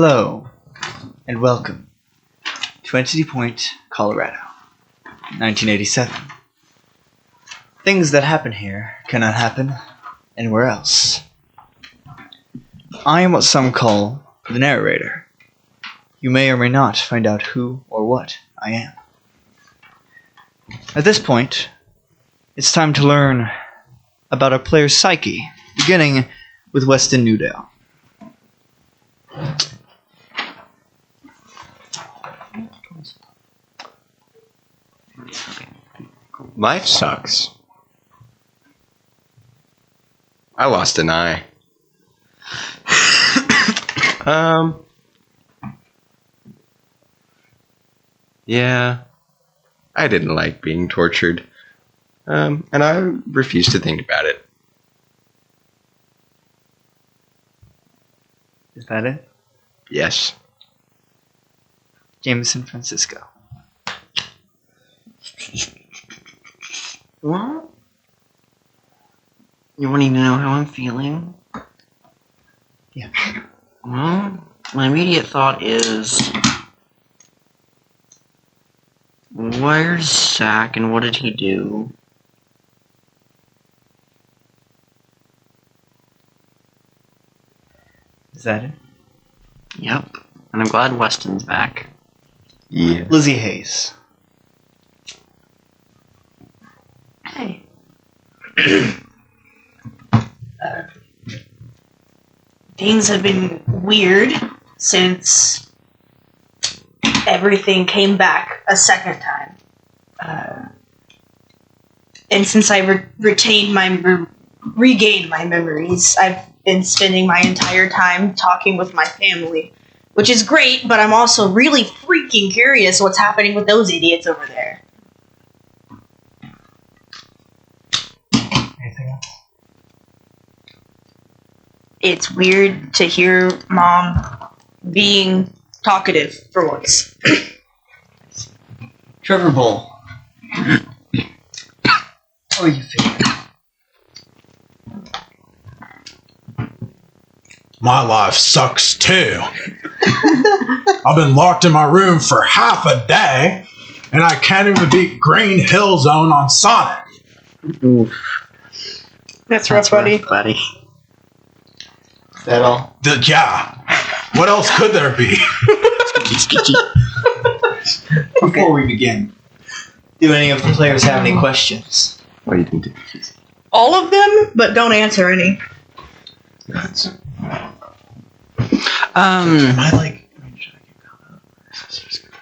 Hello, and welcome to Entity Point, Colorado, 1987. Things that happen here cannot happen anywhere else. I am what some call the narrator. You may or may not find out who or what I am. At this point, it's time to learn about our player's psyche, beginning with Weston Newdale. Life sucks. I lost an eye. Yeah, I didn't like being tortured. And I refuse to think about it. Is that it? Yes. Jameson Francisco. What? You wanting to know how I'm feeling? Yeah. Well, my immediate thought is, where's Zach and what did he do? Is that it? Yep. And I'm glad Weston's back. Yeah. Lizzie Hayes. Hey. Things have been weird since everything came back a second time. And since I regained my memories, I've been spending my entire time talking with my family, which is great, but I'm also really freaking curious what's happening with those idiots over there. Anything else? It's weird to hear Mom being talkative for once. Trevor Bull. How are you feeling? My life sucks too. I've been locked in my room for half a day, and I can't even beat Green Hill Zone on Sonic. Oof. That's rough, buddy. Buddy. Is that all? Yeah. What else could there be? Before we begin, do any of the players have any questions? What do you think? All of them, but don't answer any. Am I like...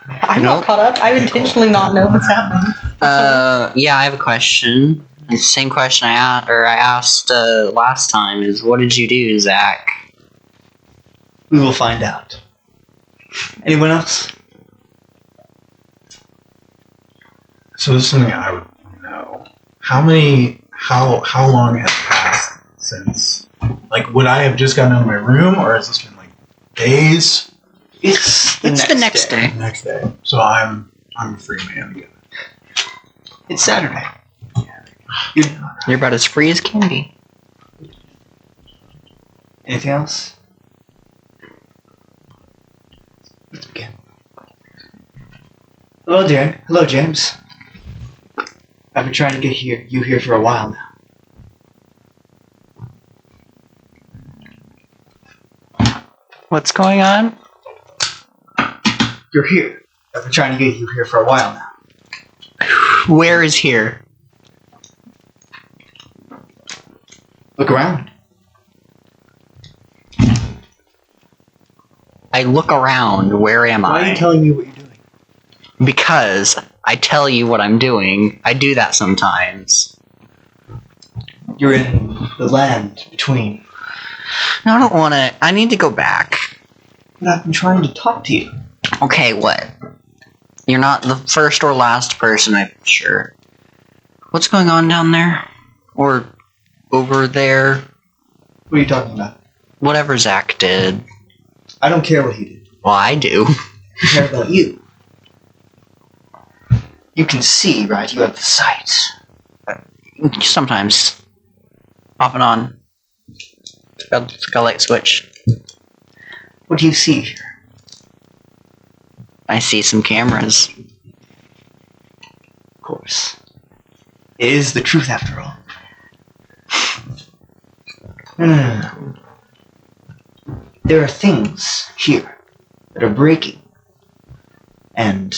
I'm not caught up. I intentionally not know what's happening. Yeah, I have a question. It's the same question I asked last time is, what did you do, Zach? We will find out. Anyone else? So this is something I would know. How long has passed since... Like, would I have just gotten out of my room, or has this been, like, days? It's The next day. Next day. So I'm a free man again. It's Saturday. You're about as free as can be. Anything else? Let's begin. Hello, Darren. Hello, James. I've been trying to get you here for a while now. What's going on? You're here. I've been trying to get you here for a while now. Where is here? Look around. I look around. Where am Why are I? you telling me what you're doing? Because I tell you what I'm doing. I do that sometimes. You're in the land between. No, I don't want to. I need to go back. But I've been trying to talk to you. Okay, what? You're not the first or last person, I'm sure. What's going on down there? Or over there? What are you talking about? Whatever Zach did. I don't care what he did. Well, I do. I care about you. You can see, right? You have the sight. Sometimes. Off and on. It's got a light switch. What do you see here? I see some cameras. Of course. It is the truth after all. No. There are things here that are breaking. And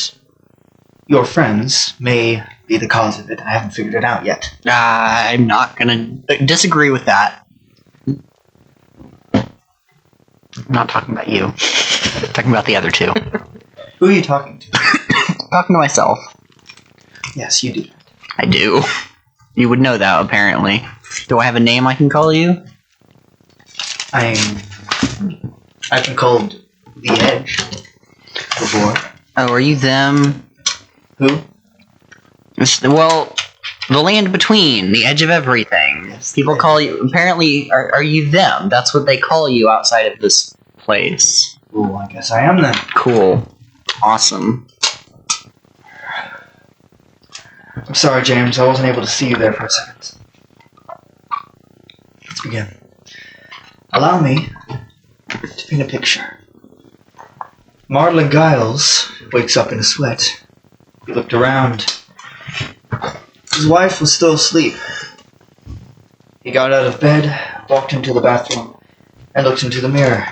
your friends may be the cause of it. I haven't figured it out yet. I'm not gonna disagree with that. I'm not talking about you. I'm talking about the other two. Who are you talking to? Talking to myself. Yes, you do. I do. You would know that, apparently. Do I have a name I can call you? I've been called the Edge before. Oh, are you them? Who? Well, the land between, the edge of everything. People call you. Apparently, are you them? That's what they call you outside of this place. Oh, I guess I am then. Cool. Awesome. I'm sorry, James. I wasn't able to see you there for a second. Let's begin. Allow me to paint a picture. Marlon Giles wakes up in a sweat. He looked around. His wife was still asleep. He got out of bed, walked into the bathroom, and looked into the mirror.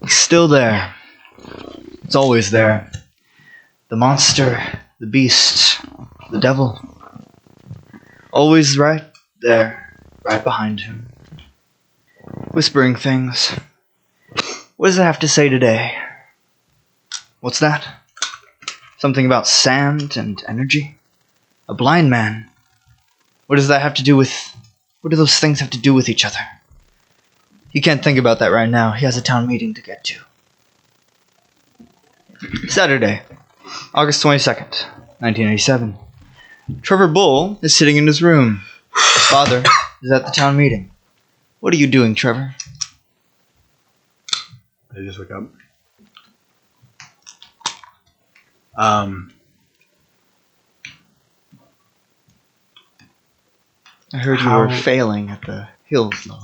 He's still there. It's always there. The monster, the beast, the devil. Always right there, right behind him. Whispering things. What does it have to say today? What's that? Something about sand and energy? A blind man. What does that have to do with... What do those things have to do with each other? He can't think about that right now. He has a town meeting to get to. Saturday, August 22nd, 1987. Trevor Bull is sitting in his room. His father is at the town meeting. What are you doing, Trevor? I just woke up. I heard you were failing at the hills, though.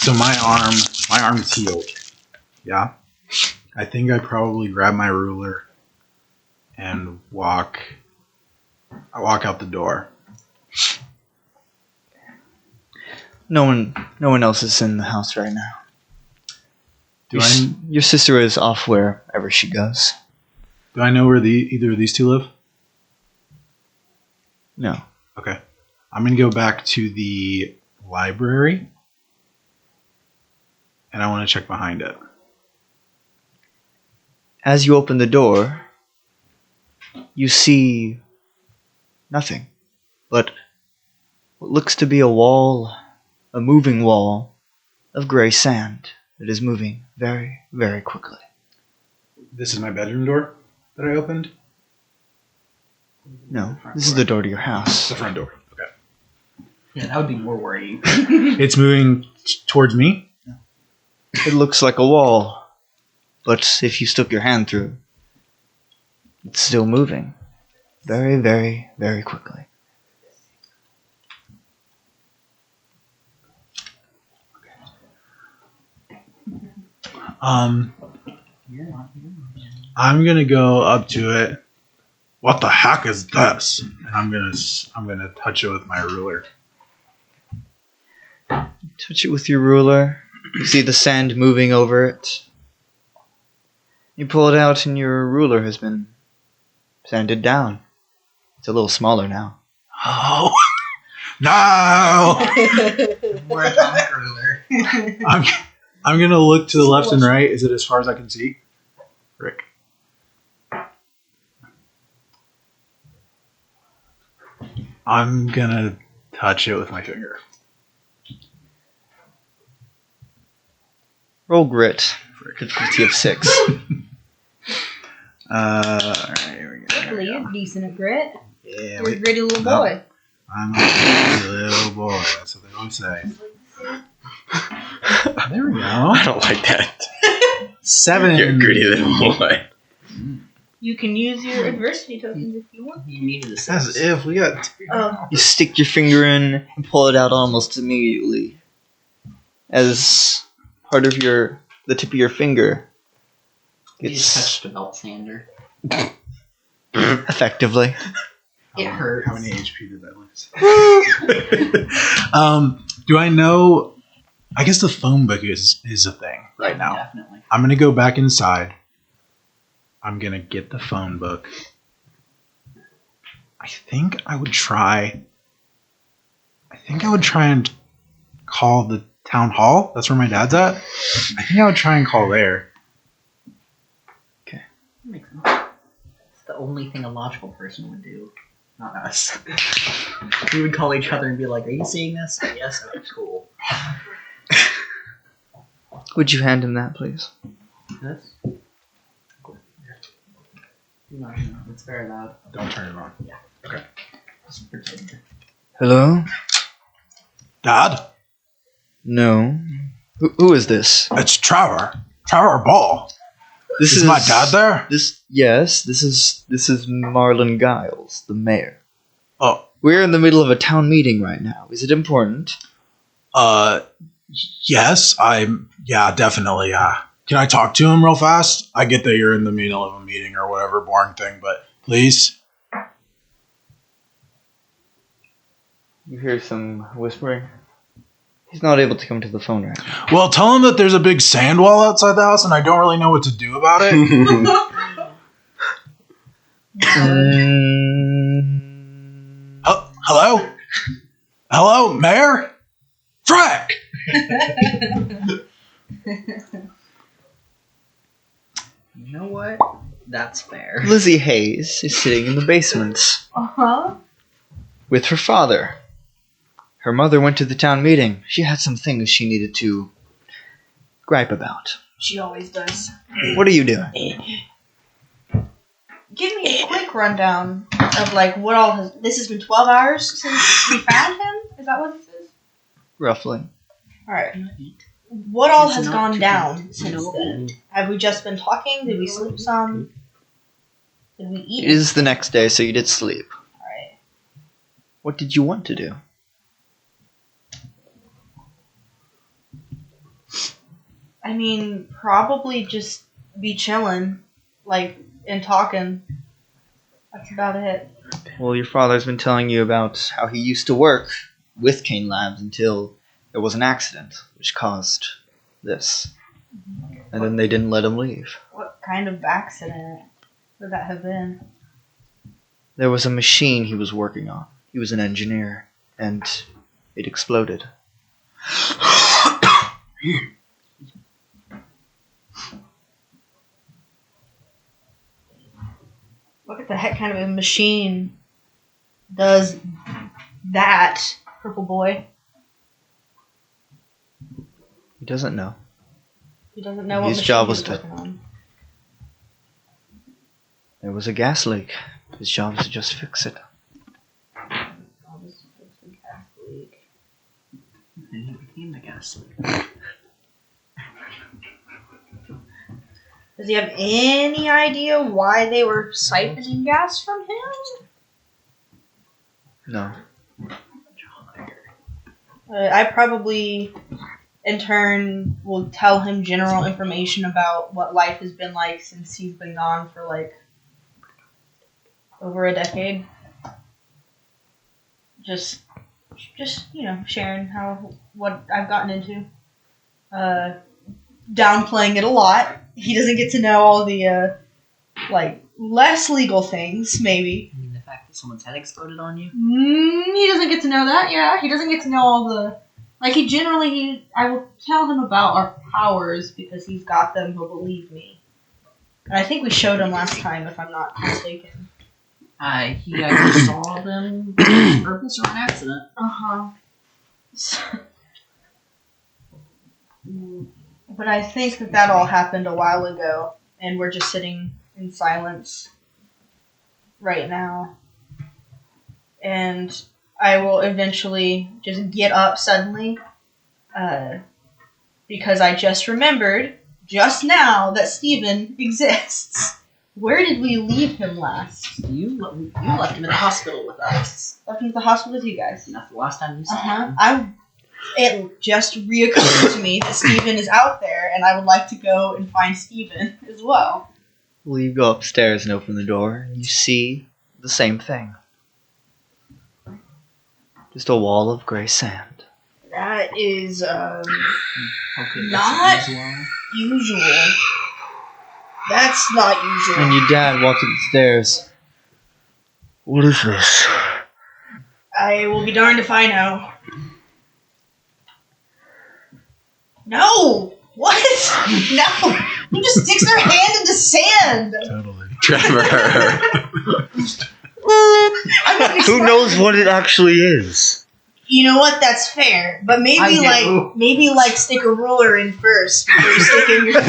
So my arm's healed. Yeah. I think I probably grab my ruler and walk out the door. No one else is in the house right now. Do Your sister is off wherever she goes. I know where either of these two live? No. Okay. I'm gonna go back to the library and I want to check behind it. As you open the door, you see nothing but what looks to be a wall, a moving wall of gray sand that is moving very, very quickly. This is my bedroom door that I opened? No, this is the door to your house. The front door. Okay. Yeah, that would be more worrying. It's moving towards me? It looks like a wall, but if you stuck your hand through, it's still moving very, very, very quickly. I'm gonna go up to it. What the heck is this? And I'm gonna touch it with my ruler. Touch it with your ruler. You see the sand moving over it. You pull it out and your ruler has been sanded down. It's a little smaller now. Oh no! More atomic ruler. I'm gonna look to the left and right. Is it as far as I can see? Rick. I'm gonna touch it with my finger. Roll grit. Difficulty of 6. Alright, here we go. Luckily, you're decent at grit. Yeah, You're a wait. gritty little No. boy. I'm a little boy. That's what they always say. There we go. I don't like that. 7. You're a gritty little boy. You can use your adversity tokens if you want. You needed a As if we got. Oh. You stick your finger in and pull it out almost immediately. As part of the tip of your finger You just gets touched a belt sander. effectively. It hurts. How many HP did that lose? Do I know? I guess the phone book is a thing right now. Definitely. I'm gonna go back inside. I'm gonna get the phone book. I think I would try and call the town hall. That's where my dad's at. I think I would try and call there. Makes sense. It's the only thing a logical person would do. Not us. We would call each other and be like, "Are you seeing this?" Yes, okay, cool. Would you hand him that, please? This? No, it's very loud. Don't turn it on. Just pretend. Hello? Dad, No. Who is this? it's Trevor. Trevor Ball. This Is my dad there? This is Marlon Giles, the mayor. Oh, We're in the middle of a town meeting right now. Is it important? yes. Yeah, definitely. Can I talk to him real fast? I get that you're in the middle of a meeting or whatever boring thing, but please. You hear some whispering. He's not able to come to the phone right now. Well, tell him that there's a big sand wall outside the house, and I don't really know what to do about it. Hello, hello, Mayor, Frank. You know what? That's fair. Lizzie Hayes is sitting in the basement Uh-huh. with her father. Her mother went to the town meeting. She had some things she needed to gripe about. She always does. What are you doing? Give me a quick rundown of like what all has. This has been 12 hours since we found him. Is that what this is? Roughly. All right. What all It's has not gone too down bad. since No. then? Have we just been talking? Did we sleep some? Did we eat? It is the next day, so you did sleep. All right. What did you want to do? I mean, probably just be chilling, like, and talking. That's about it. Well, your father's been telling you about how he used to work with Kane Labs until there was an accident which caused this. And then they didn't let him leave. What kind of accident would that have been? There was a machine he was working on. He was an engineer, and it exploded. What the heck kind of a machine does that, Purple Boy? He doesn't know. He doesn't know what His machine job he's was to- working on. There was a gas leak. His job was to just fix it. I'll just fix the gas leak. And he became the gas leak. Does he have any idea why they were siphoning gas from him? No. I probably, in turn, will tell him general information about what life has been like since he's been gone for like over a decade. Just sharing what I've gotten into. Downplaying it a lot. He doesn't get to know all the less legal things, maybe. I mean, the fact that someone's head exploded on you? He doesn't get to know that, yeah. He doesn't get to know all the... I will tell him about our powers because he's got them, he'll believe me. And I think we showed him last time, if I'm not mistaken. He either saw them on purpose or an accident. Uh-huh. But I think that all happened a while ago, and we're just sitting in silence right now. And I will eventually just get up suddenly, because I just remembered, just now, that Steven exists. Where did we leave him last? You left him in the hospital with us. Left him at the hospital with you guys. And that's the last time you saw Uh-huh. him. I it just reoccurred to me that Steven is out there, and I would like to go and find Steven as well. Well, you go upstairs and open the door, and you see the same thing. Just a wall of gray sand. That is not usual. usual. That's not usual. And your dad walks up the stairs. What is this? I will be darned if I know. No! What? No! Who just sticks their hand into sand? Totally. Trevor. I'm gonna be Who smart. knows what it actually is? You know what? That's fair. But maybe I do. stick a ruler in first before you stick in your.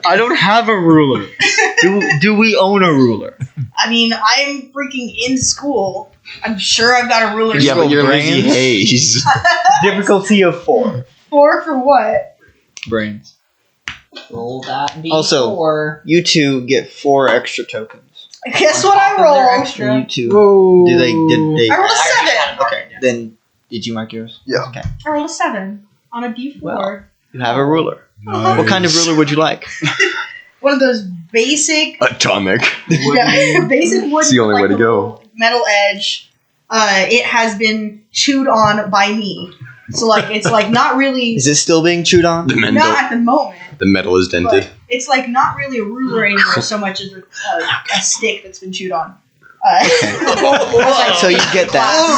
I don't have a ruler. Do we own a ruler? I mean, I'm freaking in school. I'm sure I've got a ruler. Yeah, but you're Lizzie Brains? Hayes. Difficulty of 4. 4 for what? Brains. Roll that D4. Also, you two get 4 extra tokens. Guess On what top I of their rolled? extra. You two. Whoa. Did they? I rolled a 7. Okay. Then did you mark yours? Yeah. Okay. I rolled a 7 on a D4. Well. You have a ruler. Nice. What kind of ruler would you like? One of those basic, Atomic. basic wood. It's the only way to go. Metal edge. It has been chewed on by me, so like it's like not really. Is it still being chewed on? The Not metal, at the moment. the metal is dented. But it's like not really a ruler anymore, so much as a stick that's been chewed on. So you get that.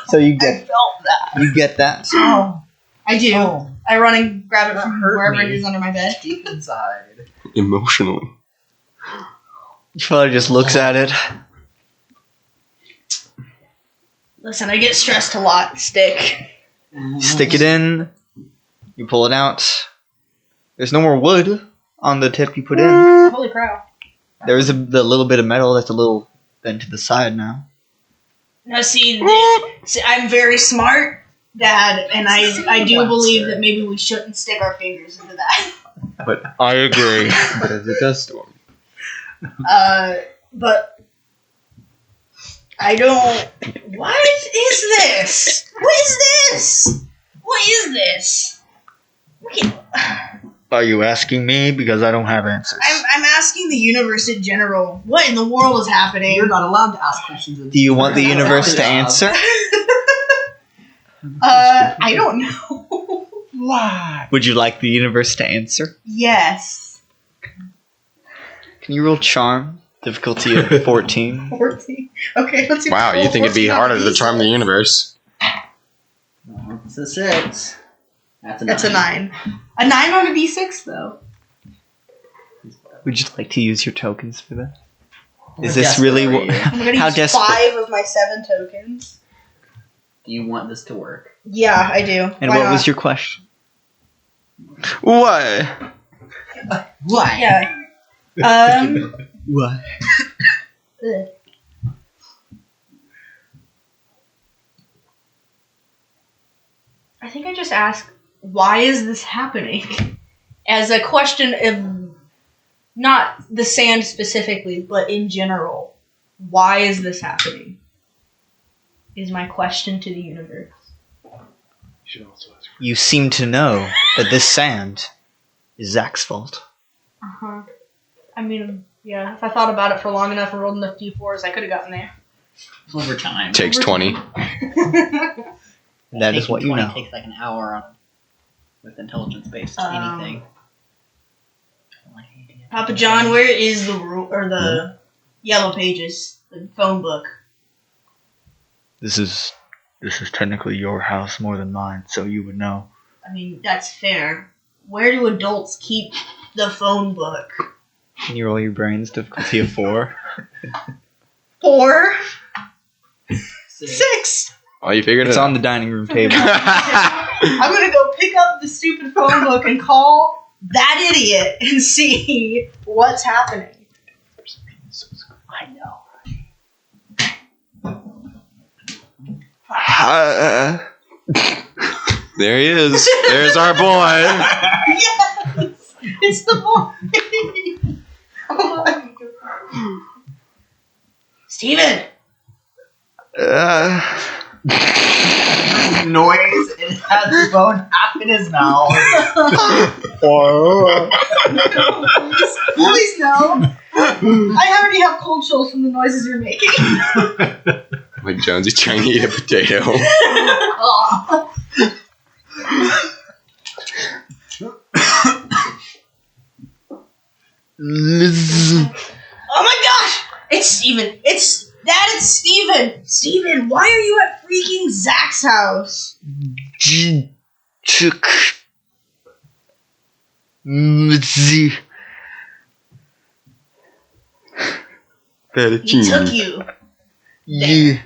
So you I get felt that. you get that. Oh, I do. Oh. I run and grab it from hurt wherever me. it is under my bed. Deep inside. Emotionally. Father just looks at it. Listen, I get stressed a lot. Stick. Stick it in. You pull it out. There's no more wood on the tip you put in. Holy crap! There's the little bit of metal that's a little bent to the side now. Now, see, I'm very smart, Dad, and I do believe that maybe we shouldn't stick our fingers into that. But I agree because it does storm. But I don't. What is this? What is this? What is this? Are you asking me because I don't have answers? I'm asking the universe in general. What in the world is happening? You're not allowed to ask questions. Do you want the universe to Job. answer? I don't know. Why? Would you like the universe to answer? Yes. Can you roll charm? Difficulty of 14. 14. Okay, let's see. Wow, you think it'd be harder to charm the universe? No, it's a 6. That's a 9. That's a 9. A 9 on a d6, though. Would you like to use your tokens for that? How Is this desperate really are what? you? I'm gonna How use desperate? 5 of my 7 tokens. Do you want this to work? Yeah, I do. And Why what not? was your question? What? What? Yeah. What? Ugh. I think I just asked, why is this happening? As a question of not the sand specifically, but in general. Why is this happening? Is my question to the universe. You seem to know that this sand is Zach's fault. Uh-huh. I mean, yeah, if I thought about it for long enough and rolled enough d4s, I could have gotten there. Over time. Takes 20. That is Taking what you 20 know. takes like an hour on with intelligence-based Um, anything. Papa John, where is the or the yellow pages, the phone book? This is technically your house more than mine, so you would know. I mean, that's fair. Where do adults keep the phone book? Can you roll your brains? Difficulty of 4. 4? 6? Oh, you figured It's it out. on the dining room table. I'm gonna go pick up the stupid phone book and call that idiot and see what's happening. I know. There he is. There's our boy. Yes! It's the boy! Oh my God. Steven! noise and has the bone half in his mouth. Please no. I already have cold chills from the noises you're making. Like Jonesy's trying to eat a potato. Aw. Oh my gosh! It's Steven. It's Steven. Steven, why are you at freaking Zach's house? Took Mitzi. He took you. Yeah.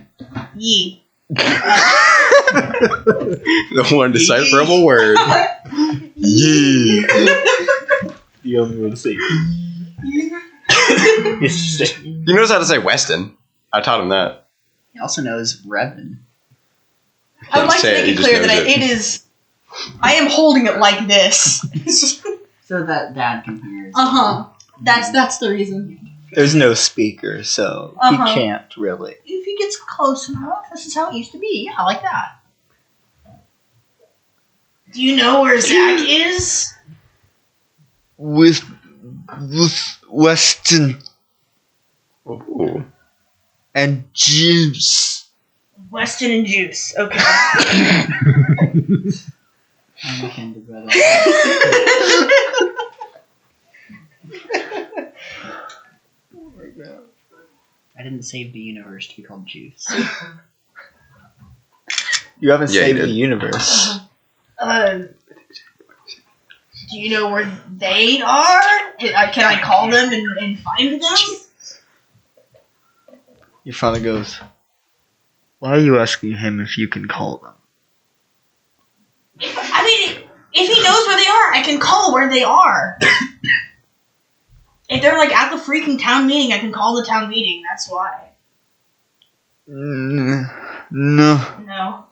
Ye. The one decipherable word. Yeah. The only one to say. He knows how to say Weston. I taught him that. He also knows Revan. I would like to Say it, make he it just clear knows that it. it is. I am holding it like this. So that Dad can hear. That's the reason. There's no speaker, so Uh-huh. he can't really. If he gets close enough, this is how it used to be. Yeah, like that. Do you know where Zach is? With Weston Ooh. and James. Weston and Juice. Okay. Anakin the brother. I didn't save the universe to be called Juice. You haven't Yeah, he saved the did. universe. Do you know where they are? Can I call them and find them? Your father goes, "Why are you asking him if you can call them?" I mean, if he knows where they are, I can call where they are. If they're like at the freaking town meeting, I can call the town meeting. That's why. No. No.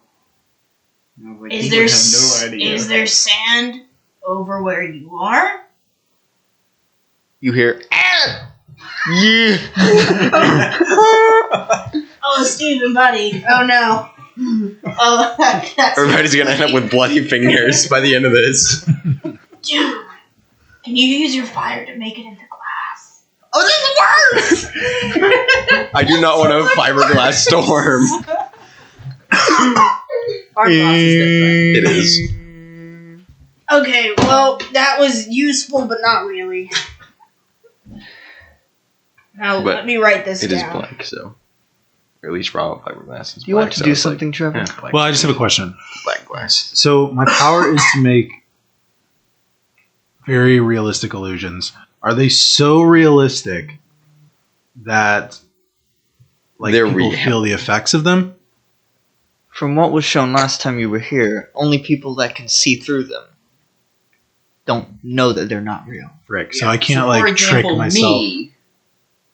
No, Is there is there sand over where you are? You hear, "Ah! Yeah." Oh, Steven, buddy. Oh no. Oh, that's Everybody's gonna end up with bloody fingers by the end of this. dude. Can you use your fire to make it into glass? Oh, this works. I do not want a fiberglass storm. Our glass is different. It is. Okay, well, that was useful, but not really. Now, But let me write this It is down. black, so. Or at least raw fiberglass is Do you black, want to so do it's like, something, Trevor? yeah, black, Well, I just have a question. black glass. So my power is to make very realistic illusions. Are they so realistic that like They're people real. feel the effects of them? From what was shown last time you were here, only people that can see through them don't know that they're not real. Frick. So I can't for like trick example, myself me.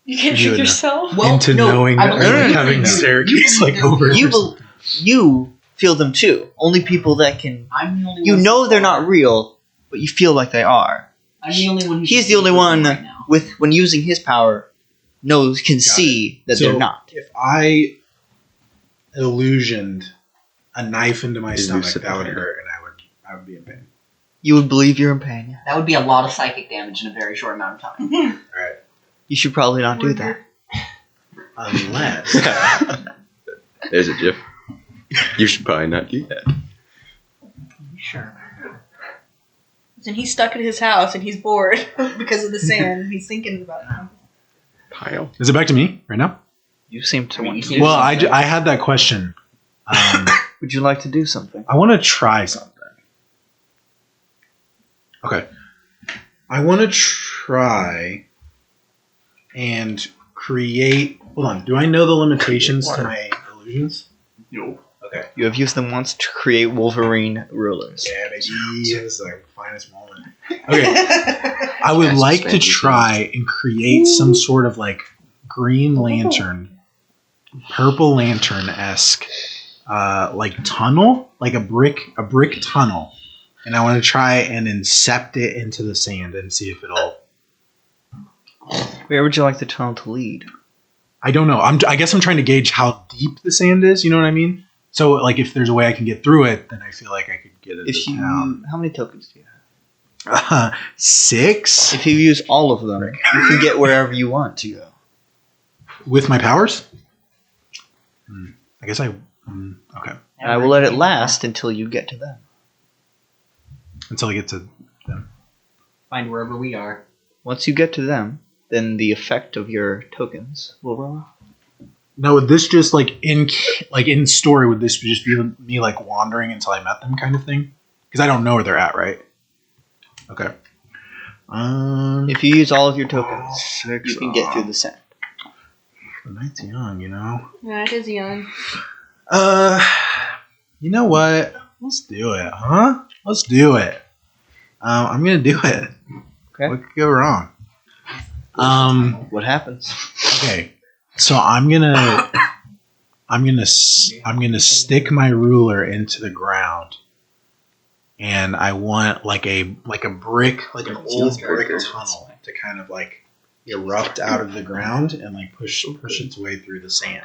You can You trick would- yourself? Well, into no, knowing I that believe we're you. having No. staircase like over. You feel them too. Only people that can. I'm the only You one know so they're far. not real, but you feel like they are. I'm the only one who He's can the only see one right now. with when using his power can Got see that So, they're not. If I illusioned a knife into my stomach, Elusive that would hand. hurt, and I would be in pain. You would believe you're in pain. That would be a lot of psychic damage in a very short amount of time. All right, You should probably not do that. unless There's a GIF. You should probably not do that. Sure. And he's stuck at his house and he's bored because of the sand. He's thinking about it. Pile. is it back to me right now? You seem to I mean, want you to. can- Do Well, something. I had that question. Would you like to do something? I want to try something. Okay. I want to try and create. Hold on. Do I know the limitations to my illusions? No. Okay. You have used them once to create Wolverine rulers. Yeah, baby. It's like finest moment. Okay. I would That's like to fancy try and create some sort of like Green Lantern, Purple Lantern esque, like tunnel, like a brick tunnel, and I want to try and incept it into the sand and see if it'll. Where would you like the tunnel to lead? I don't know. I guess I'm trying to gauge how deep the sand is. You know what I mean? So, like, if there's a way I can get through it, then I feel like I could get it If to you, town. how many tokens do you have? 6 If you use all of them, you can get wherever you want to go. with my powers. I guess I. Okay. I will let it last until you get to them. Until I get to them. Find wherever we are. Once you get to them, then the effect of your tokens will roll off. Now, would this just like in story? Would this just be me like wandering until I met them, kind of thing? Because I don't know where they're at, right? Okay. If you use all of your tokens, 6. you can get through the sand. The night's young, you know. Yeah, it is young. You know what? Let's do it, huh? Let's do it. I'm gonna do it. Okay. What could go wrong? What happens? Okay. So I'm gonna stick my ruler into the ground, and I want like a brick, like an old brick tunnel to kind of like erupt out of the ground and like push its way through the sand.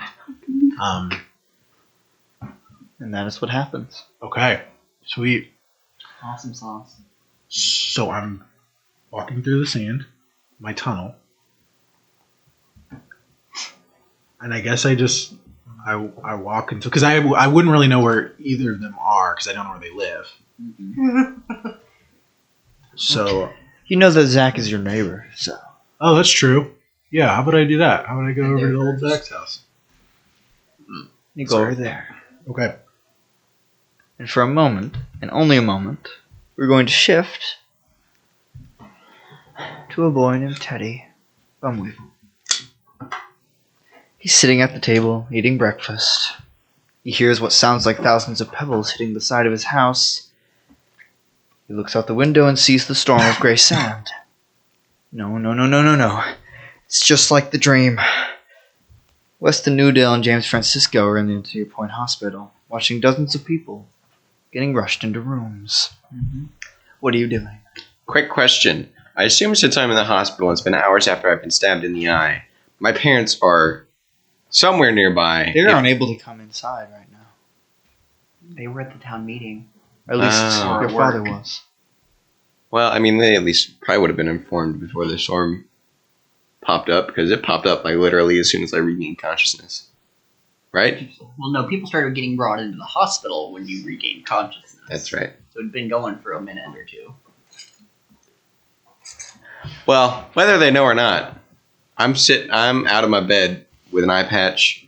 And that is what happens. Okay. Sweet. Awesome sauce. So I'm walking through the sand, my tunnel, and I guess I walk into, because I wouldn't really know where either of them are because I don't know where they live. So You know that Zach is your neighbor, so oh, that's true. Yeah, how about I do that? How about I go over to old Zach's house? you go over there. Okay. And for a moment, and only a moment, we're going to shift to a boy named Teddy Bumweevil. He's sitting at the table, eating breakfast. He hears what sounds like thousands of pebbles hitting the side of his house. He looks out the window and sees the storm of gray sand. No. It's just like the dream. Weston Newdale and James Francisco are in the Interior Point Hospital, watching dozens of people getting rushed into rooms. What are you doing? Quick question. I assume since I'm in the hospital, it's been hours after I've been stabbed in the eye. My parents are somewhere nearby. They're unable to come inside right now. They were at the town meeting. Or at least Oh. your father was. Well, I mean, they at least probably would have been informed before the storm popped up, because it popped up like literally as soon as I regained consciousness. Right? Well, no, people started getting brought into the hospital when you regained consciousness. That's right. So it'd been going for a minute or two. Well, whether they know or not, I'm out of my bed with an eye patch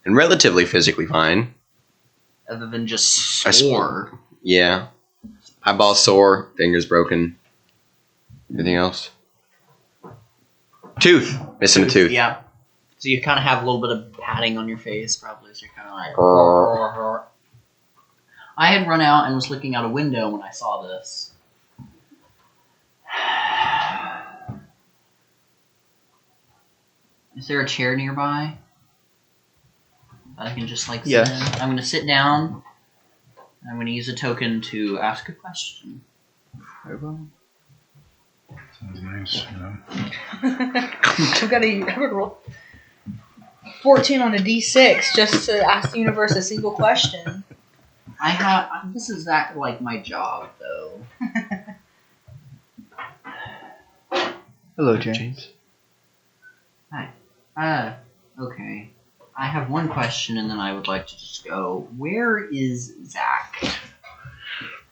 and relatively physically fine. Other than just I sore. Yeah. Eyeball sore, fingers broken. Anything else? Tooth. Missing a tooth. Yeah. So you kind of have a little bit of padding on your face, probably. So you're kind of like. I had run out and was looking out a window when I saw this. Is there a chair nearby? I can just like sit Yes. in? I'm going to sit down. I'm going to use a token to ask a question. Sounds nice, you know. I've got to roll 14 on a d6 just to ask the universe a single question. I have. This is that like my job though. Hello, James. Okay. I have one question, and then I would like to just go. Where is Zach?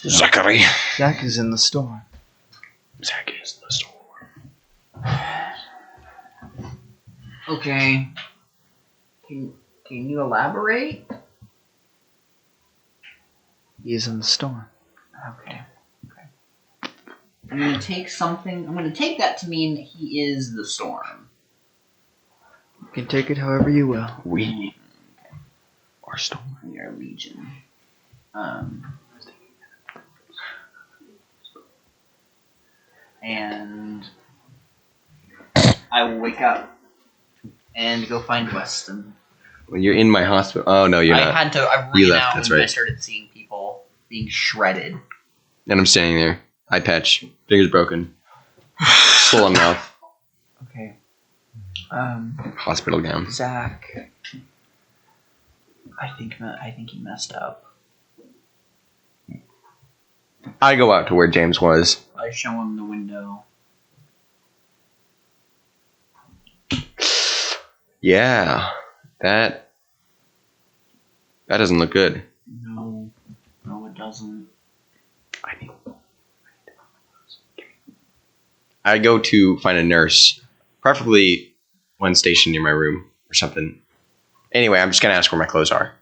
Zachary. Zach is in the storm. Zach is in the store. Okay. Can you elaborate? He is in the storm. Okay. I'm gonna take something. I'm gonna take that to mean he is the storm. You can take it however you will. We are storm. We are Legion. And I will wake up and go find Weston. When you're in my hospital. Oh no, you're I not. had to. I You ran left, out that's when I right. started seeing people being shredded. And I'm standing there. Eye patch. Fingers broken. Swollen mouth. Okay. Hospital gown. Zach. I think he messed up. I go out to where James was. I show him the window. Yeah, that doesn't look good. No, it doesn't. I go to find a nurse, preferably one stationed near my room or something. Anyway, I'm just gonna ask where my clothes are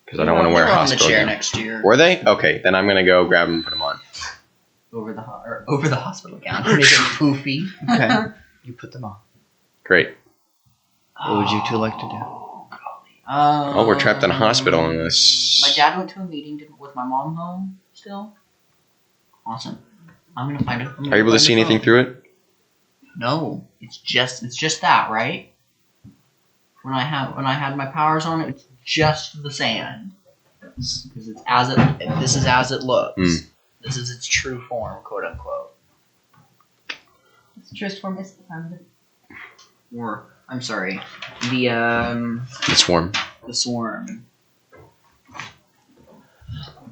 because I don't want to wear a on the hospital chair gown. next to your Were they? Okay, then I'm gonna go grab them and put them on. over the hospital gown. Make it poofy. Okay. You put them on. Great. What would you two like to do? Oh, we're trapped in a hospital in this. My dad went to a meeting with my mom home still. Awesome. I'm gonna find it. Are you able to see anything through it? No, it's just that, right? When I had my powers on, it's just the sand. Because this is as it looks. Hmm. This is its true form, quote unquote. It's just for Miss Panda. Or I'm sorry, the Swarm. swarm.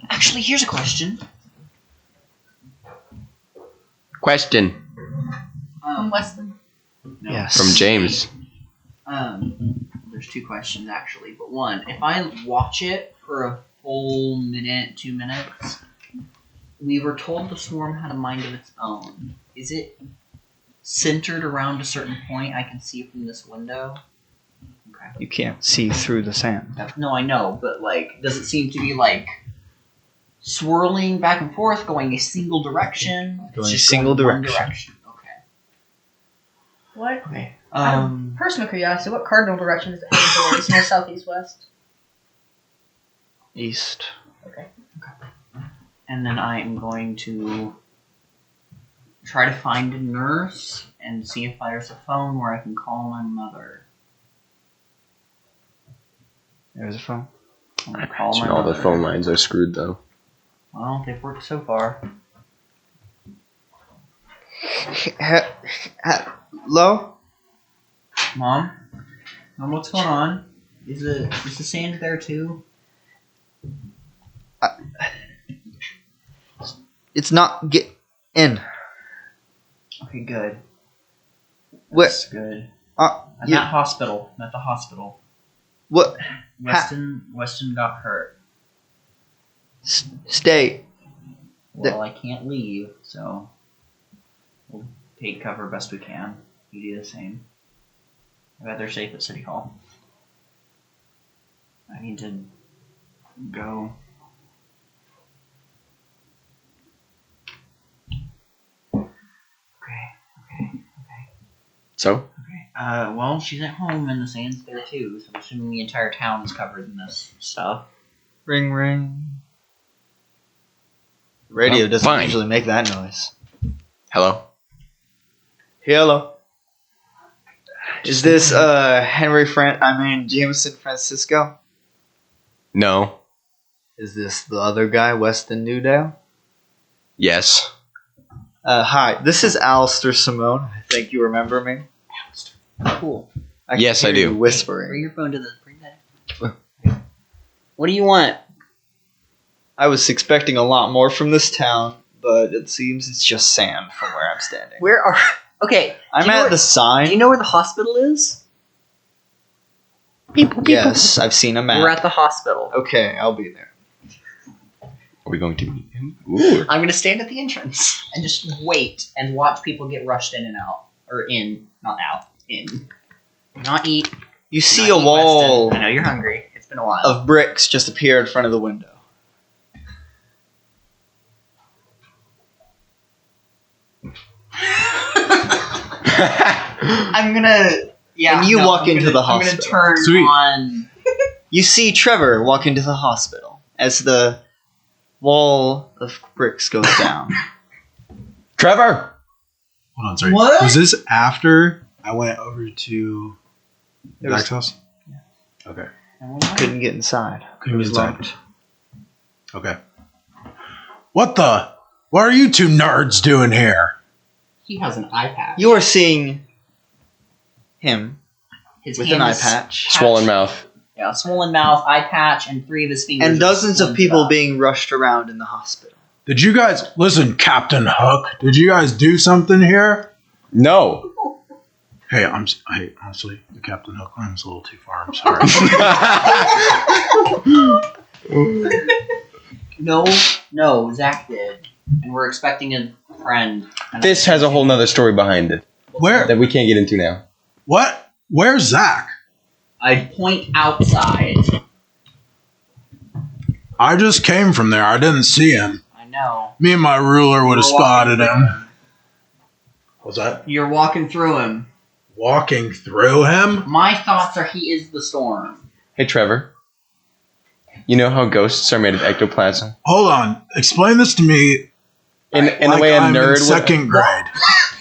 Actually, here's a question. Question From Weston. No. Yes. from James. There's two questions actually, but one, if I watch it for a full minute, 2 minutes, we were told the swarm had a mind of its own. Is it centered around a certain point I can see from this window? Okay. You can't see through the sand. No, I know, but like, does it seem to be like swirling back and forth, going a single direction? It's Going a just single going one direction. Okay. What? Okay. Personal curiosity, what cardinal direction is it heading towards? North, south, east, west? East. Okay. And then I am going to try to find a nurse and see if there's a phone where I can call my mother. There's a phone. I'm gonna call my All the mother. phone lines are screwed though. Well, they've worked so far. Hello? Mom, what's going on? Is the sand there too? It's not get in. Okay, good. Where? That's good. Uh, I'm you, at hospital. I'm at the hospital. what? Weston got hurt. Stay. Well, I can't leave, so we'll take cover best we can. You do the same. I bet they're safe at City Hall. I need to go. Okay. So Okay. Well, she's at home and the sand's there too, so I'm assuming the entire town is covered in this stuff. Ring ring. Radio Oh, doesn't fine. usually make that noise. hello. Hello. Is this Jameson Francisco? No. Is this the other guy, Weston Newdale? Yes. Hi, this is Alistair Simone. I think you remember me. Cool. Can Yes, I hear do. you Bring whispering. your phone to the. Bring that. What do you want? I was expecting a lot more from this town, but it seems it's just sand from where I'm standing. Where are? Okay. I'm do you know at where- the sign. Do you know where the hospital is? Yes, I've seen a map. We're at the hospital. Okay, I'll be there. Are we going to meet him? Ooh. I'm gonna stand at the entrance and just wait and watch people get rushed in and out, or in, not out, in. Not eat. You see not a eat, wall Weston. I know you're hungry. It's been a while. of bricks just appear in front of the window. I'm gonna. Yeah. And you no, walk I'm into gonna- the I'm hospital. gonna turn Sweet. on. You see Trevor walk into the hospital as the wall of bricks goes down. Trevor. Hold on, sorry. What? Was this after I went over to It was- Zach's house? Okay. Couldn't get inside. Couldn't It was get inside. locked. Okay. What are you two nerds doing here? He has an eye patch. You are seeing him His with hand an eye is patch. Swollen mouth. Yeah, swollen mouth, eye patch, and 3 of his fingers. And dozens of splintered people up. being rushed around in the hospital. Did you guys listen, Captain Hook? Did you guys do something here? No. Hey, I honestly, the Captain Hook line's a little too far. I'm sorry. No, Zach did. And we're expecting a friend. And This has a whole nother story behind it Where? that we can't get into now. What? Where's Zach? I'd point outside. I just came from there. I didn't see him. I know. Me and my ruler would have We're walking spotted him. What's that? You're walking through him. Walking through him? My thoughts are he is the storm. Hey, Trevor. You know how ghosts are made of ectoplasm? Hold on. Explain this to me. In like the way a I'm nerd in would. second grade.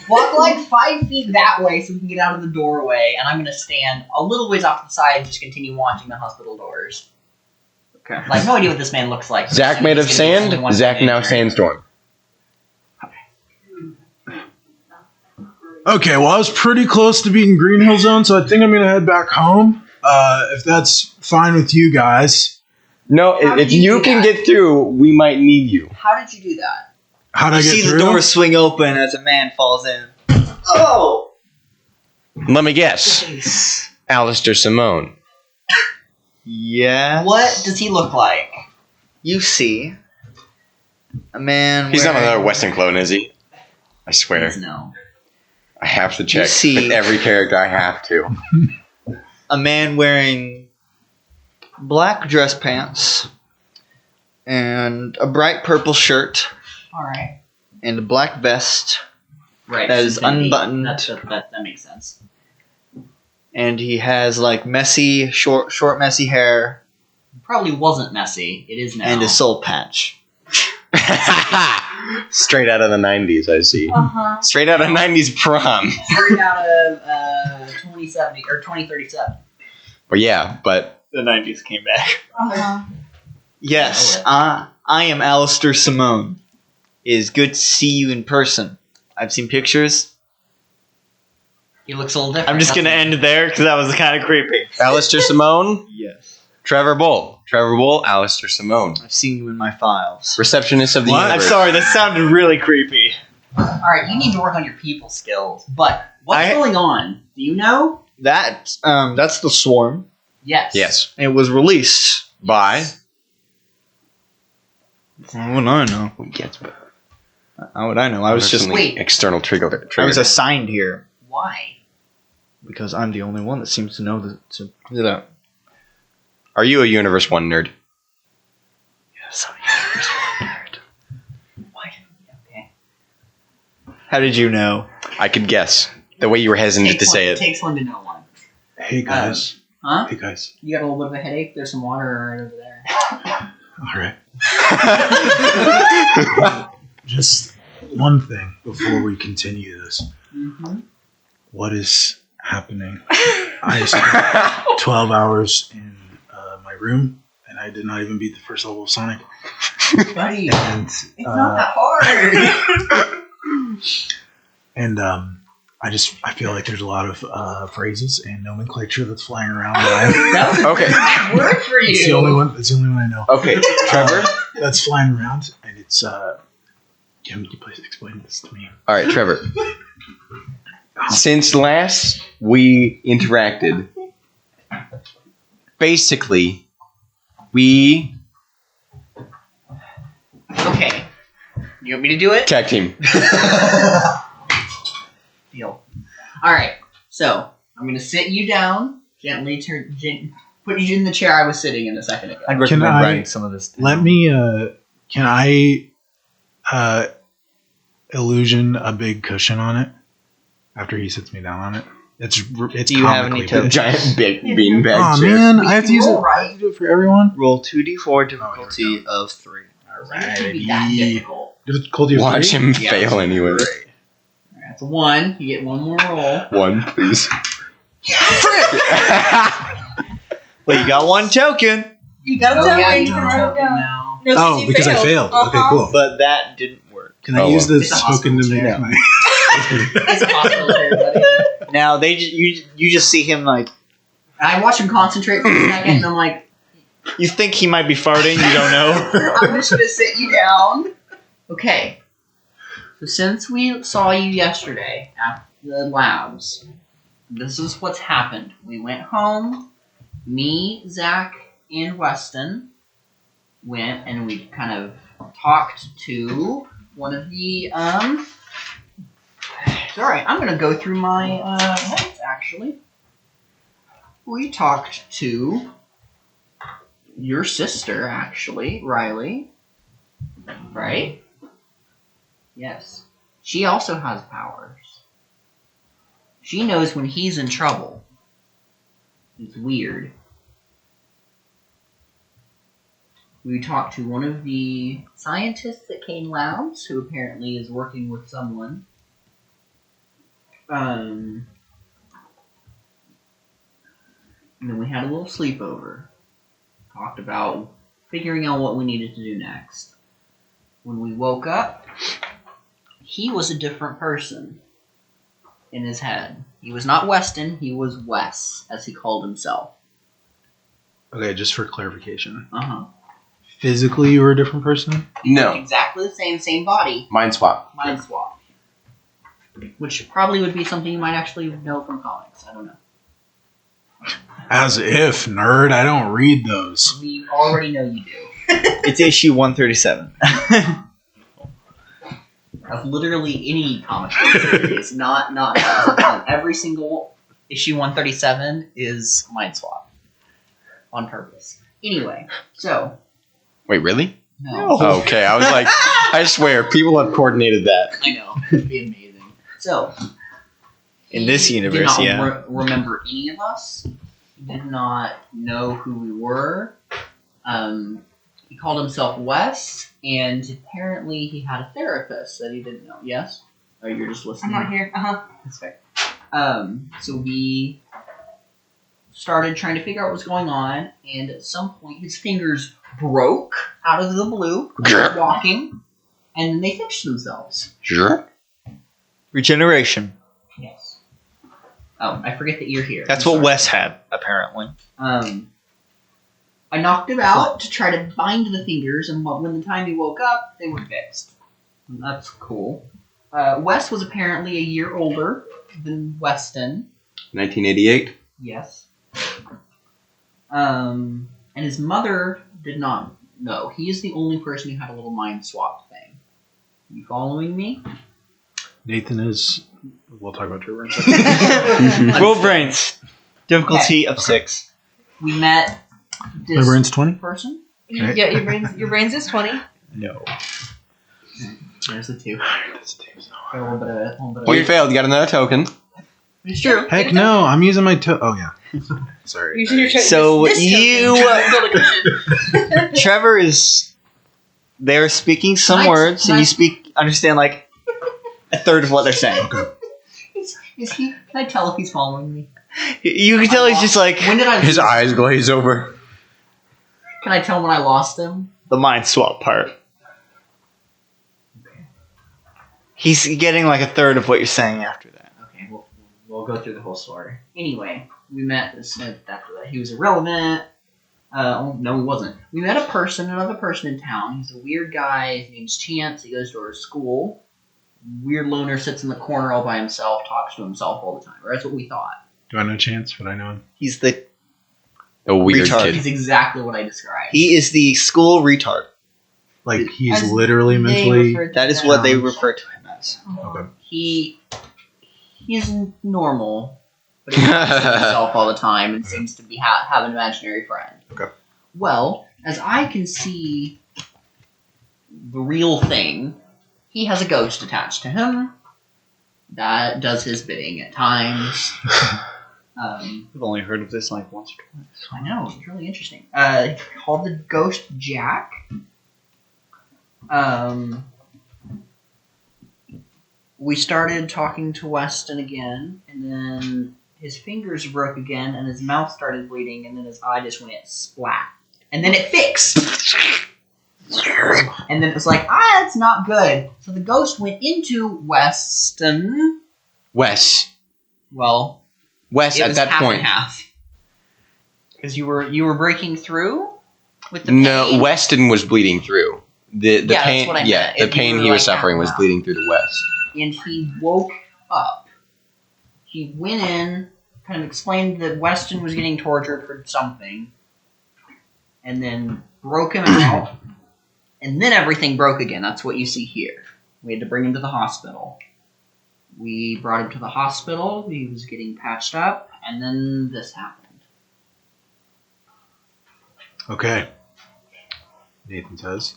Walk like 5 feet that way so we can get out of the doorway, and I'm gonna stand a little ways off to the side and just continue watching the hospital doors. Okay. Like, no idea what this man looks like. Zach made of He's gonna be the sand. only one Zach to now nature. sandstorm. Okay, well, I was pretty close to beating Green Hill Zone, so I think I'm going to head back home. If that's fine with you guys. No, How if did you you do can that? get through, we might need you. How did you do that? How'd I You get see through? the door swing open as a man falls in. Oh! Let me guess. Alistair Simone. Yeah. What does he look like? You see a man. He's not wearing- another Weston clone, is he? I swear. Please no. I have to check see- with every character I have to. A man wearing black dress pants and a bright purple shirt Alright. and a black vest, Right. That is so then unbuttoned. That makes sense. and he has like messy, short, messy hair Probably wasn't messy. It is now. and a soul patch. Straight out of the 90s, I see. Uh-huh. Straight out of 90s prom. Straight out of 2070 or 2037. But yeah, but The 90s came back. Uh-huh. Yes, I am Alistair Simone. It is good to see you in person. I've seen pictures. He looks a little different. I'm just gonna doesn't he? end there because that was kind of creepy. Alistair Simone, Yes. Trevor Bull. Trevor Bull, Alistair Simone. I've seen you in my files. Receptionist of the What? I'm universe. sorry, that sounded really creepy. Alright, you need to work on your people skills. But what's I- going on? Do you know? That's the Swarm. Yes. Yes. It was released. By? How would I know? Yes, but How would I know? I was just Wait. external trigger. I was assigned here Why? because I'm the only one that seems to know that. Are you a Universe 1 nerd? Yes, I'm a Universe nerd. Why? Okay. How did you know? I could guess. The way you were hesitant to say It it. takes one to know one. Hey, guys. Huh? Hey, guys. You got a little bit of a headache? There's some water right over there. All right. Just one thing before we continue this. Mm-hmm. What is happening? I spent 12 hours in my room, and I did not even beat the first level of Sonic. Buddy, And it's not that hard. I feel like there's a lot of phrases and nomenclature that's flying around that That was Okay. a bad word for you. it's the only one. It's the only one I know. Okay, Trevor. That's flying around, and it's. Can you please explain this to me? All right, Trevor. Since last we interacted, basically, we Okay. You want me to do it? tag team. Deal. Alright, so I'm going to sit you down, gently put you in the chair I was sitting in a second ago. I'd Can recommend I- writing some of this down. Let me. Can I? Illusion a big cushion on it after he sits me down on it. It's. Do you have any comically to- big. Giant big beanbag Oh chair. man, I have to use it. Roll I have to do it for everyone. Roll 2d4 difficulty here we of 3. It shouldn't be that difficult. Difficulty of Watch 3? him Yeah. fail anyway. Alright, that's a 1. You get one more roll. 1, please. Well, you got one token, You gotta Oh, tell yeah, me. you You can can roll write it down. now. No, Oh, you because I failed. Okay, cool. but that didn't work. Can I Oh, use well. this It's a token to hospital make chair. my? It's a hospital chair, buddy. Now you just see him like I watch him concentrate for a second, and I'm like, You think he might be farting? You don't know. I'm just gonna sit you down. Okay. So since we saw you yesterday at the labs, this is what's happened. We went home. Me, Zach, and Weston went and we kind of talked to one of the Sorry, I'm gonna go through my notes actually. We talked to your sister, actually, Riley. Right? Yes. She also has powers. She knows when he's in trouble. It's weird. We talked to one of the scientists at Kane Labs, who apparently is working with someone. And then we had a little sleepover. Talked about figuring out what we needed to do next. When we woke up, he was a different person in his head. He was not Weston, he was Wes, as he called himself. Okay, just for clarification. Uh-huh. Physically, you were a different person? No. Exactly the same body. Mind swap. Mind swap. Which probably would be something you might actually know from comics. I don't know. As if, nerd. I don't read those. We already know you do. It's issue 137. Of literally any comic book series, not every single issue 137 is Mind Swap. On purpose. Anyway, so... Wait, really? No. Oh, okay, I was like, I swear, people have coordinated that. I know. It'd be amazing. So... In this he universe, did yeah. not remember any of us. He did not know who we were. He called himself Wes, and apparently he had a therapist that he didn't know. Yes? Or you're just listening? I'm not here. That's fair. So we started trying to figure out what was going on, and at some point his fingers broke out of the blue, walking, and then they fixed themselves. Sure. Regeneration. Yes. Oh, I forget that you're here. That's I'm what sorry. Wes had, apparently. I knocked him out to try to bind the fingers, and when the time he woke up, they were fixed. And that's cool. Wes was apparently a year older than Weston. 1988. Yes. And his mother did not know. He is the only person who had a little mind swap thing. You following me? Nathan is. We'll talk about Trevor in a second. Roll brains. Difficulty of 6. We met My this brain's 20? person. Okay. Yeah, your brains is 20. No. There's the 2. This team's not- Got a little bit of Well, you failed. You got another token. It's true. Heck no, I'm using my toe. Oh, yeah. Sorry. Using your So this you- token. Trevor is... They're speaking some Nice, words, and you nice. understand like a third of what they're saying. Is he? Can I tell if he's following me? You can tell he's just like When did I? His lose- eyes glaze over. Can I tell when I lost him? the mind swap part. He's getting like a third of what you're saying after that. Okay, we'll go through the whole story. Anyway, we met this Smith after that. He was irrelevant. No, he wasn't. We met another person in town. He's a weird guy. His name's Chance. He goes to our school. Weird loner, sits in the corner all by himself, talks to himself all the time. Or that's what we thought. Do I know Chance? Would I know him? He's the A weird Retard. kid. He's exactly what I described. he is the school retard. Like, he's As literally They mentally. referred to That is that. what they refer to him as. Okay. He's normal, but he talks to himself all the time and seems to be have an imaginary friend. Okay. Well, as I can see the real thing, he has a ghost attached to him that does his bidding at times. I've only heard of this like once or twice. I know, it's really interesting. Called the Ghost Jack. We started talking to Weston again, and then his fingers broke again, and his mouth started bleeding, and then his eye just went splat. And then it fixed! And then it was like, that's not good. So the ghost went into Weston. Wes. Well, Wes, it at was that half point. and half. Because you were breaking through with the No, pain? Weston was bleeding through. The Yeah, that's pain, what I yeah, meant. the If you pain were, he was like, suffering was out. bleeding through to West. And he woke up. He went in, kind of explained that Weston was getting tortured for something, and then broke him out. And then everything broke again. That's what you see here. We had to bring him to the hospital. We brought him to the hospital. He was getting patched up, and then this happened. Okay. Nathan says.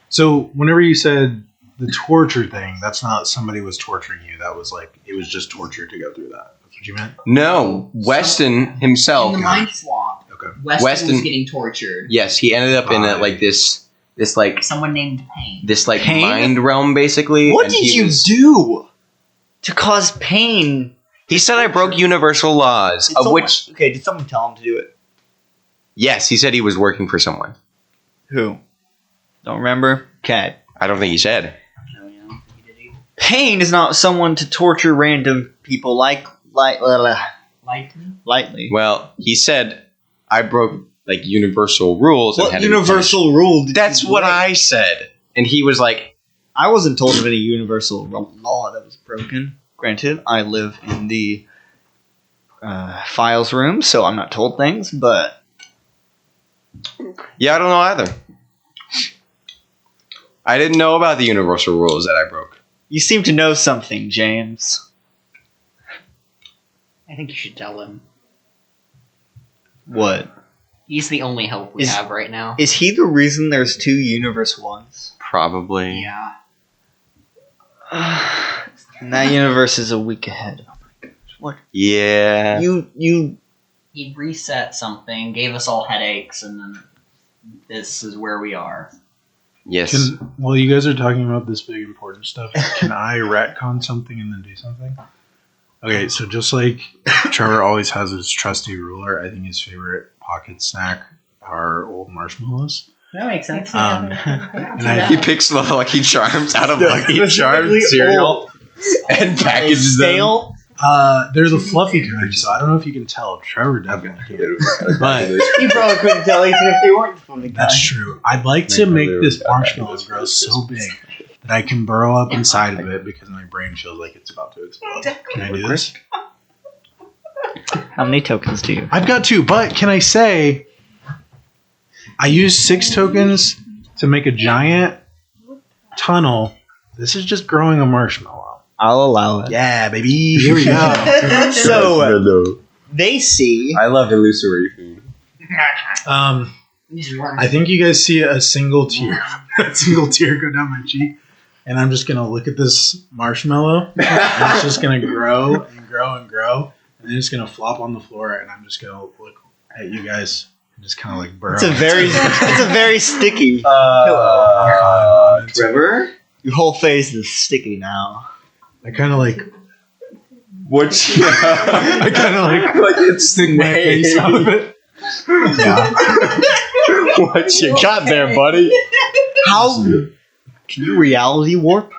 So whenever you said the torture thing, that's not somebody was torturing you. That was like it was just torture to go through that. That's what you meant. No, Weston himself. In the mind swap, Okay. Weston was getting tortured. Yes, he ended up in By- this Someone named Pain. Pain? mind realm basically. What and did he you was- do to cause pain? He said I broke universal laws, Did of someone- which Okay, did someone tell him to do it? yes, he said he was working for someone. Who? Don't remember? Okay. I don't think he said. No, you know, he did it. Pain is not someone to torture random people lightly. Well, he said I broke like universal rules. and What had to be punished. universal rule did That's you what break? I said, and he was like, I wasn't told of any universal law that was broken. Granted, I live in the files room, so I'm not told things, but "Yeah, I don't know either. I didn't know about the universal rules that I broke." you seem to know something, James. I think you should tell him. What? He's the only hope we Is- have right now. Is he the reason there's two universe ones? Probably. Yeah. And that universe is a week ahead. Oh my gosh. What? Yeah. You He reset something, gave us all headaches, and then this is where we are. Yes. While you guys are talking about this big important stuff, can I retcon something and then do something? Okay, so just like Trevor always has his trusty ruler, I think his favorite pocket snack are old marshmallows. That makes sense. And He I, picks the Lucky Charms out of Yeah, Lucky specifically Charms cereal and packages them. stale. they're the fluffy kind, so I don't know if you can tell. Trevor definitely can. But You probably couldn't tell even if they weren't from the guy. that's true. I'd like to make this marshmallow grow so big that I can burrow up inside of it because my brain feels like it's about to explode. Can I do this? How many tokens do you? I've got 2, but can I say I used 6 tokens to make a giant tunnel. This is just growing a marshmallow. I'll allow it. Yeah, baby. Here we go. So they see. I love illusory food. I think you guys see a single tear, a single tear go down my cheek, and I'm just gonna look at this marshmallow. And it's just gonna grow and grow and grow, and then it's gonna flop on the floor, and I'm just gonna look at you guys and just kind of like burrow. It's a very sticky. Trevor? Your whole face is sticky now. I kind of like. What's I kind of like it's stick my face out of it. Yeah. What you got there, buddy? How can you reality warp?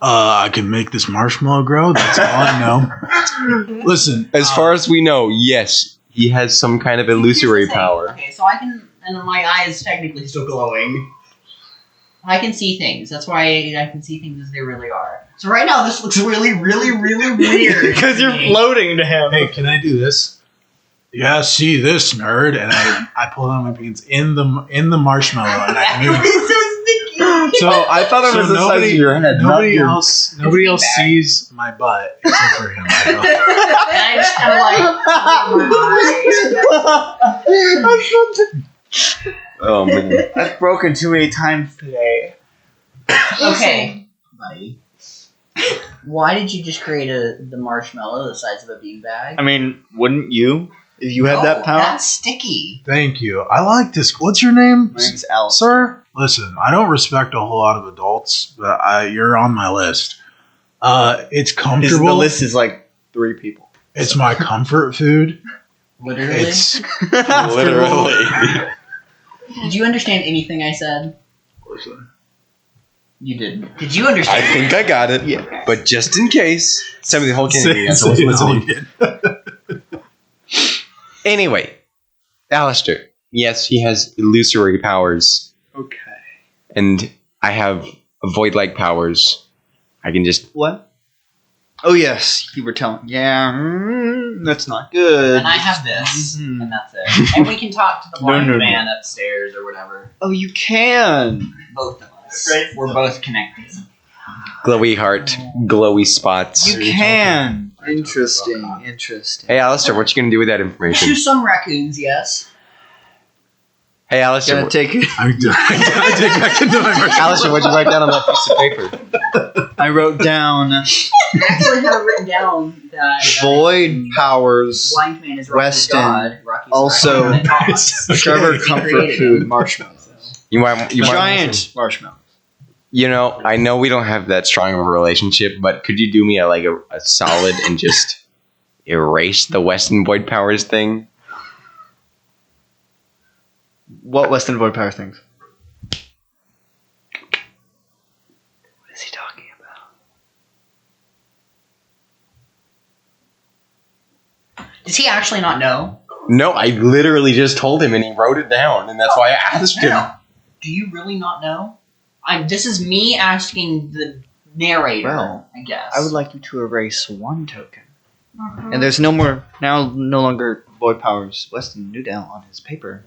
I can make this marshmallow grow. That's all I know. Listen, As far as we know, yes, he has some kind of illusory power. Okay, so I can, and my eye is technically still glowing. I can see things. That's why I can see things as they really are. So right now, this looks really, really, really weird. Because you're floating to him. hey, can I do this? Yeah, see this nerd, and I pull down my pants in the marshmallow, and I move. It's so sticky. So I thought it So was the size nobody- of your head. Nobody not your- else beanbag. sees my butt except for him. I know. And I just kind of like. Oh man. That's broken too many times today. Okay, buddy. Why did you just create the marshmallow the size of a beanbag? I mean, wouldn't you? If you had that power? That's sticky. Thank you. I like this. What's your name, My name's Alice. sir? Listen, I don't respect a whole lot of adults, but you're on my list. It's The comfortable. list is like 3 people. It's my comfort food. Literally. It's Literally. Did you understand anything I said? listen. You didn't. Did you understand? I think I got it. Yeah. But just in case, send me the whole Say Kennedy answer. it What's all listening. again. Anyway, Alistair. Yes, he has illusory powers, Okay. and I have void-like powers. I can just. What? Oh yes, you were telling. Yeah, that's not good. And I have this, Mhm. and that's it. And we can talk to the blind No. man upstairs or whatever. Oh, you can. Both of us. Right. We're both connected. Glowy heart, glowy spots. You can. Interesting. Interesting. Hey, Alistair, what you gonna do with that information? To some raccoons, yes. Hey, Alistair. Gonna take it. I take back into my version. Alistair, what'd you write down on that piece of paper? I wrote down I actually have written down that void powers. blind man is Rocky's Weston, god. Rocky's also god, and Thomas. Trevor He comfort created food him. marshmallows. You might. Giant marshmallows. You know, I know we don't have that strong of a relationship, but could you do me a solid and just erase the Weston void powers thing? What Weston void power things? What is he talking about? Does he actually not know? No, I literally just told him, and he wrote it down, and that's why I asked him. Do you really not know? This is me asking the narrator, Well, I guess. I would like you to erase one token. And there's no longer void powers. Weston knew down on his paper.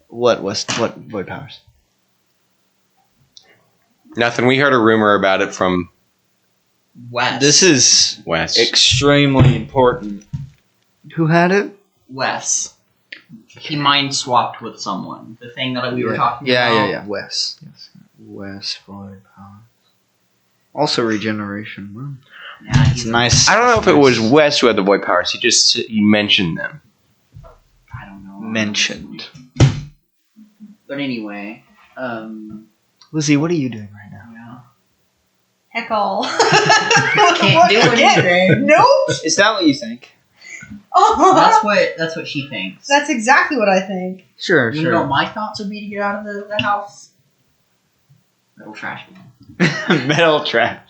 What void powers? Nothing. We heard a rumor about it from Wes. This is Wes. extremely important. Who had it? Wes. He mind swapped with someone. The thing that we were talking Yeah, about. yeah. Wes. Yes. Wes void powers. Also regeneration. Well, Yeah, it's nice. I don't know if it was Wes who had the void powers. He mentioned them. I don't know. mentioned. But anyway, Lizzie, what are you doing right now? yeah. Heck all. Can't do anything. Nope. Is that what you think? That's what she thinks. That's exactly what I think. Sure, You know what my thoughts would be to get out of the house? Metal trash can. Metal trash.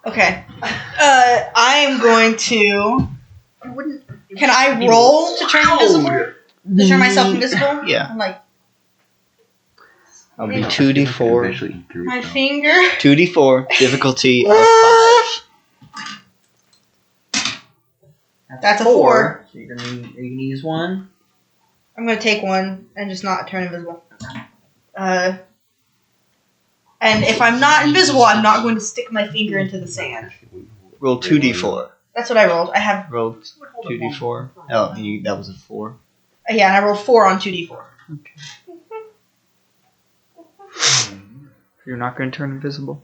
Okay. I am going to. Can I roll to turn invisible? To turn myself invisible? Yeah. I'm like I'll be 2d4. my finger. 2d4, difficulty of 5. That's a 4. So you're gonna use one. I'm gonna take one and just not turn invisible. And if I'm not invisible, I'm not going to stick my finger into the sand. Roll 2d4. That's what I rolled. I have. Roll 2d4. Oh, that was a 4. Yeah, and I rolled 4 on 2d4. You're not going to turn invisible?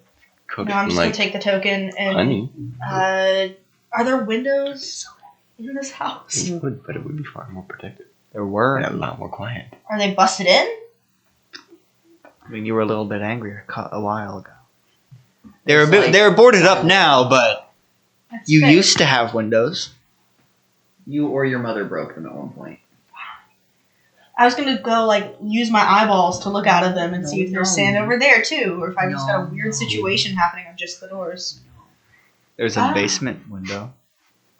Cook No, I'm it just like gonna take the token and. honey. Are there windows in this house? It would, but it would be far more protected There were. and a lot more quiet. Are they busted in? I mean, you were a little bit angry a while ago. It's They're boarded up now, but That's you fair. used to have windows. You or your mother broke them at one point. I was gonna go use my eyeballs to look out of them and see if there's No. sand over there too, or if I just got a No. weird situation happening on just the doors. There's a basement window.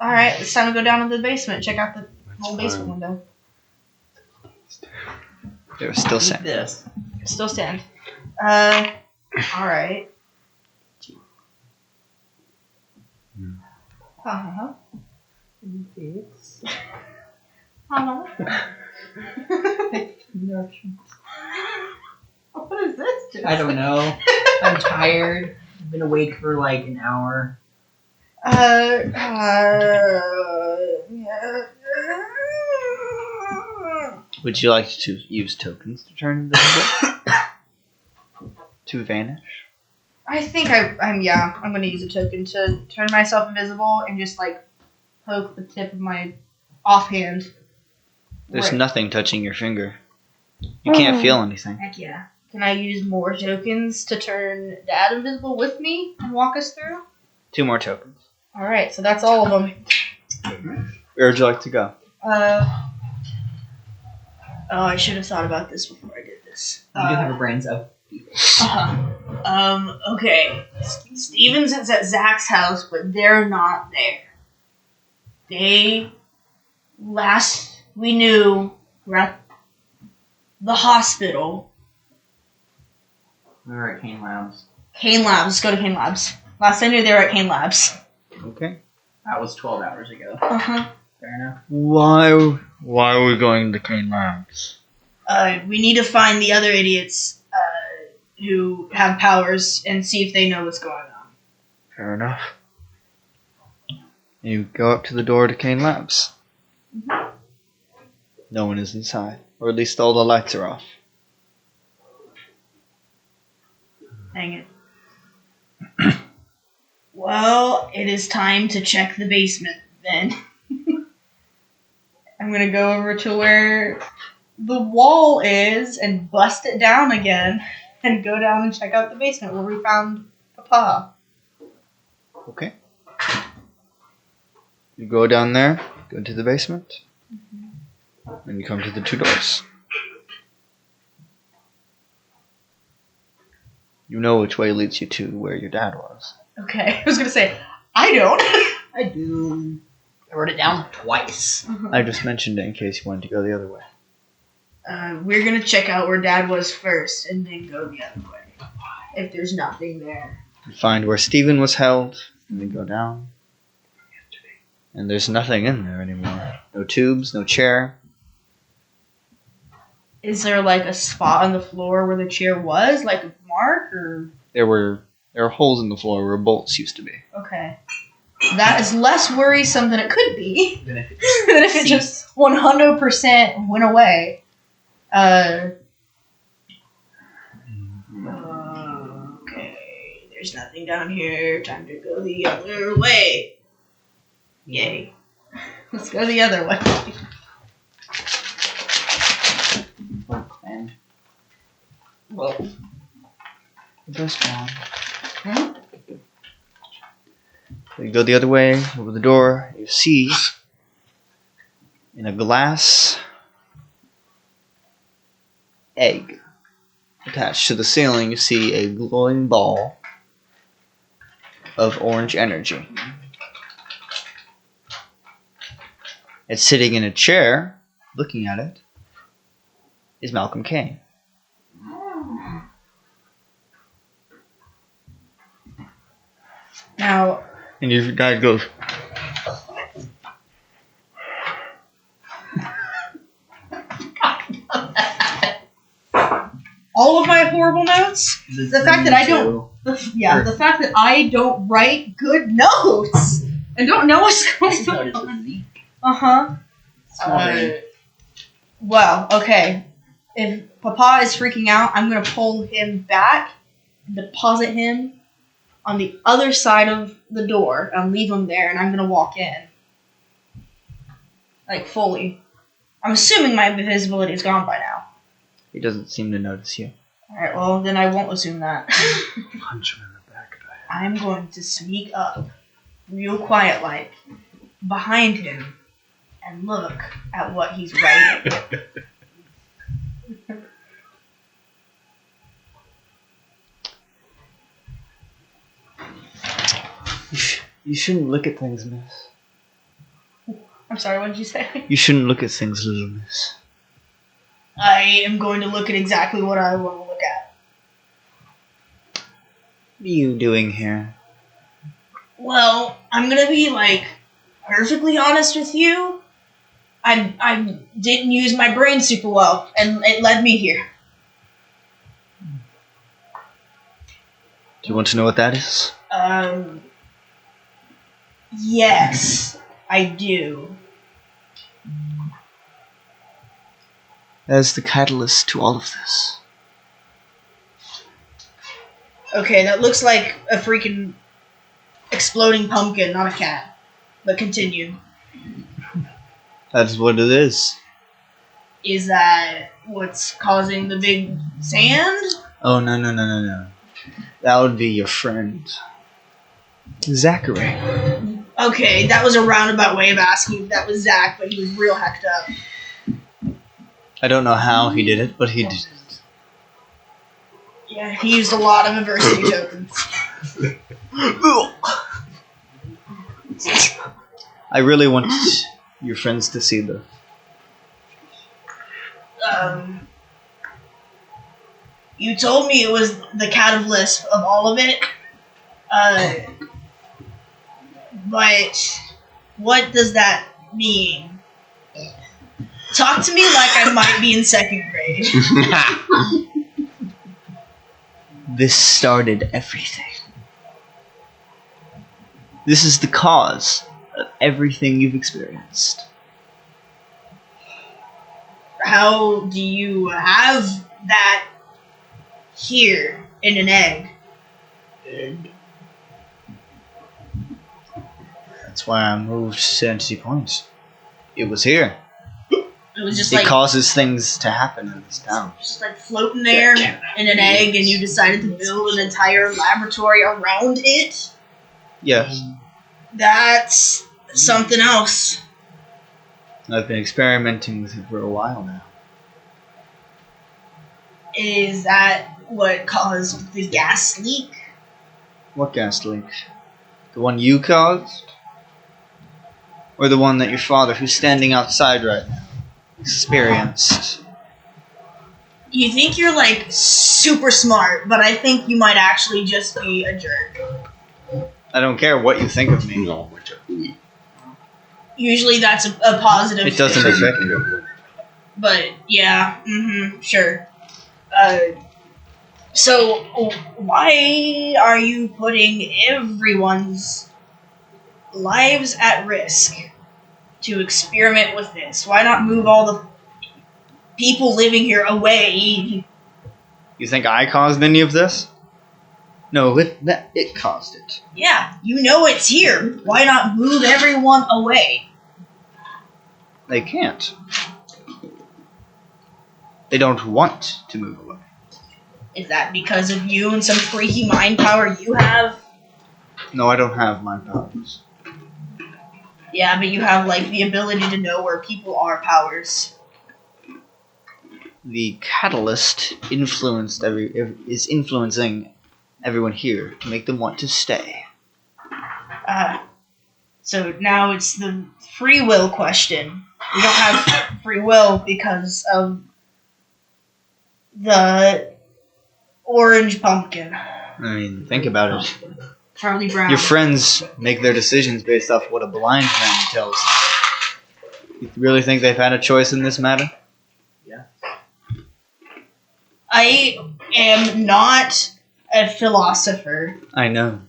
All right, it's time to go down to the basement. Check out the whole That's basement fine. window. There's still Eat sand. this. Still stand. All right. Uh-huh. Uh-huh. What is this? I don't know. I'm tired. I've been awake for an hour. Would you like to use tokens to turn invisible? To vanish? I think I'm gonna use a token to turn myself invisible and just poke the tip of my offhand. There's Right. nothing touching your finger. You can't feel anything. Heck yeah. Can I use more tokens to turn Dad invisible with me and walk us through? 2 more tokens. Alright, so that's all of them. Where would you like to go? I should have thought about this before I did this. You do have a brain cell. Okay. Stevens is at Zach's house, but they're not there. They, last we knew, were at the hospital. We were at Kane Labs. Kane Labs. Let's go to Kane Labs. Last I knew, they were at Kane Labs. Okay. That was 12 hours ago. Uh-huh. Fair enough. Why are we going to Kane Labs? We need to find the other idiots who have powers and see if they know what's going on. Fair enough. You go up to the door to Kane Labs. No one is inside. Or at least all the lights are off. Dang it. Well, it is time to check the basement then. I'm gonna go over to where the wall is and bust it down again and go down and check out the basement where we found Papa. Okay. You go down there, go to the basement, and you come to the two doors. You know which way leads you to where your dad was. Okay, I was gonna say, I don't. I do. I wrote it down twice. I just mentioned it in case you wanted to go the other way. We're gonna check out where Dad was first and then go the other way. If there's nothing there. You find where Stephen was held, and then go down. And there's nothing in there anymore. No tubes, no chair. Is there like a spot on the floor where the chair was? Like a mark or There were holes in the floor where bolts used to be. okay. That is less worrisome than it could be. Then if it Than if it just 100% went away. Okay, there's nothing down here. Time to go the other way. Yay. Let's go the other way. and Well, Just one. Hmm? So you go the other way, over the door, you see in a glass egg attached to the ceiling, you see a glowing ball of orange energy. It's sitting in a chair, looking at it, is Malcolm Kane. now, And your dad goes, all of my horrible notes, the fact that I don't, the fact that I don't write good notes and don't know what's going on. Well, okay. If Papa is freaking out, I'm gonna pull him back, deposit him on the other side of the door, and leave him there, and I'm gonna walk in. Like, fully. I'm assuming my visibility is gone by now. he doesn't seem to notice you. Alright, well, then I won't assume that. Punch him in the back of the head. I'm going to sneak up, real quiet like, behind him, and look at what he's writing. You shouldn't look at things, miss. I'm sorry, what did you say? You shouldn't look at things, little miss. I am going to look at exactly what I want to look at. What are you doing here? Well, I'm gonna be, like, perfectly honest with you. I didn't use my brain super well, and it led me here. Do you want to know what that is? Yes, I do. That is the catalyst to all of this. Okay, that looks like a freaking exploding pumpkin, not a cat. But continue. That's what it is. Is that what's causing the big sand? Oh, no. That would be your friend, Zachary. Okay, that was a roundabout way of asking if that was Zach, but he was real hecked up. I don't know how he did it, but he did it. Yeah, he used a lot of adversity tokens. I really want your friends to see the. You told me it was the catalyst of all of it. But what does that mean? Talk to me like I might be in second grade. This started everything. This is the cause of everything you've experienced. How do you have that here in an egg? That's why I moved to Entity Point. It was here. It was just It like causes things to happen in this town. just like floating there in an egg, and you decided to build an entire laboratory around it. Yes. That's something else. I've been experimenting with it for a while now. Is that what caused the gas leak? What gas leak? The one you caused? Or the one that your father, who's standing outside right now, experienced? You think you're like super smart, but I think you might actually just be a jerk. I don't care what you think of me. No, which Usually that's a positive It doesn't thing. affect me. But yeah, sure. So why are you putting everyone's lives at risk to experiment with this? Why not move all the people living here away? You think I caused any of this? No, it caused it. Yeah, you know it's here. Why not move everyone away? They can't. They don't want to move away. Is that because of you and some freaky mind power you have? No, I don't have mind powers. Yeah, but you have like the ability to know where people are powers. The catalyst is influencing everyone here to make them want to stay. So now it's the free will question. We don't have free will because of the orange pumpkin. I mean, think about it. Charlie Brown. Your friends make their decisions based off what a blind man tells them. You really think they've had a choice in this matter? I am not a philosopher, I know.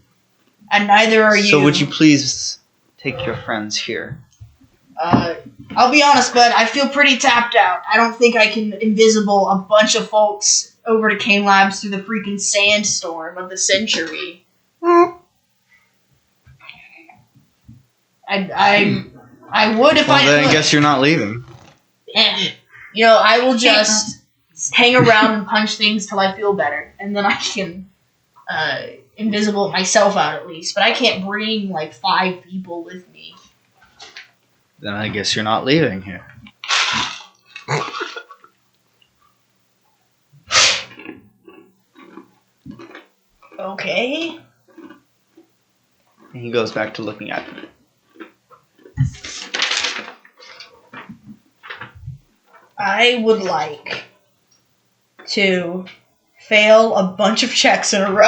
and neither are you. So would you please take your friends here? I'll be honest, bud. I feel pretty tapped out. I don't think I can invisible a bunch of folks over to Kane Labs through the freaking sandstorm of the century. I would if Well, I then could. I guess you're not leaving. You know, I will just hang around and punch things till I feel better, and then I can invisible myself out at least. But I can't bring like 5 people with me. Then I guess you're not leaving here. Okay. And he goes back to looking at me. I would like to fail a bunch of checks in a row.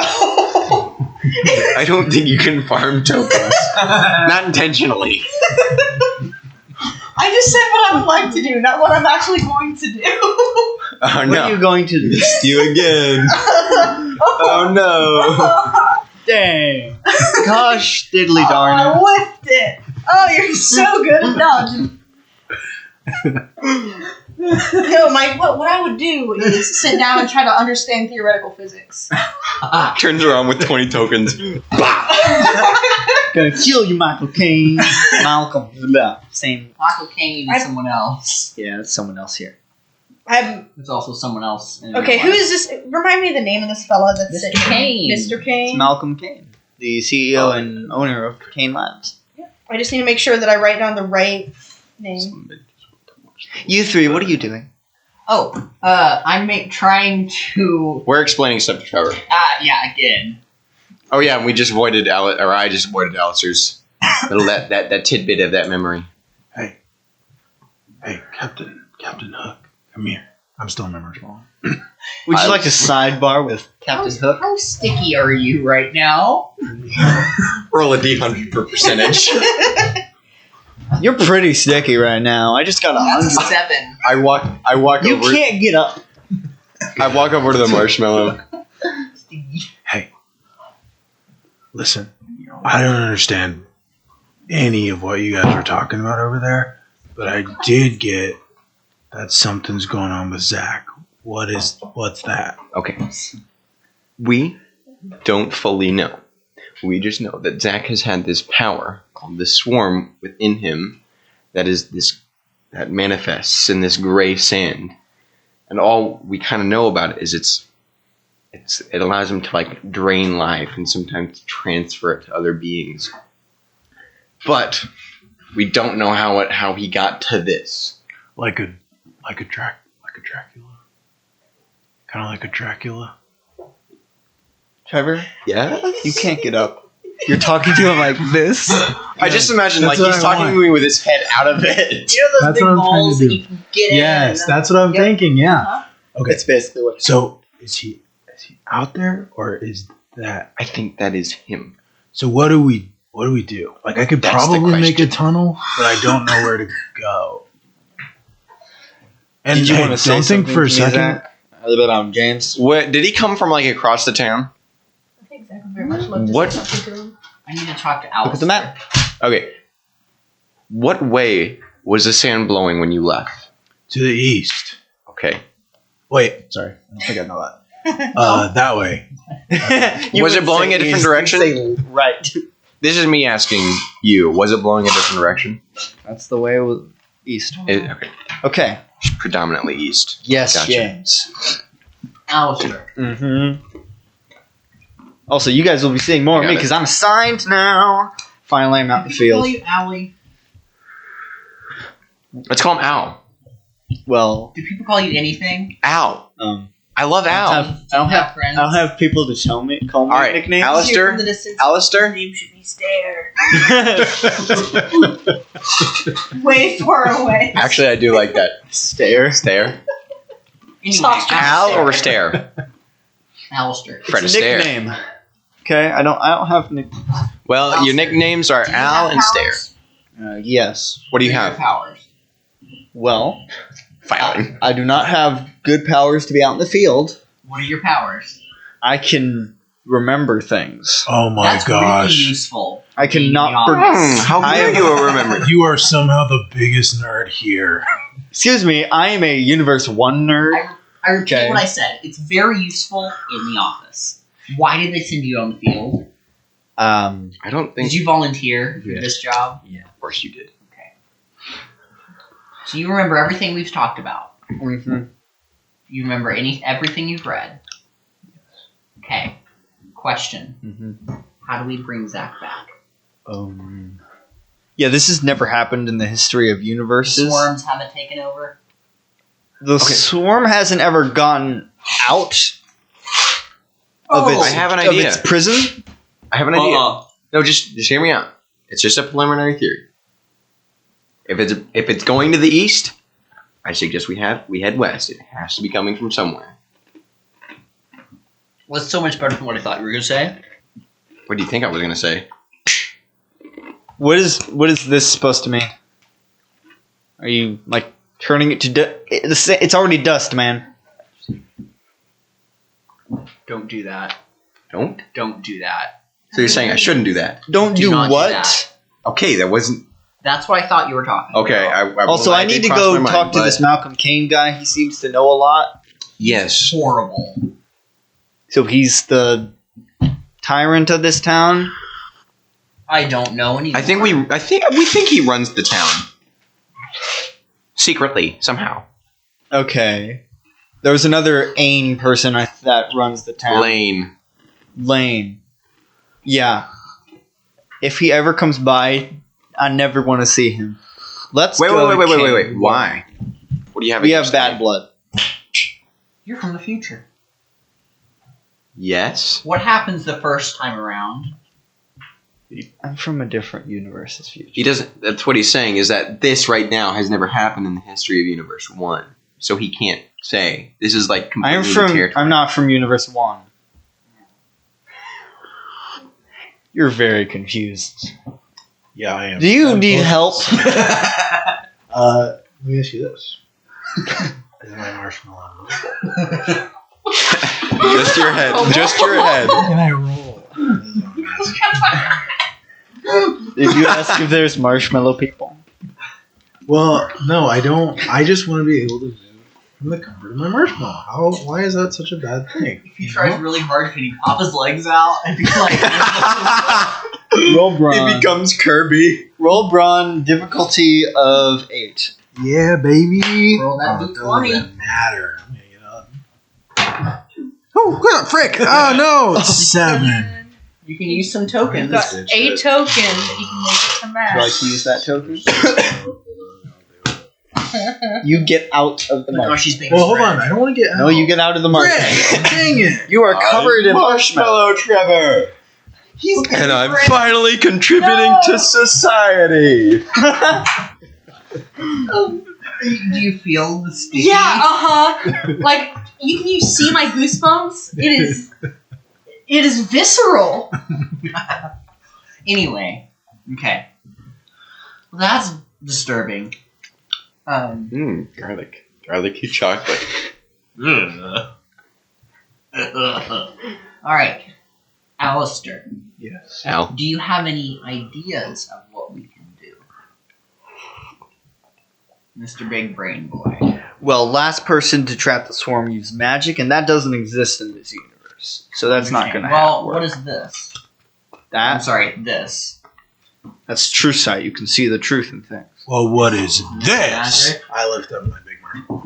I don't think you can farm tokens. Not intentionally. I just said what I would like to do, not what I'm actually going to do. Oh What no. are you going to do? Missed you again. Oh no. Dang. Gosh, diddly darn I it. whiffed it. Oh, you're so good at dodging. No, what I would do is sit down and try to understand theoretical physics. Turns around with 20 tokens. Gonna kill you, Michael Caine. Malcolm. Blah. Same. Michael Caine is someone else. Yeah, that's someone else here. I'm There's also someone else. In okay. your Who life. is this? Remind me of the name of this fella that's Mr. sitting here. Caine. Mr. It's Kane. Malcolm Caine, the CEO and owner of Caine Labs. I just need to make sure that I write down the right name. You three, what are you doing? Oh, I'm trying to. We're explaining stuff to Trevor. Yeah, again. Oh yeah, and we just avoided I just avoided Alistair's Little that tidbit of that memory. Hey, Captain Hook, come here. I'm still memory falling. Would you like to sidebar with Captain Hook? How sticky are you right now? Roll a d100 for percentage. You're pretty sticky right now. I just got a 100. 7. I walk You over. can't get up. I walk over to the marshmallow. Hey, listen, I don't understand any of what you guys are talking about over there, but I did get that something's going on with Zach. What's that? Okay. We don't fully know. We just know that Zach has had this power called the swarm within him that manifests in this gray sand. And all we kind of know about it is it allows him to like drain life and sometimes transfer it to other beings. But we don't know how he got to this. Like a Dracula. Kind of like a Dracula. Trevor, Yeah? you can't get up. You're talking to him like this. I just imagine like That's what he's I talking want. to me with his head out of it. You know those That's big what I'm trying to balls that do. you can get Yes, in? that's what I'm Yep. thinking. Yeah. Uh-huh. Okay. It's basically what. So is he out there, or is that? I think that is him. So what do we do? Like I could That's the probably make a question. tunnel, but I don't know where to go. And Did you hey, want to say don't think something for a to me, second. Zach? A little bit on James. What did he come from like across the town? I think Zach would very much love to What? say something to him. I need to talk to Alice. Look at the map. Okay. What way was the sand blowing when you left? To the east. Okay. Wait, sorry. I don't think I know that. That way. Was it blowing a different direction? Right. This is me asking you. Was it blowing a different direction? That's the way it was east. Okay. Okay. Predominantly east. Yes, Gotcha. James. Alistair. Mm-hmm. Also, you guys will be seeing more I of got me it. because I'm assigned now. Finally, I'm out in the Did people call field. you Allie? Let's call him Al. Well, Do people call you anything? Al. I I love Al. don't have friends. I don't have people to call me All right, nicknames. Alistair. From the distance, Alistair? his name should be Stare. Way far away. Actually, I do like that. Stare. Stare. Anyway, Stop. Al or Stare? Alistair. Fred It's a Astaire. nickname. Okay, I don't have nick. Well, your nicknames are Do you Al have and Stare. powers? Yes. What do you What are have? your powers? Well, Filing. I do not have good powers to be out in the field. What are your powers? I can remember things. Oh my That's gosh. really useful. I Being cannot. the office. How I good am- you will remember. You are somehow the biggest nerd here. Excuse me. I am a Universe 1 nerd. I repeat Okay. what I said. It's very useful in the office. Why did they send you on the field? I don't think. Did you volunteer for Yes. this job? Yeah, of course you did. So you remember everything we've talked about. Mm-hmm. You remember everything you've read. Okay. Question. Mm-hmm. How do we bring Zach back? Yeah, this has never happened in the history of The universes. swarms haven't taken over. The swarm hasn't ever gotten out of Oh, its, I have an of idea. its prison. I have an idea. No, just hear me out. It's just a preliminary theory. If it's going to the east, I suggest we head west. It has to be coming from somewhere. Well, it's so much better than what I thought you were going to say. What do you think I was gonna say? What is this supposed to mean? Are you like turning it to it's already dust, man. Don't do that. Don't. Don't do that. So you're saying I shouldn't do that? Don't Do do not do what? that. Okay, that wasn't. That's what I thought you were talking Okay. about. Also, I need to go talk to this Malcolm Kane guy. He seems to know a lot. Yes. Horrible. So he's the tyrant of this town. I don't know anymore. I think we think he runs the town secretly somehow. Okay. There was another Ain person that runs the town. Lane. Yeah. If he ever comes by, I never want to see him. Let's Wait. go to Kane. Why? What do you have? We have against bad Lane? blood. You're from the future. Yes. What happens the first time around? I'm from a different universe's future. He doesn't. That's what he's saying. Is that this right now has never happened in the history of Universe 1, so he can't say this is like completely new territory. I'm not from Universe 1. You're very confused. Yeah, I am. Do you need help? Let me ask you this: is my marshmallow? Just your head. Just your head. Can I roll? Did you ask if there's marshmallow people? Well, no, I don't. I just want to be able to move from the comfort of my marshmallow. Why is that such a bad thing? If he tries really hard, can he pop his legs out and be like, Roll Braun. He becomes Kirby. Roll Braun, difficulty of 8. Yeah, baby. Roll that it D20. doesn't matter. I'm gonna get up. Oh, God, frick! Oh no, it's 7. you can use some tokens. You've got 8 tokens that you can make it to Would match. you like to use that token? You get out of the Oh my gosh, marshmallow. she's being Well, hold spread. on. I don't want to get out. No, you get out of the marshmallow. Frick, dang it! You are covered in marshmallow. Trevor. He's And I'm finally contributing to society. Do you feel the sticky? Yeah, like you see my goosebumps. It is visceral. Anyway, okay. Well, that's disturbing. Garlic. Garlicky chocolate. Alright. Alistair, Yes. Al. do you have any ideas of what we can do? Mr. Big Brain Boy. Well, last person to trap the swarm used magic, and that doesn't exist in this universe. So that's not going to Well, work. what is this? I'm that? sorry, this. That's true sight. You can see the truth in things. Well, what is this? Magic? I lift up my big marshmallow.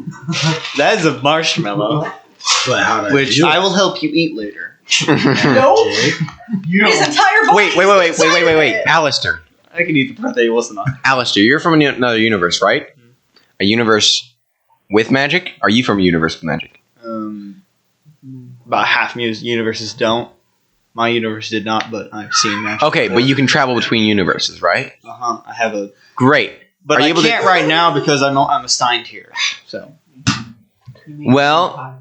That is a marshmallow, But how do which do I it? will help you eat later. Nope. Jake? His entire body. Wait. Alistair. I can eat the part that he wasn't on. Alistair, you're from another universe, right? A universe with magic? Are you from a universe with magic? About half universes don't. My universe did not, but I've seen magic. Okay, but you can travel between universes, right? I have a, Great. but Are you I able to- can't right now because I'm assigned here. So Well,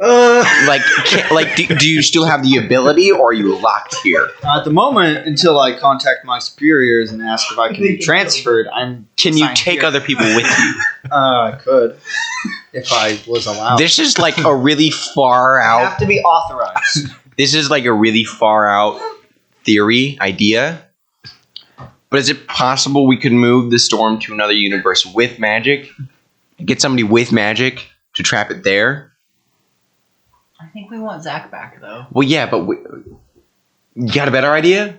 do you still have the ability, or are you locked here? at the moment, until I contact my superiors and ask if I can be transferred, I'm. Can you assigned take here. other people with you? I could, if I was allowed. This is like a really far I out. have to be authorized. This is like a really far out theory idea. But is it possible we could move the storm to another universe with magic? Get somebody with magic to trap it there? I think we want Zach back, though. Well, yeah, but you got a better idea?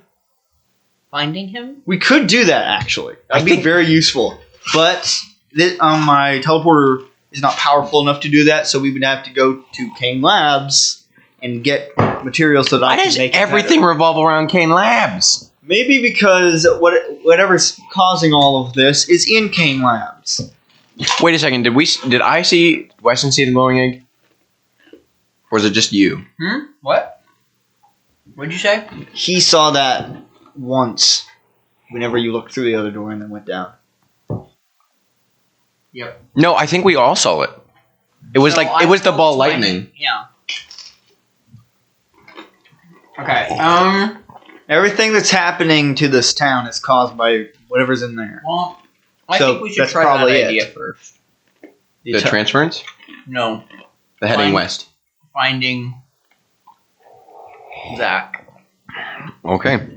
Finding him? We could do that actually. That'd I be think- very useful. But my teleporter is not powerful enough to do that, so we would have to go to Kane Labs and get materials so that Why I can does make it everything better. revolve around Kane Labs? Maybe because whatever's causing all of this is in Kane Labs. Wait a second. Did Weston see the glowing egg? Or is it just you? What? What'd you say? He saw that once whenever you looked through the other door and then went down. Yep. No, I think we all saw it. It was So it was the I ball told lightning. Yeah. Okay. Everything that's happening to this town is caused by whatever's in there. Well, I So think we should that's try probably that it. idea first. The transference? No, The heading Fine. west. finding Zach. Okay.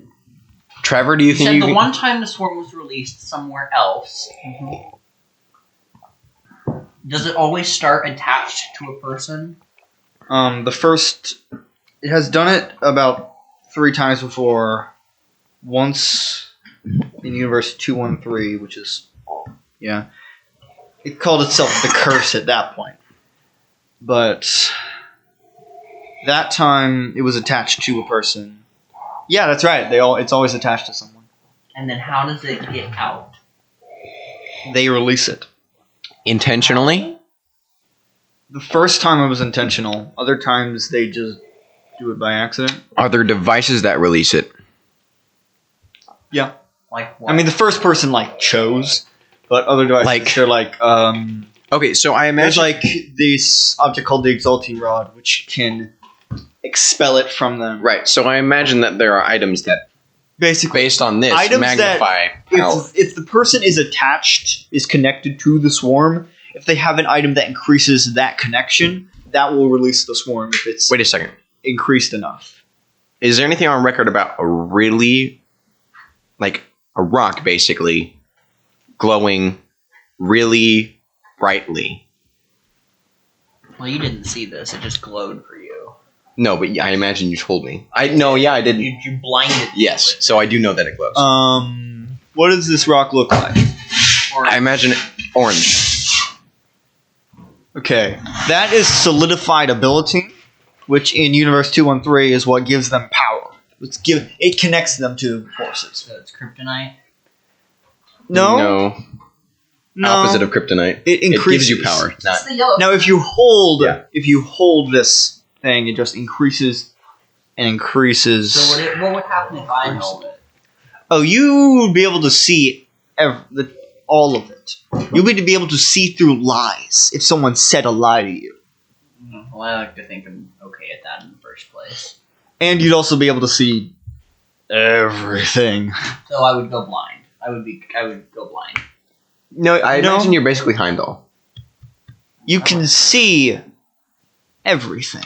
Trevor, do you You think said you the can- one time the swarm was released somewhere else. Does it always start attached to a person? It has done it about 3 times before. Once in Universe 213, which is, yeah. It called itself the Curse at that point. But that time it was attached to a person. Yeah, that's right. It's always attached to someone. And then how does it get out? They release it. intentionally? The first time it was intentional. Other times they just do it by accident. Are there devices that release it? Yeah. Like what? I mean, the first person like chose, but other devices Like- they're like Okay, so I there's imagine like this object called the exalting rod, which can expel it from them. right. So I imagine that there are items that, Basically, based on this, Items magnify power. if the person is attached, is connected to the swarm, if they have an item that increases that connection, that will release the swarm if it's Wait a second. increased enough. Is there anything on record about a really, like a rock, basically, glowing really brightly? Well, you didn't see this. It just glowed for you. No, but yeah, I imagine you told me. I didn't. You blinded me Yes, with so I do know that it glows. What does this rock look like? or- I imagine it orange. Okay, that is solidified ability, which in Universe 213 is what gives them power. It connects them to forces. So it's kryptonite. No, Opposite of kryptonite. it It increases gives you power. Not, It's the yellow. Now, if you hold, Yeah. this thing, it just increases and increases. So what would happen if I held it? Oh, you would be able to see all of it. You'll be able to see through lies if someone said a lie to you, Well, I like to think I'm okay at that in the first place. and you'd also be able to see everything. So I would go blind. I would go blind. No, I imagine you're basically Heimdall. you can see everything.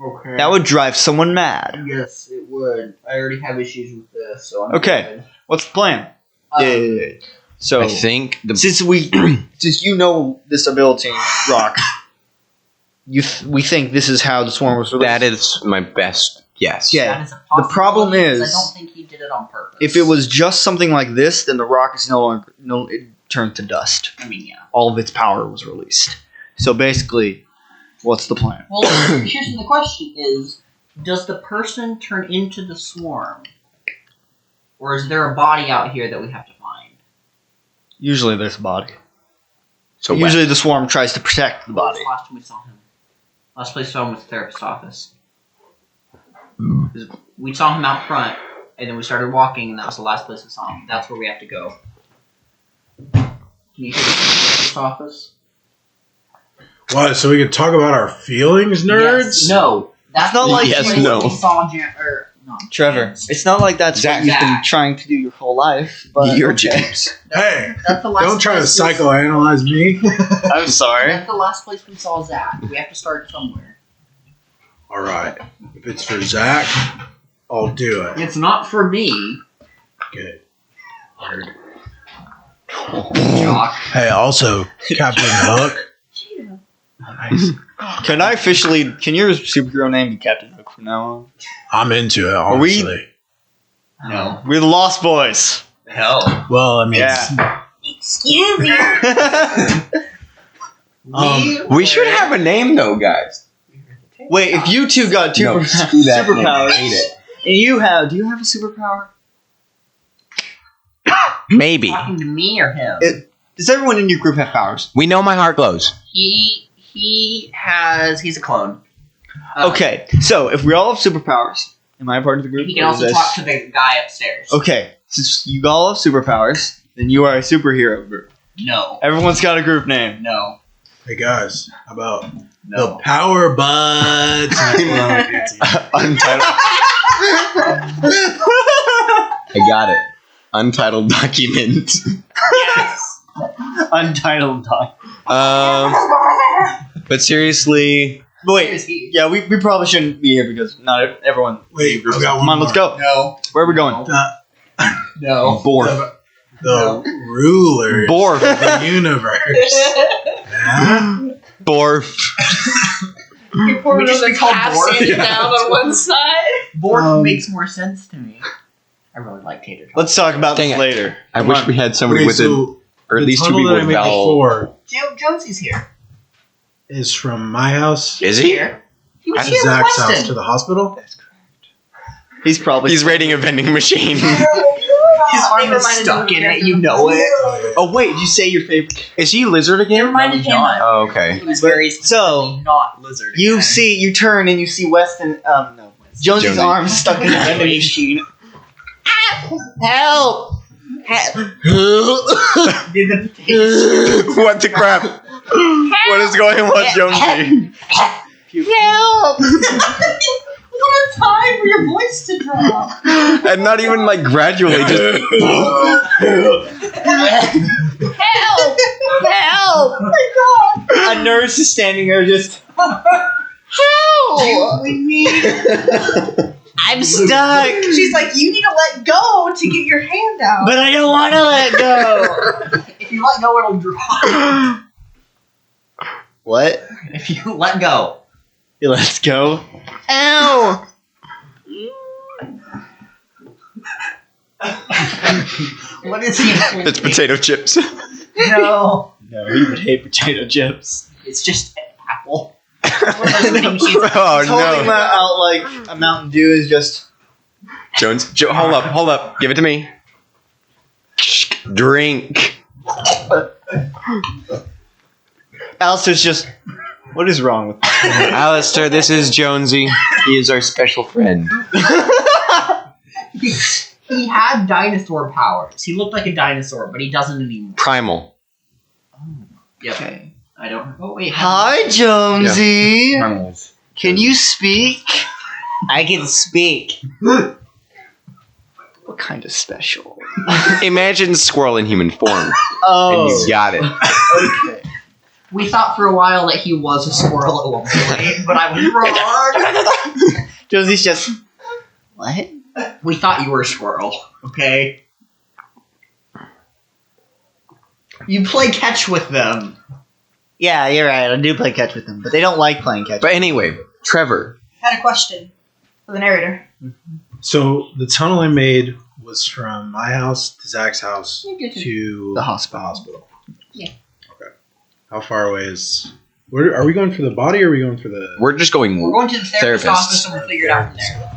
Okay. That would drive someone mad. Yes, it would. I already have issues with this, so I'm Okay. good. What's the plan? Um, So I think the since you know this ability, Rock, we think this is how the swarm was released. that is my best guess. Yeah. that is a The problem possibility, 'cause is- I don't think he did it on purpose. If it was just something like this, then the rock is no longer it turned to dust. I mean, yeah. All of its power was released. So basically, what's the plan? Well, here's the question: is does the person turn into the swarm, or is there a body out here that we have to find? Usually there's a body. So Usually the swarm tries to protect the When was body. the last time we saw him? Last place we saw him was the therapist's office. Hmm. 'Cause we saw him out front, and then we started walking, and that was the last place we saw him. That's where we have to go. Can you hear the therapist's office? What? So we can talk about our feelings, nerds? Yes. No. That's not like Yes, the place no. we saw not Trevor, James. it's not like that's Zach. what you've been trying to do your whole life. But you're okay. James. Hey, That's the last don't try to place we- psychoanalyze me. I'm sorry. That's the last place we saw Zach. We have to start somewhere. All right. If it's for Zach, I'll do it. It's not for me. Good. Word. Jock. Hey, also, Captain Hook. Nice. Can your superhero name be Captain Hook from now on? I'm into it, Are we- honestly. No. We're the Lost Boys. Hell. Well, I mean, Yeah. Excuse me. We should have a name though, guys. Wait, if you two got two No, screw that name. I hate superpowers, it. and do you have a superpower? Maybe. Talking to me or him? Does everyone in your group have powers? We know my heart glows. He's a clone. Okay, so if we all have superpowers, am I a part of the group? He can or is also this- talk to the guy upstairs. Okay, since you all have superpowers, then you are a superhero group. No. Everyone's got a group name. No. hey guys, how about the No. Power Buds? Untitled. I got it. Untitled document. Yes. Untitled dog. But seriously, Wait, yeah, we probably shouldn't be here because not everyone. Wait, I've got Come one on, let's more. go. No. Where are we going? No. Borf. The ruler Borf. of the universe. Yeah? Borf. We just be called Borf. down on one side. Borf makes more sense to me. I really like tater tots. Let's talk about Dang this it. later. I Come wish on. we had somebody Okay, with it, so or at the least two tunnel people that I with made vowel. before Jonesy's here. is from my house Is he? Here. He was to here with Zach's house Weston. to the hospital. He's probably. He's raiding a vending machine. His arm is stuck in it. You know it. Oh wait, did you say your favorite? Is he lizard It again? reminded he's him not. of Oh, okay. He was very So, not lizard. You again. you turn and you see Weston. No, Jonesy's Jonesy. arm stuck in the vending machine. Help! Did the potato What the crap? What is going on, Jonesy? Help! What a time for your voice to drop. And not even like gradually, just Help! Help! Oh my god! A nurse is standing there just. Help! We need. I'm stuck! She's like, you need to let go to get your hand out. But I don't want to let go! If you let go, it'll drop. What? If you let go. Let's go. Ow! What is he? it's potato chips. No. No, he would hate potato chips. It's just apple. Oh Holding no, out like a Mountain Dew is just. Jones, hold up, give it to me. Drink. Alistair's just. What is wrong with Alistair, this is Jonesy. He is our special friend. He had dinosaur powers. He looked like a dinosaur, but he doesn't anymore. Primal. Yep. Okay. I don't. Oh wait. Hi, Jonesy! Primals. Can you speak? I can speak. What kind of special? Imagine squirrel in human form, and Oh. you got it. Okay. We thought for a while that he was a squirrel at one point, but I was wrong. Josie's just. What? We thought you were a squirrel. Okay. You play catch with them. Yeah, you're right. I do play catch with them, but they don't like playing catch. But anyway, Trevor. Had a question for the narrator. So the tunnel I made was from my house to Zach's house to The hospital. Yeah. Okay. How far away is? Where are we going for the body, or are we going for the? We're just going. We're going to the therapist's Therapists. office and we'll figure it out from there.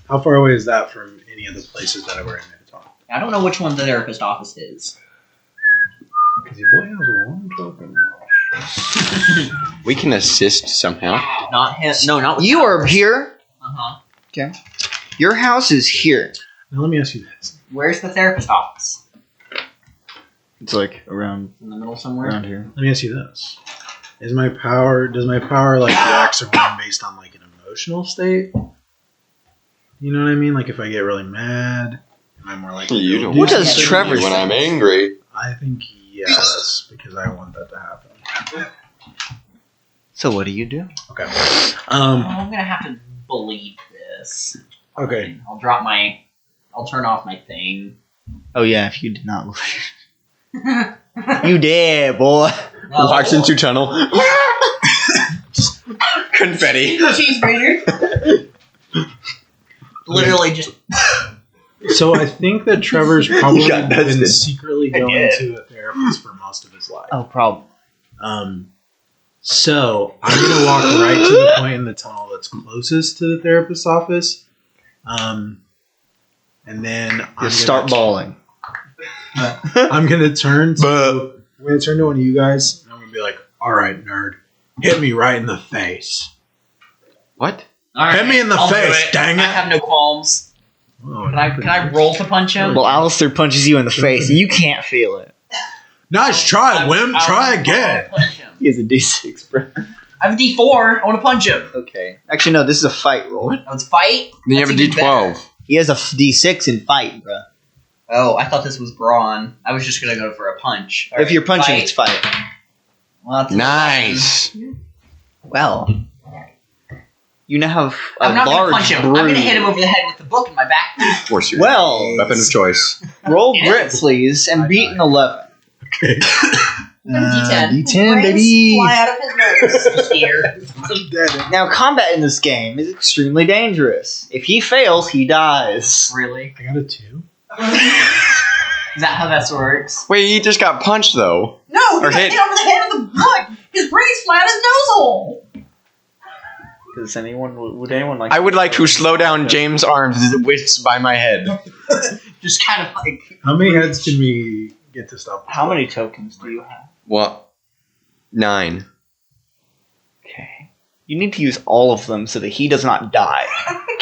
How far away is that from any of the places that I were in the tunnel? I don't know which one the therapist office is. Because your boy has one talking. We can assist somehow. Not him. No, not with You are here. Uh huh. Your house is here. Now let me ask you this. Where's the therapist office? It's like around In the middle somewhere. here. Let me ask you this: Does my power like react or being based on like an emotional state? You know what I mean? Like if I get really mad, am I more likely? You to don't. do What does something? Trevor when I'm angry? I think yes, because I want that to happen. So what do you do? Okay. I'm gonna have to believe this. Okay. I'll drop my. I'll turn off my thing. Oh yeah, if you did not you did, boy. No. Walks into tunnel. Confetti. Cheesegrater. Literally just. So I think that Trevor's probably got been dusted. secretly going did. to a therapist for most of his life. Oh, problem. So I'm gonna walk right to the point in the tunnel that's closest to the therapist's office, and then I'm Just start bawling. I'm gonna turn to one of you guys, and I'm gonna be like, "All right, nerd, hit me right in the face." What? All Hit me in the I'll do face, it. dang I it. have no qualms. Oh, Can I roll to punch him? Well, Alistair punches you in the face. You can't feel it. nice try, Wim. Try again. Punch him. He has a D6, bro. I have a D4. I want to punch him. Okay. Actually, no. This is a fight roll. Let's fight. Then you have a That's even D12. He has a D6 in fight, bro. Oh, I thought this was brawn. I was just gonna go for a punch. All If right, you're punching, fight. it's fight. Well, that's Nice. Well, you now have a I'm not gonna large punch him. bruise. I'm gonna hit him over the head with the book in my back. Of course, your Well, weapon of choice. roll It grit, is. please, and beat an 11. Okay. D10. D10, Brains baby. fly out of his nose. Here. I'm dead. Now, combat in this game is extremely dangerous. If he fails, he dies. Really? I got a 2. Is that how that works? Wait, he just got punched though. No, Or he got hit. hit over the head with the book. His brains fly out his nose hole. Does anyone would anyone like? I would like to slow down James' arms as it whisks by my head. Just kind of like. How many heads can we get to stop? How many tokens do you have? What? 9. Okay. You need to use all of them so that he does not die.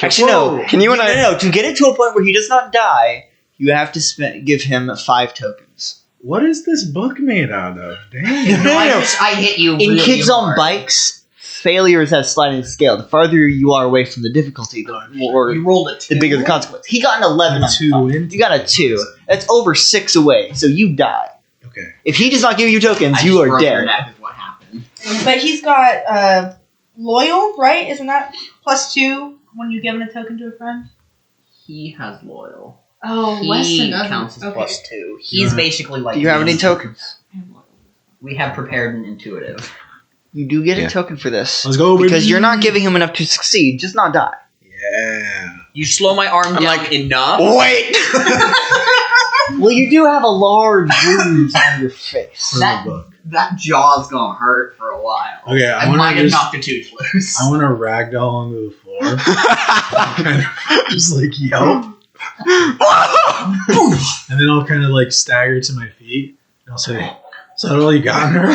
Actually, Whoa. no. Can you and I- No. To get it to a point where he does not die, you have to give him 5 tokens. What is this book made out of? Dang. No. I hit you. In really Kids on hard. Bikes, failures have sliding scale. The farther you are away from the difficulty, the more, You rolled a 2. the bigger the consequence. He got an 11 on Two five. in- You got a 2. That's over 6 away, so you die. Okay. If he does not give you tokens, I you just are broke your dead. neck is what happened. But he's got loyal, right? Isn't that +2 when you give him a token to a friend? He has loyal. Oh, He Weston doesn't. counts as Okay. +2. He's Mhm. basically like. Do you have any me. tokens? We have prepared and intuitive. You do get Yeah. a token for this. Let's go, Because baby. you're not giving him enough to succeed. Just not die. Yeah. You slow my arm down like, enough. Wait! Well, you do have a large bruise on your face. For That- the book. That jaw's gonna hurt for a while. Okay, I I want might to have just. knocked a tooth loose. I want to ragdoll onto the floor. Kind of just like yelp. And then I'll kind of like stagger to my feet. And I'll say, "Is that all you got in her?"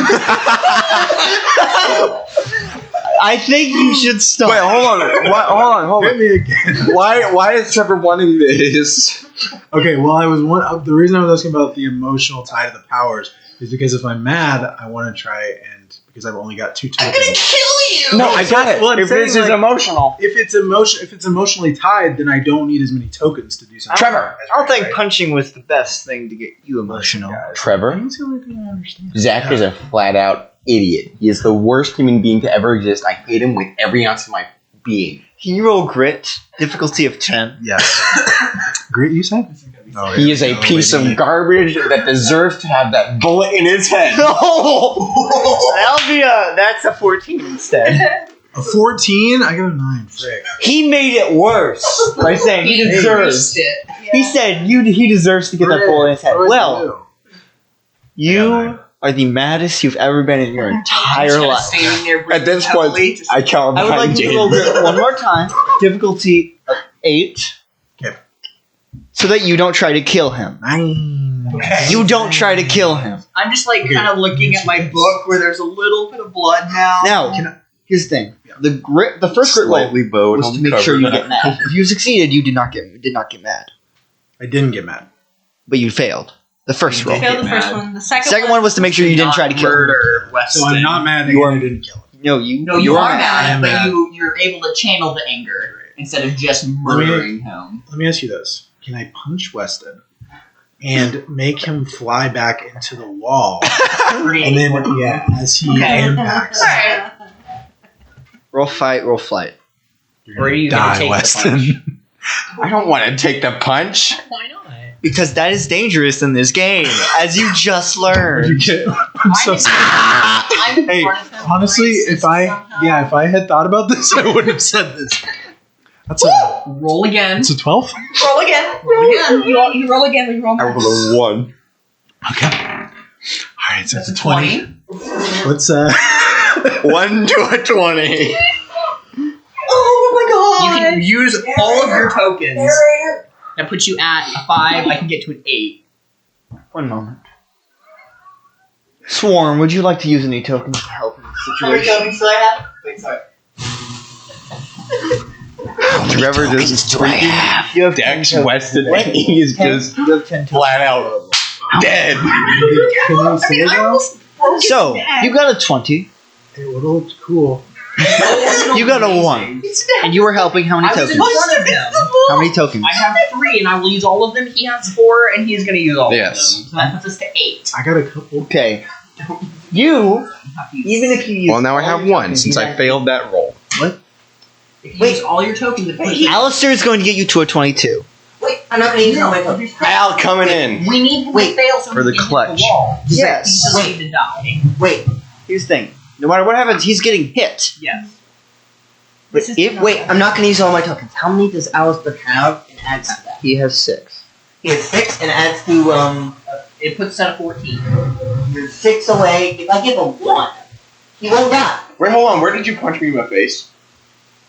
I think you should stop. Wait, hold on. Hold Hit on. me again. Why is Trevor wanting this? Okay, well, I was the reason I was asking about the emotional tie to the powers is because if I'm mad, I want to try and because I've only got 2 tokens. kill you! No, I got it. Well, I'm If saying, this is like- emotional. If it's emotionally tied, then I don't need as many tokens to do something. Trevor, I don't think Right? punching was the best thing to get you emotional. Trevor, That's the only thing I understand. Zach is a flat out idiot. He is the worst human being to ever exist. I hate him with every ounce of my being. Can you roll grit? Difficulty of 10. Yes. Great, you said? Oh, He is a piece of garbage that deserves to have that bullet in his head. That's a 14 instead. A 14? I got a 9. Frick. He made it worse by saying he deserves. it. He said he deserves to get that bullet in his head. What do I Well, do? you are the maddest you've ever been in your entire life. Standing there At this point, I count I would like you to roll grit one more time. Difficulty of 8. Okay. So that you don't try to kill him. 9. Okay. You don't try to kill him. I'm just like kind of looking at my book where there's a little bit of blood now. Now, here's the thing. The first grit roll slightly bowed was on to the make sure cover. you get mad. If you succeeded, you did not get mad. I didn't get mad. But you failed. The first roll. Failed the Get first mad. one. The second, Second one was to make sure you didn't try to kill him. murder Weston. So I'm not mad that You are- I didn't kill him. No, you. No, you are I mad, am but mad. you're able to channel the anger instead of just murdering him. Let me ask you this. Can I punch Weston and make him fly back into the wall? And then, yeah, as he Okay. impacts. Alright. Roll fight, roll flight. You're Or are you gonna take the punch? I don't want to take the punch. Why not? Because that is dangerous in this game, as you just You learned. get, I'm in Hey, front of him, honestly, right, if I somehow. if I had thought about this, I wouldn't have said this. That's a Roll again. it's a 12. roll again. Roll again. You roll again. We roll I more. rolled a 1. Okay. All right, so That's it's a a 20. What's 1 to a 20. Oh You my can use all of your tokens. Narrator. That puts you at a 5. I can get to an 8. One moment. Swarm, would you like to use any tokens to help in this situation? do I have? Wait, sorry. Trevor just freaking You have decks 10 tokens. Weston What? and he is 10 just you have 10 tokens. flat out dead. Can you say that? So, you got a 20. It would have looked cool. You got a 1. And you were helping how many I was in tokens? front of him. How many tokens? I have 3, and I will use all of them. He has 4, and he's going to use all Yes. of them. So that puts us to 8. I got a couple. Okay. You, even if you use Well, now I all have your 1 tokens, since you I have- failed that roll. If you use all your tokens, it puts us Alistair is going to get you to a 22. Wait, I'm not gonna use all my tokens. Al coming in. We need to Wait, fail so for we the can hit clutch. the wall. Yes. He's just need to die. Wait, here's the thing. No matter what happens, he's getting hit. Yes. But This is if not- wait, I'm not going to use all my tokens. How many does Alistair have and adds to that? he has 6. He has 6 and adds to, It puts us at a 14. you're 6 away. If I give him 1, he won't die. Wait, hold on. Where did you punch me in my face?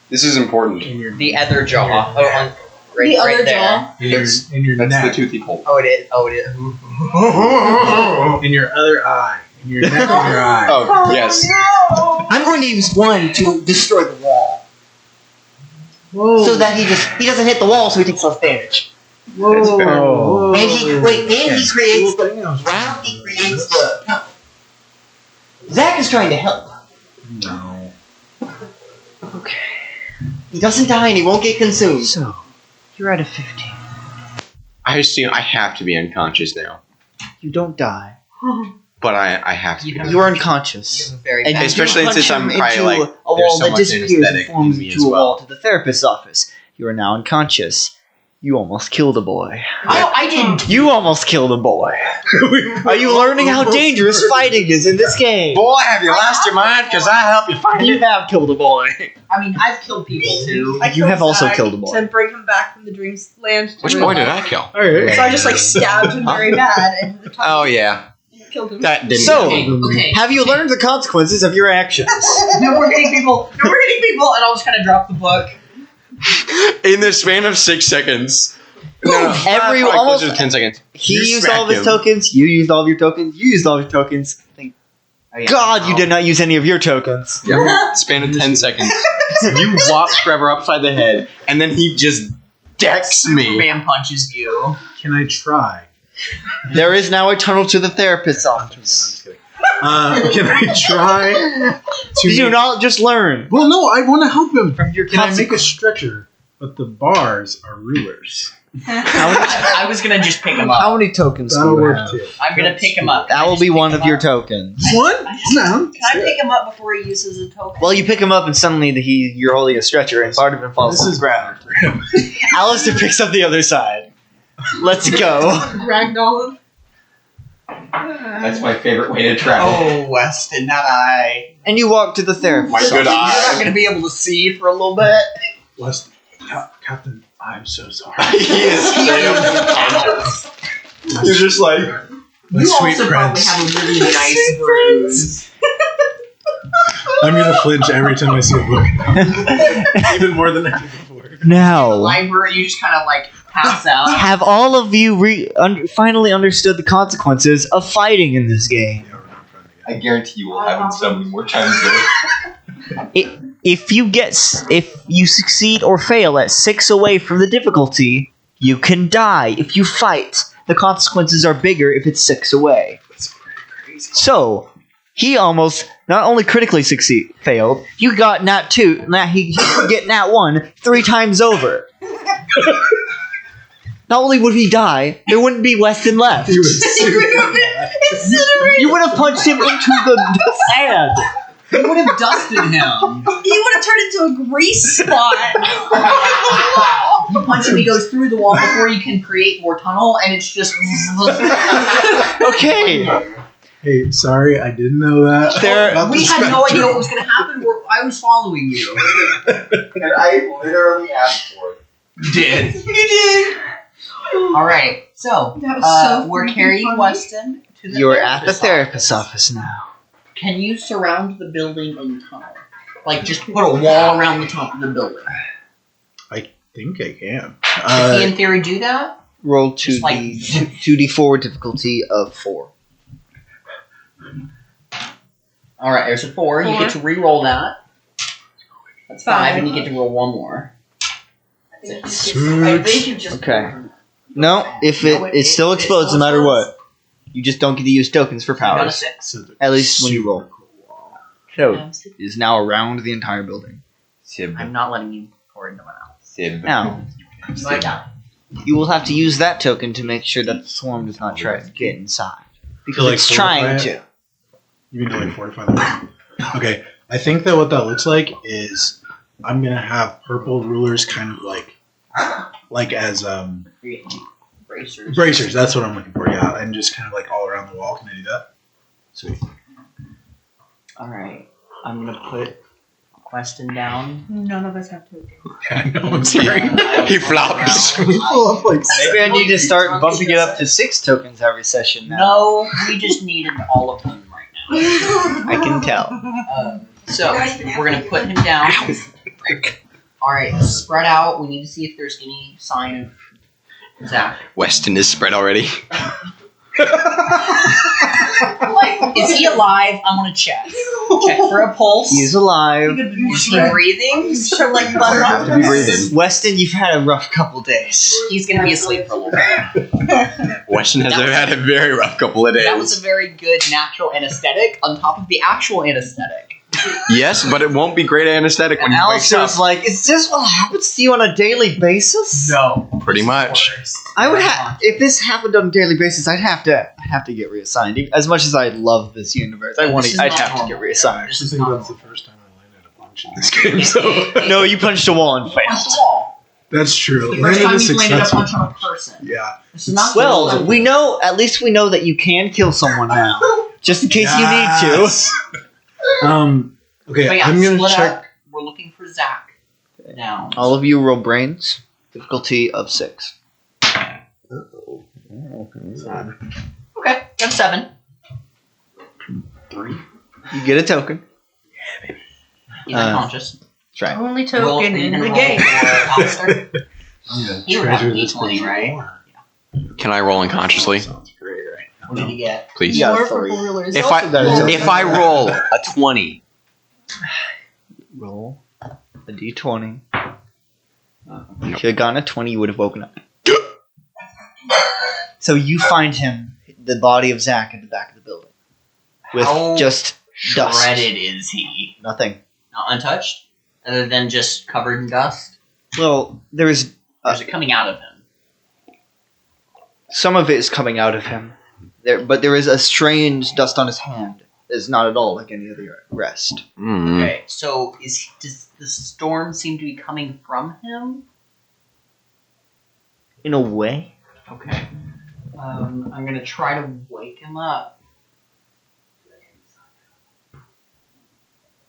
This is important. In your, The other jaw. Oh, on, right, The right other there. jaw. in your That's neck. the toothy pull. Oh, it is. Oh, it is. In your other eye. In your neck and your eye. Oh, yes. I'm going to use one to destroy the wall. Whoa. So that he doesn't hit the wall, so he takes less damage. Whoa. And he creates Well, round. He creates the tunnel. Zach is trying to help. no. He doesn't die and he won't get consumed. So, you're at a 15. I assume I have to be unconscious now, You don't die. but I have to. You be. have- You're unconscious. Very And bad. you Especially punch since him I'm probably, into like, a there's wall so that much disappears anesthetic and forms in me into as a well. wall to the therapist's office. You are now unconscious. You almost killed a boy. I didn't. You almost killed a boy. Are you learning how dangerous fighting is in this game? Boy, have you lost your mind? Because I help you find You it. have killed a boy. I mean, I've killed people too. You have also killed a boy. To bring him back from the dreamland. Which boy did I kill? Alright. So I just like stabbed him very bad and Oh yeah, killed him. that didn't. So- Okay. Have you learned the consequences of your actions? No more hitting people. No more hitting people. And I'll just kind of drop the book. in the span of 6 seconds. No, Every- probably almost- closer to 10 seconds. He You used smack all of his him. tokens. You used all of your tokens. You used all of your tokens. God, you did not use any of your tokens. Yeah, span of 10 seconds. You whop Trevor upside the head, and then he just decks me. Superman punches you. Can I try? There is now a tunnel to the therapist's I'm office. just kidding. Can I try to Did you make- not just learn Well, no, I want to help him. from your Can I make a consequences? stretcher, but the bars are rulers? I was gonna just pick him How up. many tokens do That'll you work have? too. I'm gonna pick him up. That will be one of your tokens. One? No. Can I pick him up before he uses a token? Well, you pick him up and suddenly you're holding a stretcher and part of him falls This on the is ground. for him. Alistair picks up the other side. Let's go. Ragdoll him. That's my favorite way to travel. Oh, Weston, not I. And you walk to the therapist's My good office. You're not eye. gonna be able to see for a little bit. Weston, Captain, I'm so sorry. He is straight up unconscious. You're just like, My You sweet also probably prince. have a really nice bruise. I'm gonna flinch every time I see a book. Even more than I did before. Now, Library, you just kind of like pass out. have all of you finally understood the consequences of fighting in this game? Yeah, we're not friends again. I guarantee you will have it so many more times though. If you succeed or fail at 6 away from the difficulty, you can die. If you fight, the consequences are bigger if it's 6 away. That's pretty crazy. So, he almost not only critically failed, you got nat 2, he could get nat 1 3 times over. Not only would he die, there wouldn't be Weston left. He was super You would have punched him into the sand. You would have dusted him. He would have turned into a grease spot. You punch him, he goes through the wall before you can create more tunnel, and it's just. Okay. Hey, sorry, I didn't know that. There- Not We the had no idea spectrum. what was going to happen. I was following you. And I literally asked for it. You did. You did. All right, so That was so we're freaking carrying funny. Weston to the You're at the therapist's office now. Can you surround the building in tunnel? Like, just put a wall around the top of the building. I think I can. Can he, in theory, do that? Roll Just like- 2d4 difficulty of 4. All right, there's a 4. You get to re-roll that. That's 5, and you get to roll 1 more. I think you just. Okay. No, if it still explodes no matter what. You just don't get to use tokens for You got a powers. 6. So the At least when you roll. super cool wall. So, is now around the entire building. I'm not letting you pour into my mouth. Now, you will have to use that token to make sure that the swarm does not try to get inside. Because like, it's fortify trying it? to. You mean to like fortify the wall? Okay, I think that what that looks like is I'm gonna have purple rulers kind of like as Bracers. bracers. That's what I'm looking for. Yeah, and just kind of like all around the wall. Can I do that? Sweet. All right. I'm gonna put Weston down. None of us have tokens. Yeah, I know. I'm sorry. He flops. We pull up like Maybe I need to start bumping it up to 6 tokens every session now. No, we just needed all of them right now. I can tell. So we're gonna put him down. All right, spread out. We need to see if there's any sign of Zach. Weston is spread already. Is he alive? I want to check. Check for a pulse. He's alive. Is he breathing? Sure, like butter Have to be breathing. Weston, you've had a rough couple days. He's gonna be asleep for a little bit. Weston has had a very rough couple of days. That was a very good natural anesthetic on top of the actual anesthetic. Yes, but it won't be great anesthetic when And you wake up. Alistair's like, is this what happens to you on a daily basis? No. Pretty much. I would have if this happened on a daily basis. I'd have to get reassigned. As much as I love this universe, I'd This is have not to normal. get reassigned. This I is think not that's the normal. first time I landed a punch in this game. So No, you punched a wall and Punch failed. the wall. that's true. The first time Landed a you landed a successful punch on a person. Yeah. This is not Well, we know. At least we know that you can kill someone now, just in case you need to. Yes. Okay, But yeah, I'm gonna split check. up. We're looking for Zach now. All of you roll brains. Difficulty of 6. Okay, got 7. You get a token. He's Uh, unconscious. That's right. Only Roll- token are you in gonna the roll game. for Alistair? I'm gonna He would have treasure a this D20, place right? more. Can I roll unconsciously? Sounds great, right? What did he get? Please. Yeah. More three. for rulers. If Also got a token. if I roll a 20, Roll a d20. If you had gotten a 20, you would have woken up. So you find him, the body of Zach, in the back of the building, with How just dust. shredded is he? Nothing. Not untouched? Other than just covered in dust? Well, there is Or is it coming out of him? some of it is coming out of him, but there is a strange dust on his hand. It's not at all like any other rest. mm, Okay, so does the storm seem to be coming from him? In a way, Okay. I'm gonna try to wake him up.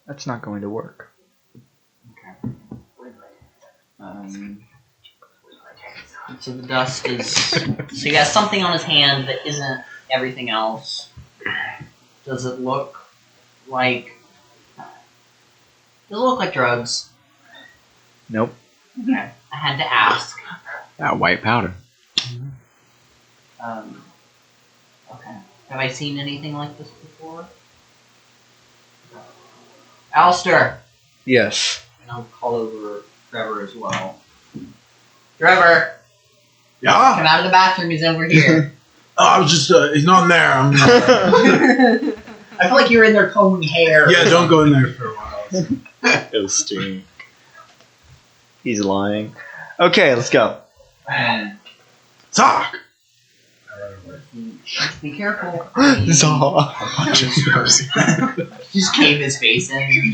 that's not going to work. So the dust is. So he has something on his hand that isn't everything else. Does it look like? Does it look like drugs? Nope. Okay. I had to ask. that white powder. Okay. Have I seen anything like this before? Alistair! Yes. And I'll call over Trevor as well. Trevor! Yeah. Come out of the bathroom, he's over here. Oh, I was just. He's not in there. I'm not. I feel like you're in there combing hair. Yeah, don't go in there for a while. It'll stink. He's lying. Okay, let's go. Talk. Be careful. Zaw. Just cave his face in.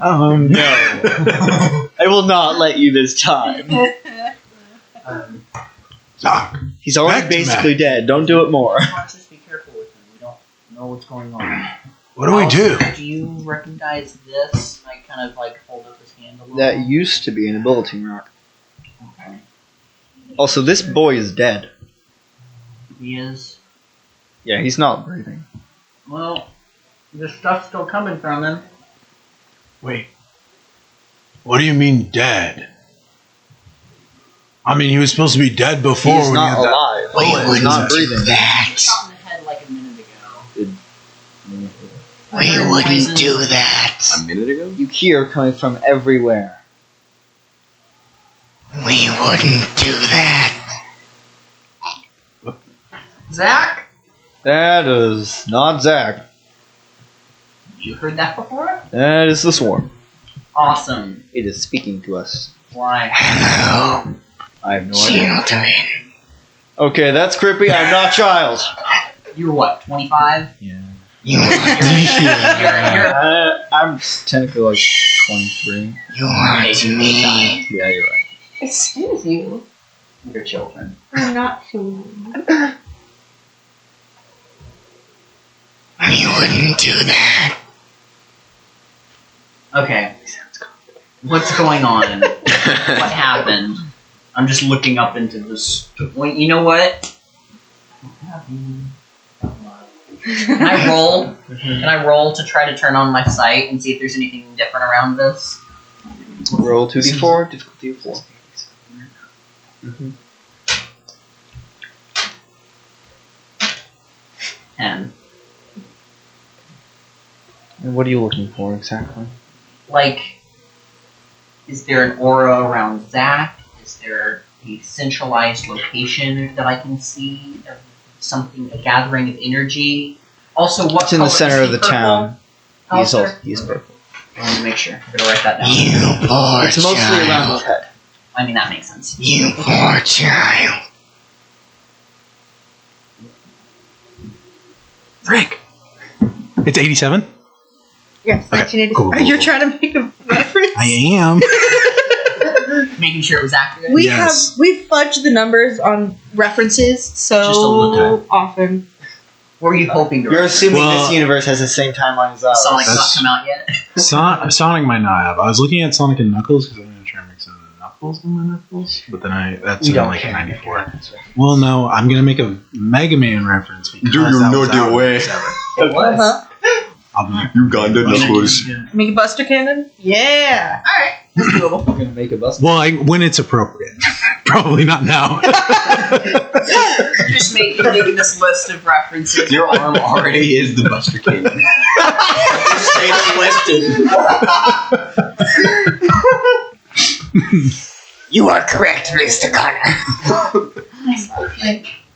No. I will not let you this time. Talk. He's already Back to basically dead. Don't do it more. Just be careful with him. We don't know what's going on. What do we do? Do you recognize this? I kind of like hold up his hand a little. That used to be in a bulletin rock. Okay. Also, this boy is dead. He is. Yeah, he's not breathing. Well, there's stuff still coming from him. Wait. What do you mean dead? I mean, he was supposed to be dead before. He's when not he had alive. bullet. He's not breathing. Shot in the head like a minute ago. We wouldn't do that. A minute ago? You hear coming from everywhere. We wouldn't do that. Zach? That is not Zach. You heard that before? That is the swarm. Awesome. It is speaking to us. Why? Hello, I have no idea. children. Okay, that's creepy. I'm not child. You're what, 25? Yeah. You You're, I'm technically like 23. You want me. Yeah, you're right. Excuse you. you're children. I'm not human. We wouldn't do that. Okay. What's going on? What happened? I'm just looking up into this. Wait, you know what? Can I roll? Can I roll to try to turn on my sight and see if there's anything different around this? Roll 2d4, difficulty of 4. 10. And what are you looking for exactly? Like, is there an aura around Zach? Is there a centralized location that I can see? Of something, a gathering of energy? Also, what It's in the color- center is of he the purple? town. He's Alistair? he's purple. I want to make sure. I'm gonna write that down. You poor It's mostly around his head. I mean, that makes sense. You poor child. Frank. It's 87? Yes, Okay, 1980. cool, cool, You're cool. trying to make a reference? I am. Making sure it was accurate. Yes. We've fudged the numbers on references Just a so little. often. What were you hoping to You're reference? assuming Well- this universe has the same timeline as ours. Sonic's not That's- come out yet. Sonic might not have. I was looking at Sonic and Knuckles because I'm going to try and make some Knuckles in my Knuckles. But then that's We in don't like care. 94. Well, no, I'm going to make a Mega Man reference because Do you that know was the out in way? 87. It was. Uh-huh. I'll be Uganda Knuckles. Make a Buster Cannon? Yeah. Alright, that's doable. We're gonna make a bus. Well, when it's appropriate. Probably not now. You're just making this list of references. Your arm already is the Buster Cannon. Straight up listed. You are correct, Mr. Connor.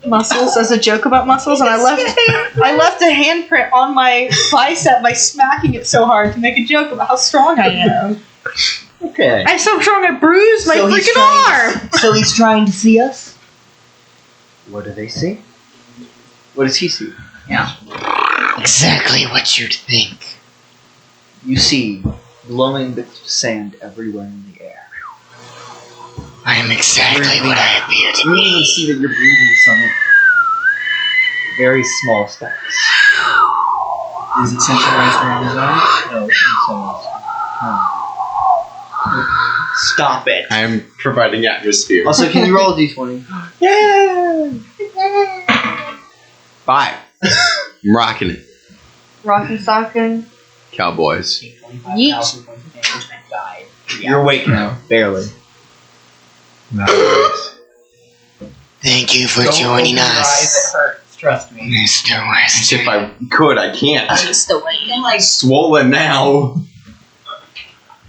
Muscles as a joke about muscles, and I left a handprint on my bicep by smacking it so hard to make a joke about how strong I am. Okay. I'm so strong I bruised my So he's freaking trying arm. So he's trying to see us? What do they see? What does he see? Exactly what you'd think. You see glowing bits of sand everywhere in the air. I am exactly what I appear to You even be. see that you're breathing some very small specks. Is it centralized around his eye? No, in someone's Stop it. I am providing atmosphere. Also, can you roll a d20? Yeah. 5. I'm rocking it. Rockin' stocking. Cowboys. Take 25,000 points of damage and died. You're awake now, barely. Nice. Thank you for Don't joining open your eyes, us, it hurts. Trust me. Mr. West. If I could, I can't. Just the way you like. Swollen now.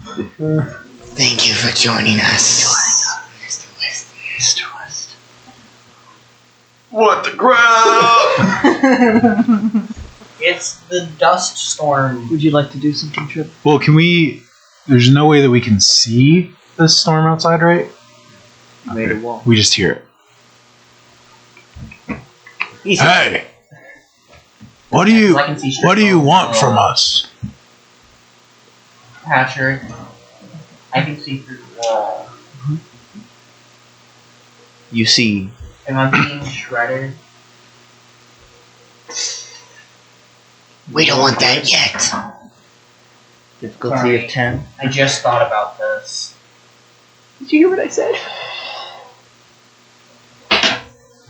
Thank you for joining us. Mr. West. What the crap? It's the dust storm. Would you like to do something, Trip? Well, can we... There's no way that we can see the storm outside, right? You made a wall. We just hear it. Easy. Hey! What do I you can see straight What do you over. want from us? Patrick, I can see through the wall. You see Am I being shredded? We don't want that yet. difficulty Sorry. of 10. I just thought about this. Did you hear what I said?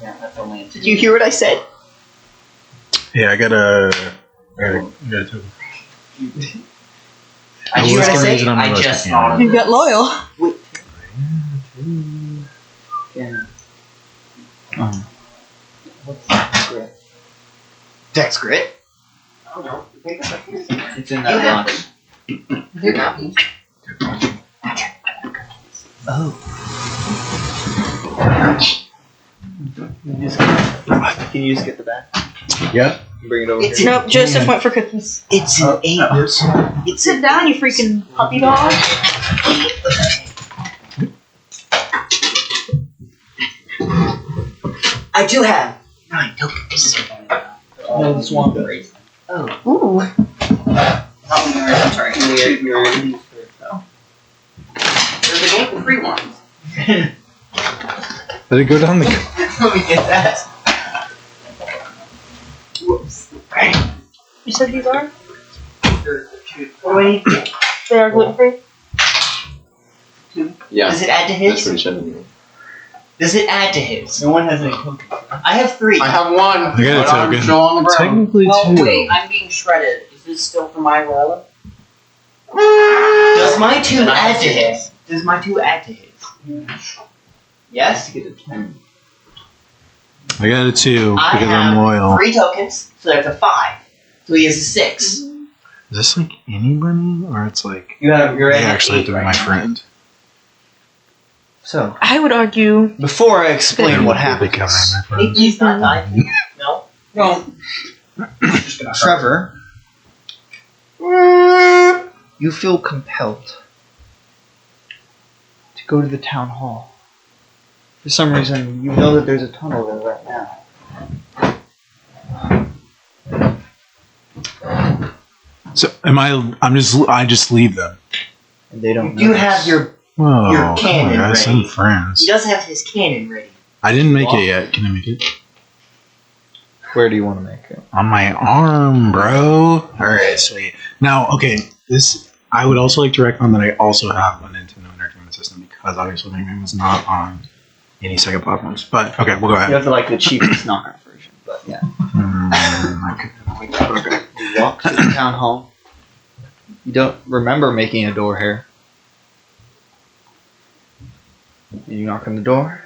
Yeah, that's only a 2. Did you hear what I said? Yeah, I gotta do I Did you hear what I just, said? use it on my I list just again. thought of You this. got loyal. Yeah. What's that grit? Dex grit? It's in that Yeah. box. They're not me. Oh. Can you just get the back? Yeah. Bring it over It's here. Nope, Joseph went for cookies. It's an 8. Sit down, you freaking puppy dog. I do have 9 tokens. No, the swamp. Ooh. I'm sorry. You're There's a gluten-free one. Let it go down the. Let me get that. Whoops. You said these are? What do I need? They are gluten free? Yeah. Does it add to That's his? what he said anyway. Does it add to his? No one has any cookies. I have 3. I have 1. I got a but I'm token. still on the ground. Technically, Well, two. wait, I'm being shredded. Is this still for my roll? Does my 2 Then I add have to 2. his? Does my 2 add to his? Yes? Get a 10. I I got a 2 I because have I'm loyal. 3 tokens, so that's a 5. So he has a 6. Is this like anybody, or it's like You're they at an actually have 8 to be right my now. friend? So, I would argue. before I explain what They're happened, becoming my Can you friend. please not die? No? Well, Trevor, you feel compelled to go to the town hall. For some reason, you know that there's a tunnel there right now. So I just leave them. And they don't You notice. have your. Whoa, Your come on, cannon guys, ready. I'm friends. He does have his cannon ready. I didn't make it yet. Can I make it? Where do you want to make it? On my arm, bro. Alright, sweet. Now, okay, this I would also like to recommend that I also have a Nintendo Entertainment System because obviously my game is not on any Sega platforms. But okay, we'll go You ahead. have the like the cheapest knockoff version, but yeah. Okay. You walk to the town hall. You don't remember making a door here. You knock on the door.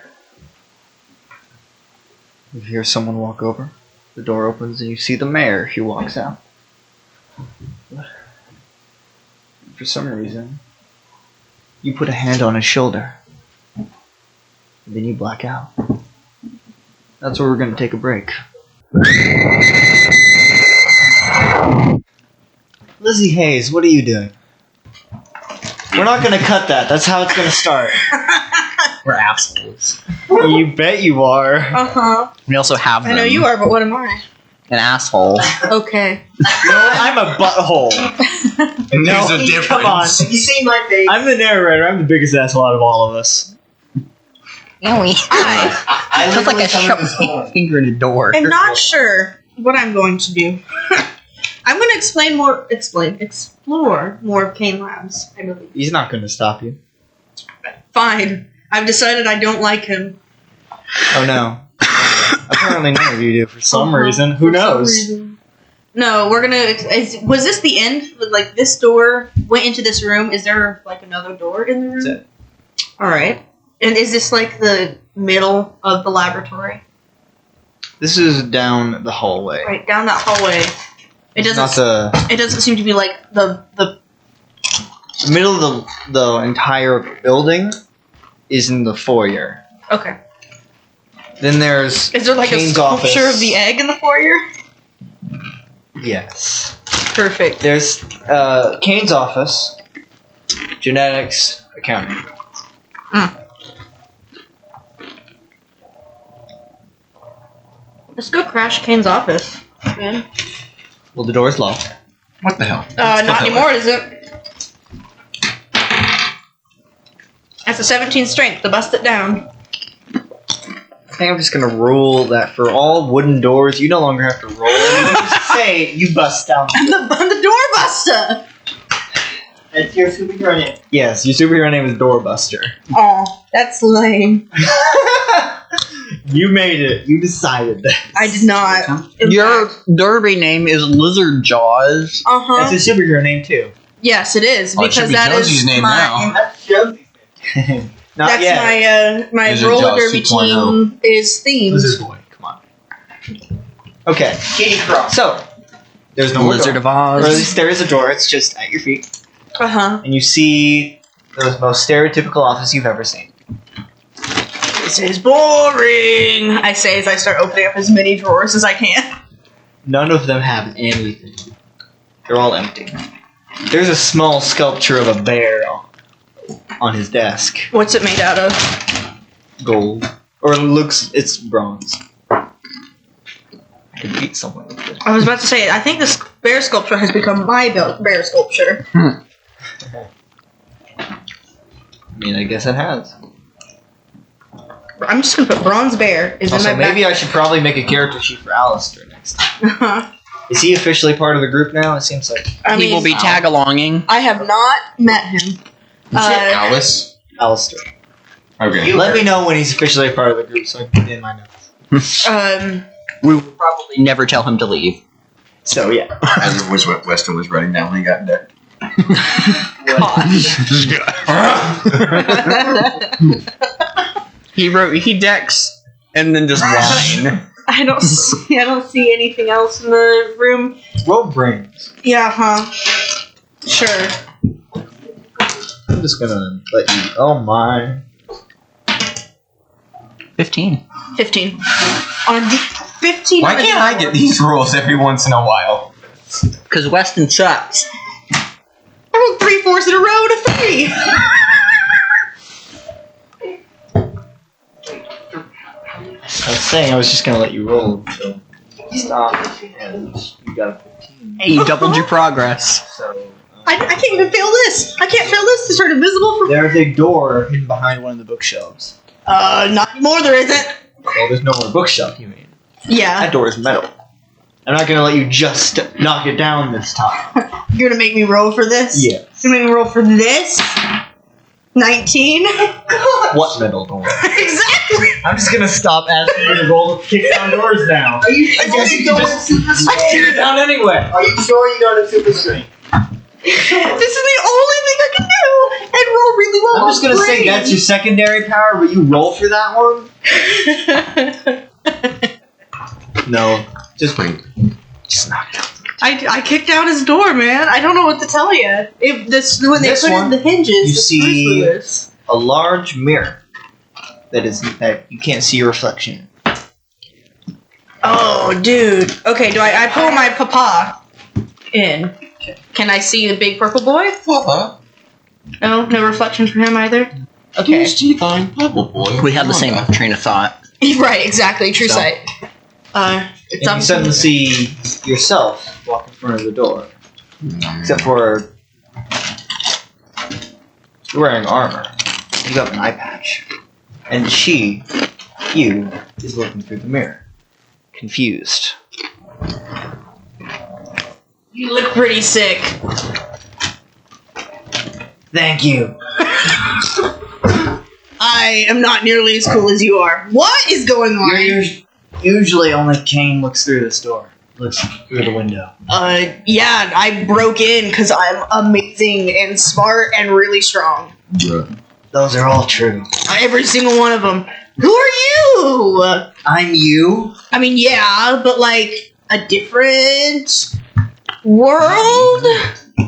You hear someone walk over. The door opens and you see the mayor. He walks out. For some reason, you put a hand on his shoulder. And then you black out. That's where we're going to take a break. Lizzie Hayes, what are you doing? We're not going to cut that. That's how it's going to start. we're assholes. You bet you are. Uh-huh. We also have I know you are, but what am I? an asshole. Okay. You know what? I'm a butthole. And No, there's a difference. come on. Have you seen my face? I'm the narrator. I'm the biggest asshole out of all of us. No, we. I Just like literally a come in shove this hole. my finger in a door. I'm not sure what I'm going to do. I'm going to explore more of Kane Labs, I believe. He's not going to stop you. Fine. I've decided I don't like him. Oh no. Apparently none of you do for some Uh-huh. reason. Who For some knows? reason. No, we're gonna. Was this the end? Like this door went into this room. Is there like another door in the room? That's it. All right. And is this like the middle of the laboratory? This is down the hallway. Right down that hallway. It It's doesn't. not the It doesn't seem to be like the. middle of the entire building is in the foyer. Okay. Then there's Is there like Kane's a sculpture office. of the egg in the foyer? Yes. Perfect. There's Kane's office, genetics, accounting. Let's go crash Kane's office. Man. Well, the door's locked. What the hell? Not anymore, is it? That's a 17 strength to bust it down. I think I'm just gonna rule that for all wooden doors, you no longer have to roll. You just say you bust down. I'm the door buster! That's your superhero name. Yes, your superhero name is Doorbuster. Aw, that's lame. You made it. You decided that. I did not. Your derby name is Lizard Jaws. Uh-huh. That's his superhero name too. Yes, it is, Oh, it should because be that is Josie's name my... now. That's Josie. Not That's yet. my Lizard roller Jaws derby 2.0. team is themed. Lizard boy, come on. Okay, Kitty Cross. so there's no Lizard door. of Or at Oz. least there is a door. It's just at your feet, Uh-huh. and you see the most stereotypical office you've ever seen. This is boring, I say as I start opening up as many drawers as I can. None of them have anything. They're all empty. There's a small sculpture of a bear on his desk. What's it made out of? Gold. Or it looks, it's bronze. I could beat someone with it. I was about to say, I think this bear sculpture has become my bear sculpture. I mean, I guess it has. I'm just gonna put bronze bear is Also, in my maybe I should probably make a character sheet for Alistair next time. back. Is he officially part of the group now? It seems like I He mean, will be tag-alonging. I have not met him. Alice? Alistair. Okay. Let me know when he's officially a part of the group so I can put it in my notes. We will probably never tell him to leave. So, yeah. As it was what Weston was writing down when he got there. He decks and then just whine. I don't see anything else in the room. Roll brains. Yeah, huh? Sure. I'm just gonna let you. Oh my. 15. 15. On 15. Why can't I get these rolls every once in a while? Because Weston sucks. I rolled 3 4s in a row to 3. I was saying I was just gonna let you roll until you stop, and you got a 15. Hey, you doubled your progress. So I can't even fail this. I can't fail this to turn invisible for. there's a door hidden behind one of the bookshelves. Not anymore. There isn't. Well, there's no more bookshelf. You mean Yeah. that door is metal? I'm not gonna let you just knock it down this time. You're gonna make me roll for this. Yeah. You're gonna make me roll for this. 19. What metal door? Exactly. I'm just gonna stop asking you to roll to kick down doors now. Are you sure I guess you you going just- super I strength? kick it down anyway. Are you sure you're going to super strength? This is the only thing I can do and roll really well. I'm just gonna say that's your secondary power, but you roll for that one. No, just knock it out. I kicked out his door, man. I don't know what to tell you. If this when they This put in one, the hinges, you the see- screws were loose. A large mirror that you can't see your reflection in. Oh, dude. Okay, do I pull my papa in? Can I see the big purple boy? Papa, No, no reflection for him either. Okay. divine Purple Boy. We have the same train of thought. Right, exactly. True So- sight. It's And up. you suddenly see yourself walk in front of the door. Except for you're wearing armor. You got an eye patch. And you, is looking through the mirror. Confused. You look pretty sick. Thank you. I am not nearly as cool as you are. What is going on? Usually only Kane looks through this door. Looks through the window. Yeah, I broke in because I'm amazing and smart and really strong. Those are all true. Every single one of them. Who are you? I'm you. I mean, yeah, but like a different world?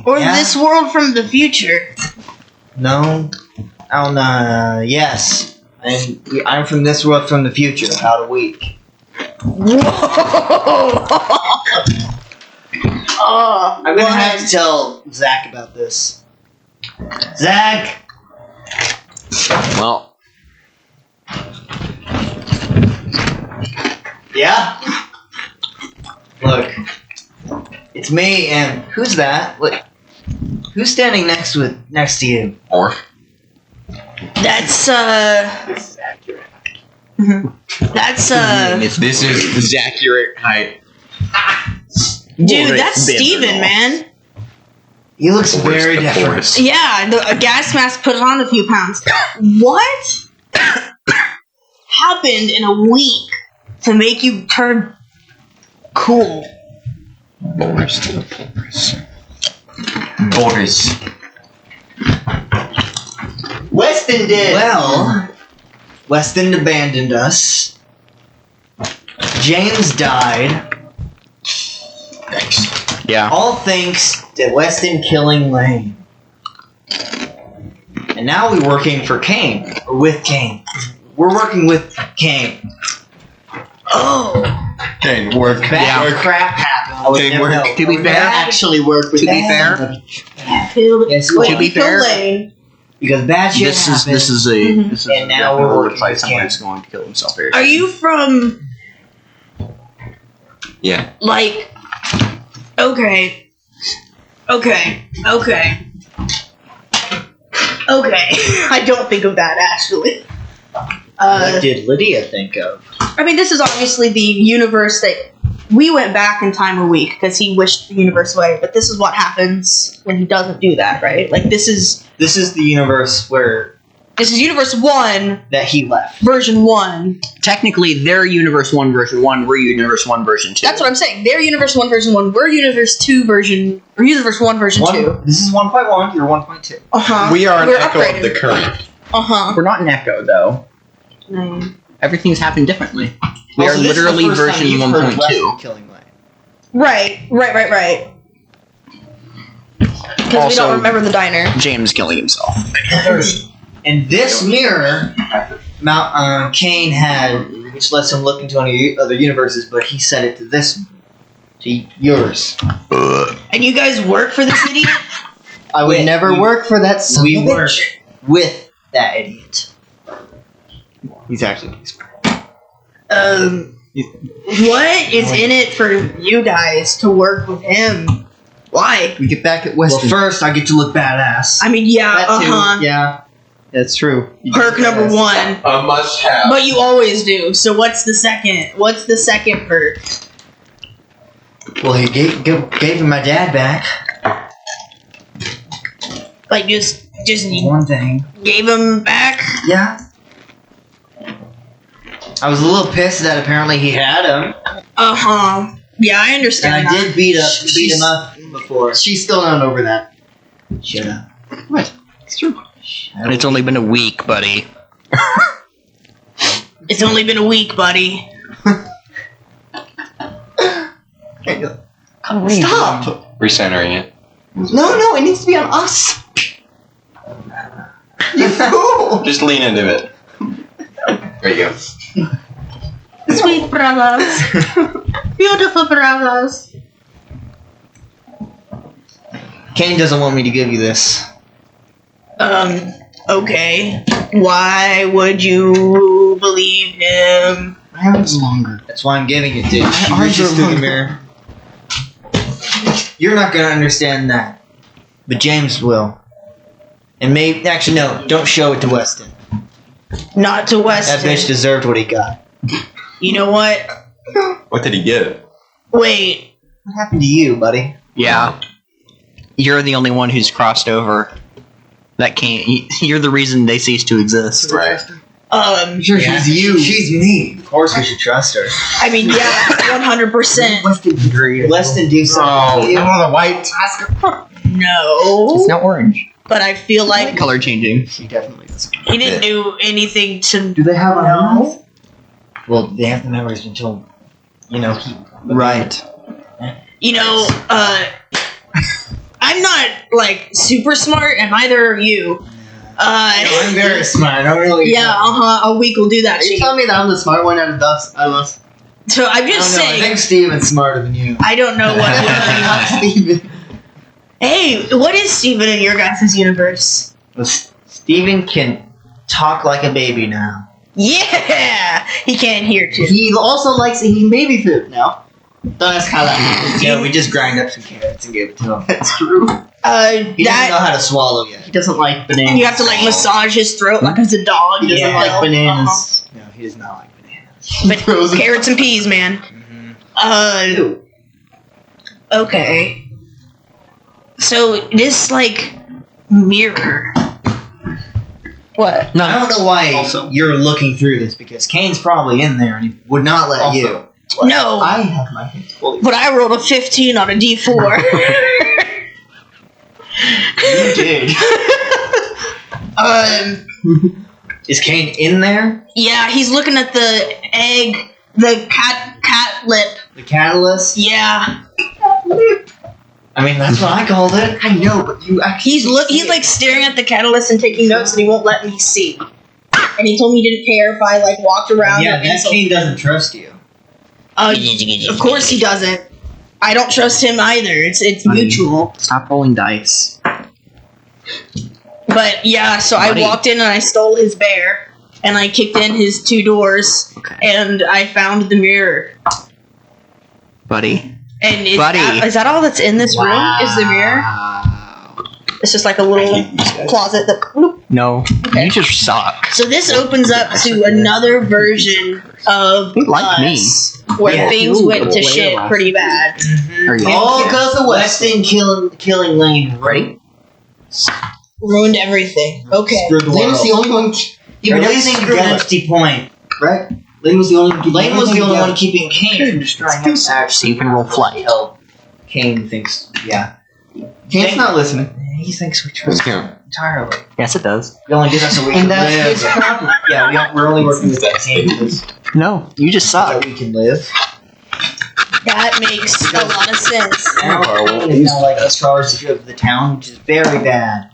Or Yeah. this world from the future? No. Yes. I'm from this world from the future, about a week. Whoa! I'm gonna have to tell Zach about this. Zach! Well, Yeah? Look. It's me and who's that? What? Who's standing next to you? or That's this is the accurate height. dude, that's Steven, man. He looks very different. Forest. Yeah, a gas mask put on a few pounds. What happened in a week to make you turn cool? Boris. Weston did. Well, Weston abandoned us. James died. Thanks. Yeah. All thanks to Weston killing Lane. And now we're working for Kane. Or with Kane. We're working with Kane. Oh, Okay, work. Bad Work. crap happened. I would Okay, never work. know. To be We're fair- gonna actually work with To be that fair- son of a- killed. Yes, Wait, to be you killed fair- Lane. Because bad shit This happened. is a Mhm. this is And now definitely we're a working fight. with Someone's Kane. going to kill himself very Are soon. you from Yeah. like? Okay. I don't think of that actually. What did Lydia think of? I mean, this is obviously the universe that we went back in time a week because he wished the universe away. But this is what happens when he doesn't do that, right? Like this is This is the universe universe 1, that he left. version 1. Technically, they're Universe 1 version 1, we're Universe 1 version 2. That's what I'm saying. They're universe 1 version 1. We're universe 2 version, or universe 1 version 2. This is 1.1. You're 1.2. We are an We're echo upgraded. of the current. Uh-huh. We're not an echo, though. Everything's happened differently. We are Also, this is the literally first time version you've heard 1.2. Weston killing Lane. Right. Because we Also- don't remember the diner. James killing himself. And this mirror, Kane had, which lets him look into any other universes, but he set it to this, to yours. And you guys work for this idiot? I would never work for that son of a We work bitch. with that idiot. He's actually What is in it for you guys to work with him? Why? We get back at Weston. Well, first I get to look badass. I mean, yeah, That too. yeah. Yeah, that's true. You Perk get number badass. 1. A must-have. But you always do. So what's the second? What's the second perk? Well, he gave him my dad back. Like just One thing. gave him back? Yeah. I was a little pissed that apparently he had him, Yeah, I and understand. I that. did beat him up before. She's still not over that. Shut up. It's true. And it's only been a week, buddy. It's only been a week, buddy. Stop! Recentering it. No, it needs to be on us. You fool! Just lean into it. There you go. Sweet brothers. Beautiful brothers. Kane doesn't want me to give you this. Okay. Why would you believe him? My arm's longer. That's why I'm giving it to you. My She arms reaches are through the longer. mirror. You're not gonna understand that, but James will. And maybe, actually, no, don't show it to Weston. Not to That Weston. bitch deserved what he got. You know what? What did he get? Wait. What happened to you, buddy? Yeah. You're the only one who's crossed over. That can't. You're the reason they cease to exist. Right. Sure, Yeah. she's you. She's me. Of course, we should trust her. I mean, yeah, 100%. Weston's great. Weston, do something. to you. the white. No. not orange. But I feel like Color changing. She definitely doesn't. he didn't do anything to. Do they have a No. Well, they have the memories until, he. Right. You know, I'm not like super smart, and neither are you. I'm very smart. I really. Yeah, a week will do that Are to you you. telling me that I'm the smart one out of us? So I'm I just don't know. I saying. think Steven's smarter than you. I don't know what. Steven. Hey, what is Steven in your guys' universe? Well, Steven can talk like a baby now. Yeah, he can't hear too. He also likes eating baby food now. Don't ask how that happens. Yeah, we just grind up some carrots and gave it to him. That's true. He doesn't know That how to swallow yet. He doesn't like bananas. you have to like massage his throat like it's a dog. He doesn't Yeah. like bananas. No, he does not like bananas. But carrots and peas, man. Okay. So this like mirror. What? I don't know why you're looking through this because Kane's probably in there and he would not let Also, you. No, I have my hands fully. but I rolled a 15 on a D4. You did. Is Kane in there? Yeah, he's looking at the egg, the cat lip. The catalyst? Yeah, I mean, that's what I called it. I know, but you actually. he's like staring at the catalyst and taking notes, and he won't let me see. And he told me he didn't care if I like walked around. Yeah, or that insulted Kane him. doesn't trust you. Of course he doesn't. I don't trust him either. It's mutual. Stop rolling dice. But yeah, so Buddy. I walked in and I stole his bear, and I kicked in his 2 doors, Okay. and I found the mirror. Buddy. And Buddy. is that all that's in this room? Is the mirror? It's just like a little closet that. Bloop. No. Okay. You just suck. So this opens up to another version of You like us, where Yeah. things Ooh, went to way shit less. pretty bad. Are you? All because of Weston killing Lane. Ready? Ruined everything. Okay. Screwed the Lane was world. the only one. You're Everything losing together. empty point. Right? Lane was the only one. Lane was the only one keeping Kane from destroying him. So you can roll flight. Kane thinks, yeah. Kane's not listening. He thinks we Let's trust him go. entirely. Yes, it does. We only did that so we And can that's live. his problem. Yeah, we're only working with that Kane because No, you just So suck. that we can live. That makes a lot of sense. Now, it's not like as far as the town, which is very bad.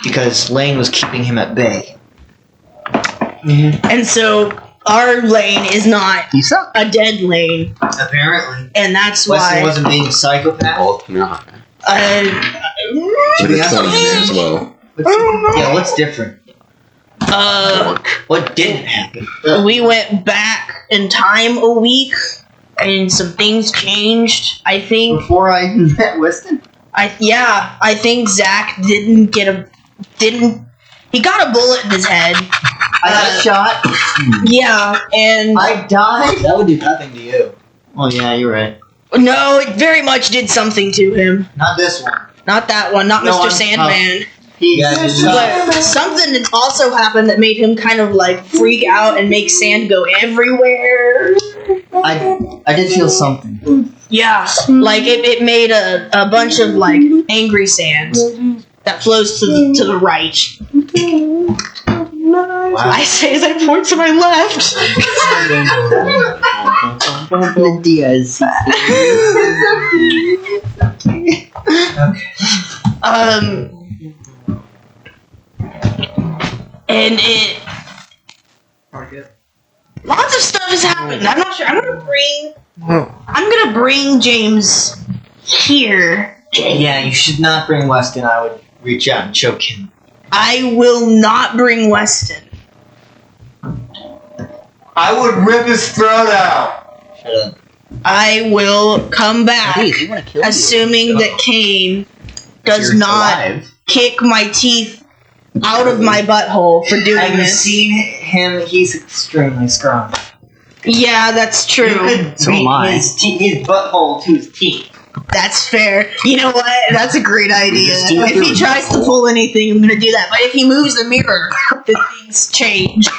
Because Lane was keeping him at bay. And so our lane is not You suck. a dead lane, Apparently. and that's Weston why. wasn't being a psychopath. Both not. To be It's honest- 20 in there as well. Yeah, what's different? What didn't happen? We went back in time a week, and some things changed. I think. Before I met Weston? I think Zach didn't. He got a bullet in his head. I got shot. Yeah, and I died. That would do nothing to you. Oh yeah, you're right. no, it very much did something to him. Not this one. Not that one. Not No, Mr. I'm Sandman. Yeah, But something also happened that made him kind of like freak out and make sand go everywhere. I did feel something. Yeah, like it made a bunch of like angry sand that flows to the right. I say as I point to my left. Diaz. And it. Lots of stuff has happened. I'm not sure. I'm gonna bring James here. Yeah, you should not bring Weston. I would reach out and choke him. I will not bring Weston. I would rip his throat out. Shut up. I will come back, Hey, you wanna kill me? assuming that Kane does You're not alive. kick my teeth out of my butthole for doing Have you this. seen him? He's extremely strong. Yeah, that's You true. could So beat am I. his butthole to his teeth. That's fair. You know what? That's a great idea. Just do it. If he tries to pull anything, I'm gonna do that. But if he moves the mirror, then things change.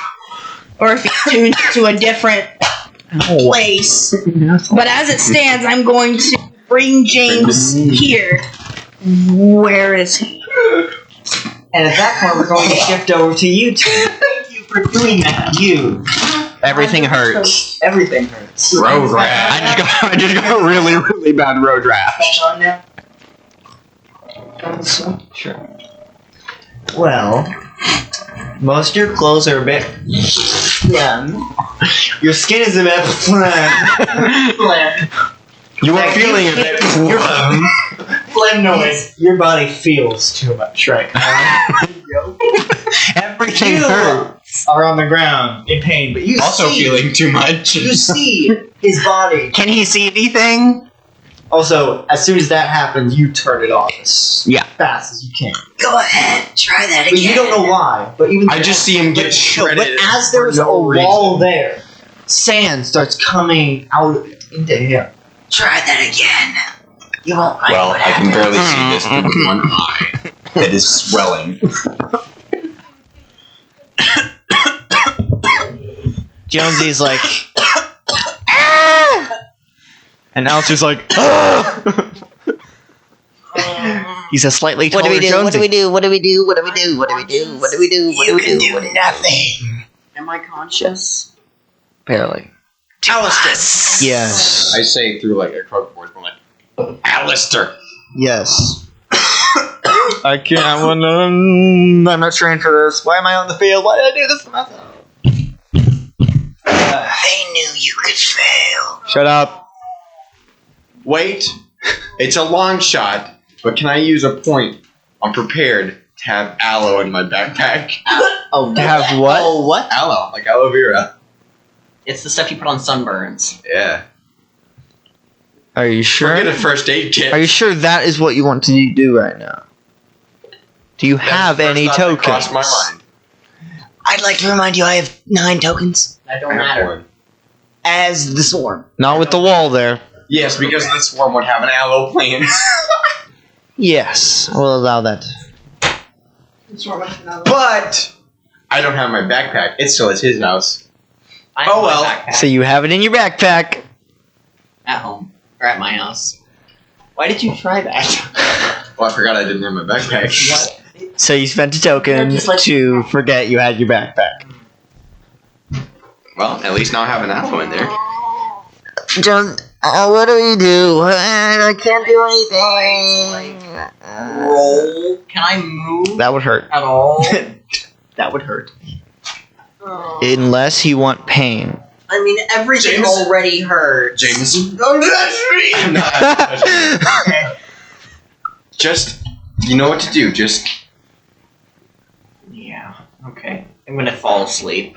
Or if he tunes to a different place. But as it stands, I'm going to bring James here. Where is he? And at that point, we're going to shift over to you two. Thank you for doing that. You. Everything hurts. Everything hurts. Road rash. I just got a really, really bad road rash. On now? Sure. Well, most of your clothes are a bit phlegm. Your skin is a bit phlegm. You were Like, feeling a bit phlegm. Phlegm noise. Your body feels too much right now. Everything You hurts. are on the ground in pain, but you Also see, feeling too much. you see his body. Can he see anything? Also, as soon as that happens, you turn it off as Yeah. fast as you can. Go ahead, try that But you don't know why. But even I just see him get shredded. But as there's for no a wall reason. there, sand starts coming out of it into him. Try that again. You won't like Well, what I can happens. barely see this through one eye that is swelling. Jonesy's like, "Ah!" And Alistair's like, "Ah!" He's a slightly taller Jonesy. What do we do? What do we do? What do we do? What do we do? What do we do? What do we do? What do we do? Nothing. Am I conscious? Barely. Alistair. Yes. I say through like a croak voice, but like, Alistair. Yes. I can't. I'm not trained for this. Why am I on the field? Why did I do this to myself? I knew you could fail. Shut up. Wait, it's a long shot, but can I use a point? I'm prepared to have aloe in my backpack. Oh, To have what? Oh, what? Aloe, like aloe vera. It's the stuff you put on sunburns. Yeah. Are you sure? Forget a first aid kit. Are you sure that is what you want to do right now? Do you That's have the first any thought that tokens? crossed my mind. I'd like to remind you I have 9 tokens. That I don't have matter. one. As the swarm. Not with the wall there. Yes, because the swarm would have an aloe plant. Yes, I will allow that. But I don't have my backpack. It's still at his house. I have Oh, my well. backpack So you have it in your backpack. at home or at my house. Why did you try that? Well, I forgot I didn't have my backpack. What? So you spent a token Just like- to forget you had your backpack. Well, at least now I have an apple in there. Just, what do we do? I can't do anything. Roll. Can I move That would hurt. at all? That would hurt. Unless you want pain. I mean, everything James? already hurt. Jameson, don't touch me! I'm not touching you. Just, you know what to do. Just Yeah. Okay. I'm gonna fall asleep.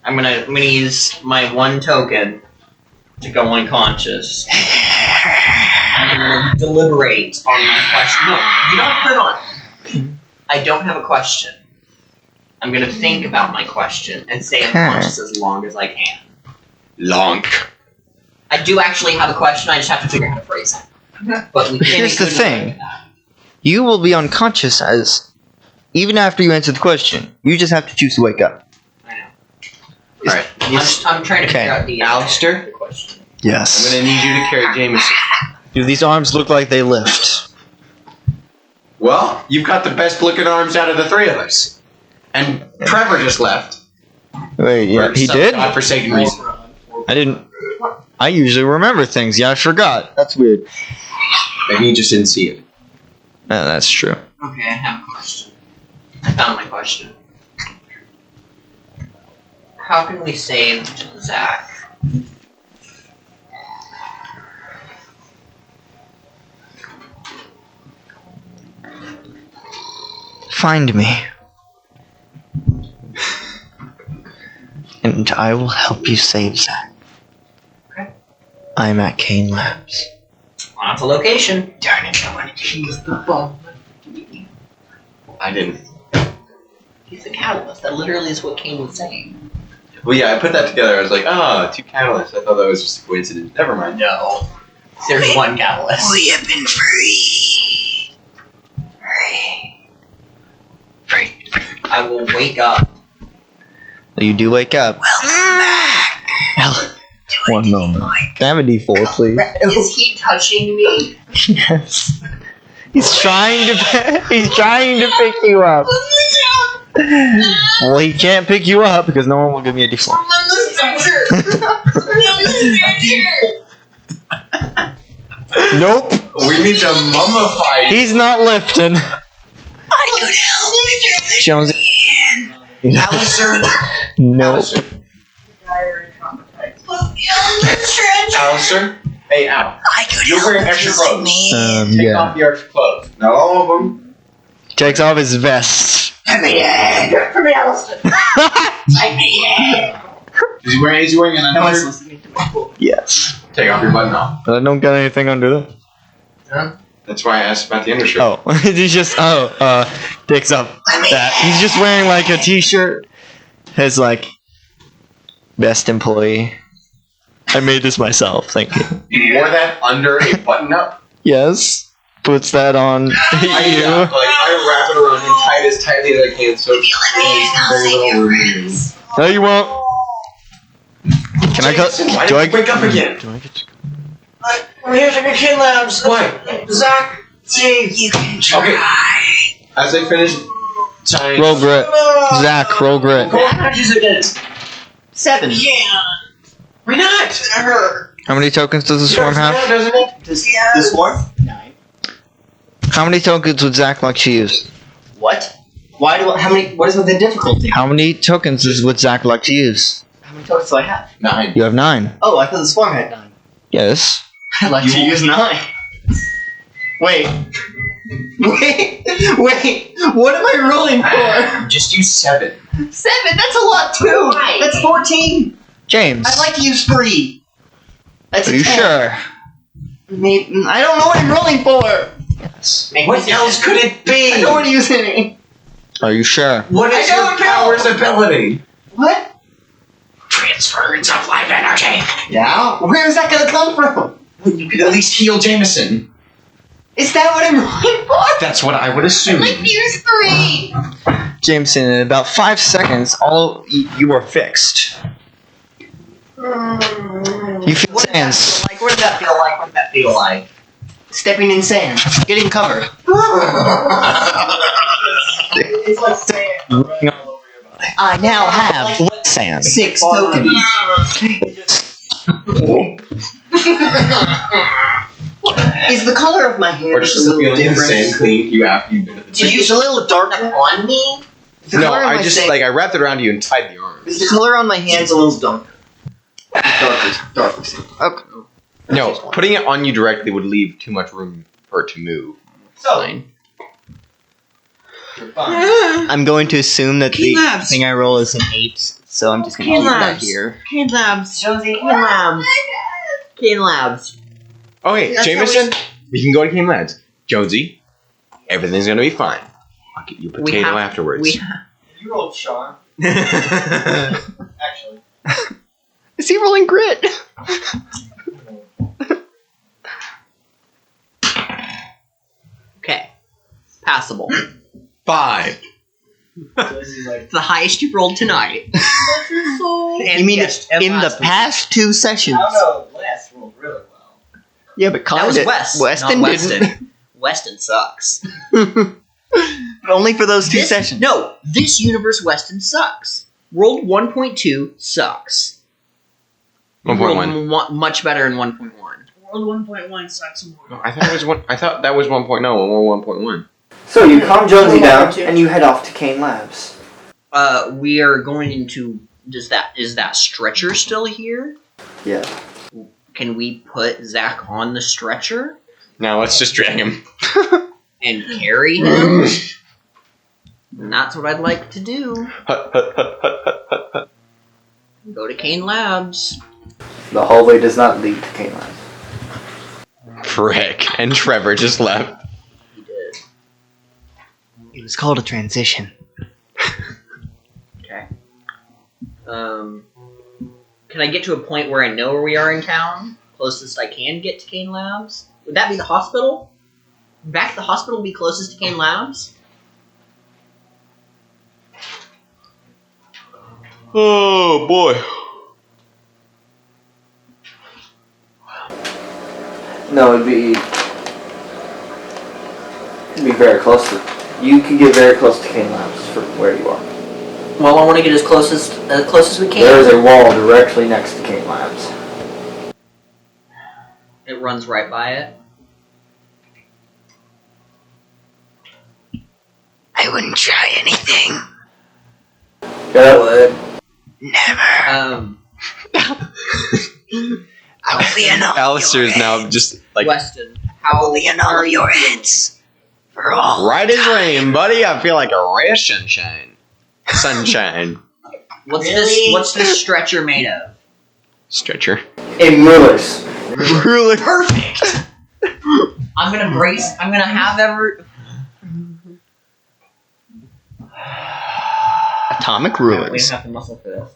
I'm gonna use my one token to go unconscious. And I'm gonna deliberate on my question. No, you don't put it on. I don't have a question. I'm gonna think about my question and stay unconscious as long as I can. long. I do actually have a question. I just have to figure out how to phrase it. But we can't. Here's the thing. You will be unconscious even after you answer the question. You just have to choose to wake up. I know. Alright. I'm trying to Okay. figure out the Alistair? the question. I'm Yes. gonna need you to carry Jameson. Do these arms look like they lift? Well, you've got the best looking arms out of the three of us. And Trevor just left. Wait, yeah, For he some did? godforsaken reason. I didn't. I usually remember things. Yeah, I forgot. That's weird. Maybe he just didn't see it. Yeah, that's true. Okay, I have a question. I found my question. How can we save Zach? Find me. And I will help you save Zach. Okay. I'm at Kane Labs. On to location. Darn it, I wanted to He's the bomb. I didn't. He's the catalyst. That literally is what Kane was saying. Well, yeah, I put that together. I was like, two catalysts. I thought that was just a coincidence. Never mind. No. There's one catalyst. We have been free. Free. I will wake up. You do wake up. Well, 1 moment. Can I have a D4, please? Is he touching me? Yes. He's trying to. He's trying to pick you up. Well, he can't pick you up because no one will give me a D4. Nope. We need to mummify you. He's not lifting. Jonesy. Alistair. Nope. Alistair? Hey, Al. You're wearing extra clothes. Take Yeah. off your extra clothes. Not all of them. Takes off his vest. Is he wearing an No one's undershirt? listening to my book. Yes. Take off your button off. But I don't got anything under that. Huh? That's why I asked about the undershirt. Oh, he's just takes off that. He's just wearing like a t-shirt. His like best employee. I made this myself, thank you. You wore that under a button up? Yes. Puts that on you. I wrap it around and tie it as tightly as I can so it's very little room. No, you won't. Can I Jason, why do did I you wake up again? Do I get We're here to Kane Labs. Why? Zach, Dave. You can Okay. As I finish tying. roll grit? Zach, roll grit. matches again. 7. Why not? How many tokens does the swarm have? Doesn't it? The swarm? 9. How many tokens would Zach like to use? What? Why do? How many? What is with the difficulty? How many tokens would Zach like to use? How many tokens do I have? 9. You have 9. Oh, I thought the swarm had 9. Yes. I'd like to use 9. Wait. Wait. What am I rolling for? Just use 7. 7. That's a lot too. Why? That's 14. James. I'd like to use 3. That's Are you 10. sure? Maybe, I don't know what I'm rolling for. Yes. What else could it be? I don't want to use any. Are you sure? What is I your don't know. power's ability? What? Transference of life energy. Yeah. Where is that gonna come from? You could at least heal Jameson. Is that what I'm rolling for? That's what I would assume. Use 3. Jameson, in about 5 seconds, you are fixed. You feel What did that sands. feel like? What did that feel like? What did that feel like? Stepping in sand. Getting covered. It's like sand. I now have sand. 6 tokens. Is the color of my hair Or just just a little feeling the different? same clean you after you've been at the Did you use a little darker on me? The No, color of I my just sa- like I wrapped it around you and tied the arm. Is the color on my hands a little darker? Darker. Okay. No, putting it on you directly would leave too much room for it to move. Fine. I'm going to assume that the Labs. thing I roll is an 8, so I'm just going to Keen leave that Labs. here. Keen Labs. Jonesy, Kane Labs. Kane Labs. Okay, That's how Jameson, we can go to King Lads. Jonesy, everything's gonna be fine. I'll get you a potato afterwards. You rolled Sean. Actually. Is he rolling grit? Okay. Passable. 5. It's the highest you've rolled tonight. You mean in the past 2 sessions? Last rolled really well. Yeah, but That Connor was did. West. Weston not didn't. Weston. Weston sucks. But only for those 2 This- sessions. No, this universe Weston sucks. Rolled 1.2 sucks. 1.1. Rolled much better in 1.1. World 1.1 sucks more. No, I thought it was one. I thought that was 1.0 and we're 1.1. So you calm Jonesy down and you head off to Kane Labs. We are going into. Is that stretcher still here? Yeah. Can we put Zach on the stretcher Now let's just drag him. and carry him? And that's what I'd like to do. Go to Kane Labs. The hallway does not lead to Kane Labs. Frick. And Trevor just left. He did. It was called a transition. Okay. Can I get to a point where I know where we are in town? Closest I can get to Kane Labs? Would that be the hospital? Back to the hospital would be closest to Kane Labs? Oh boy. No, it'd be very close to. You could get very close to Kane Labs from where you are. Well, I want to get as close as we can. There is a wall directly next to Kane Labs. It runs right by it. I wouldn't try anything. Yeah. Never. I will be enough. Alistair's now just like Weston, I how will be in all of your heads. For all. right as rain, buddy. I feel like a ray of sunshine. Sunshine. What's this stretcher made of? Stretcher. In rulers. Ruler. Perfect. I'm gonna have Atomic We rulers. have the muscle for this.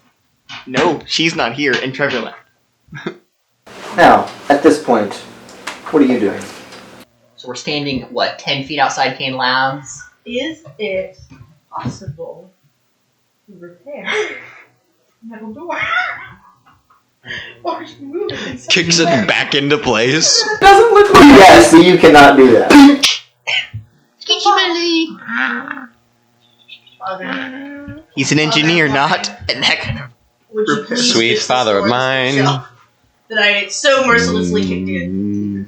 No, she's not here, and Trevor left. Now, at this point, what are you doing? So we're standing 10 feet outside Kane Labs. Is it possible to repair metal door? Or move it in such Kicks a it way- back into place. Doesn't look like yes, you cannot do that. Father, He's an engineer, not an ex- would you please Sweet fix the father of swords mine. yourself that I so mercilessly kicked in.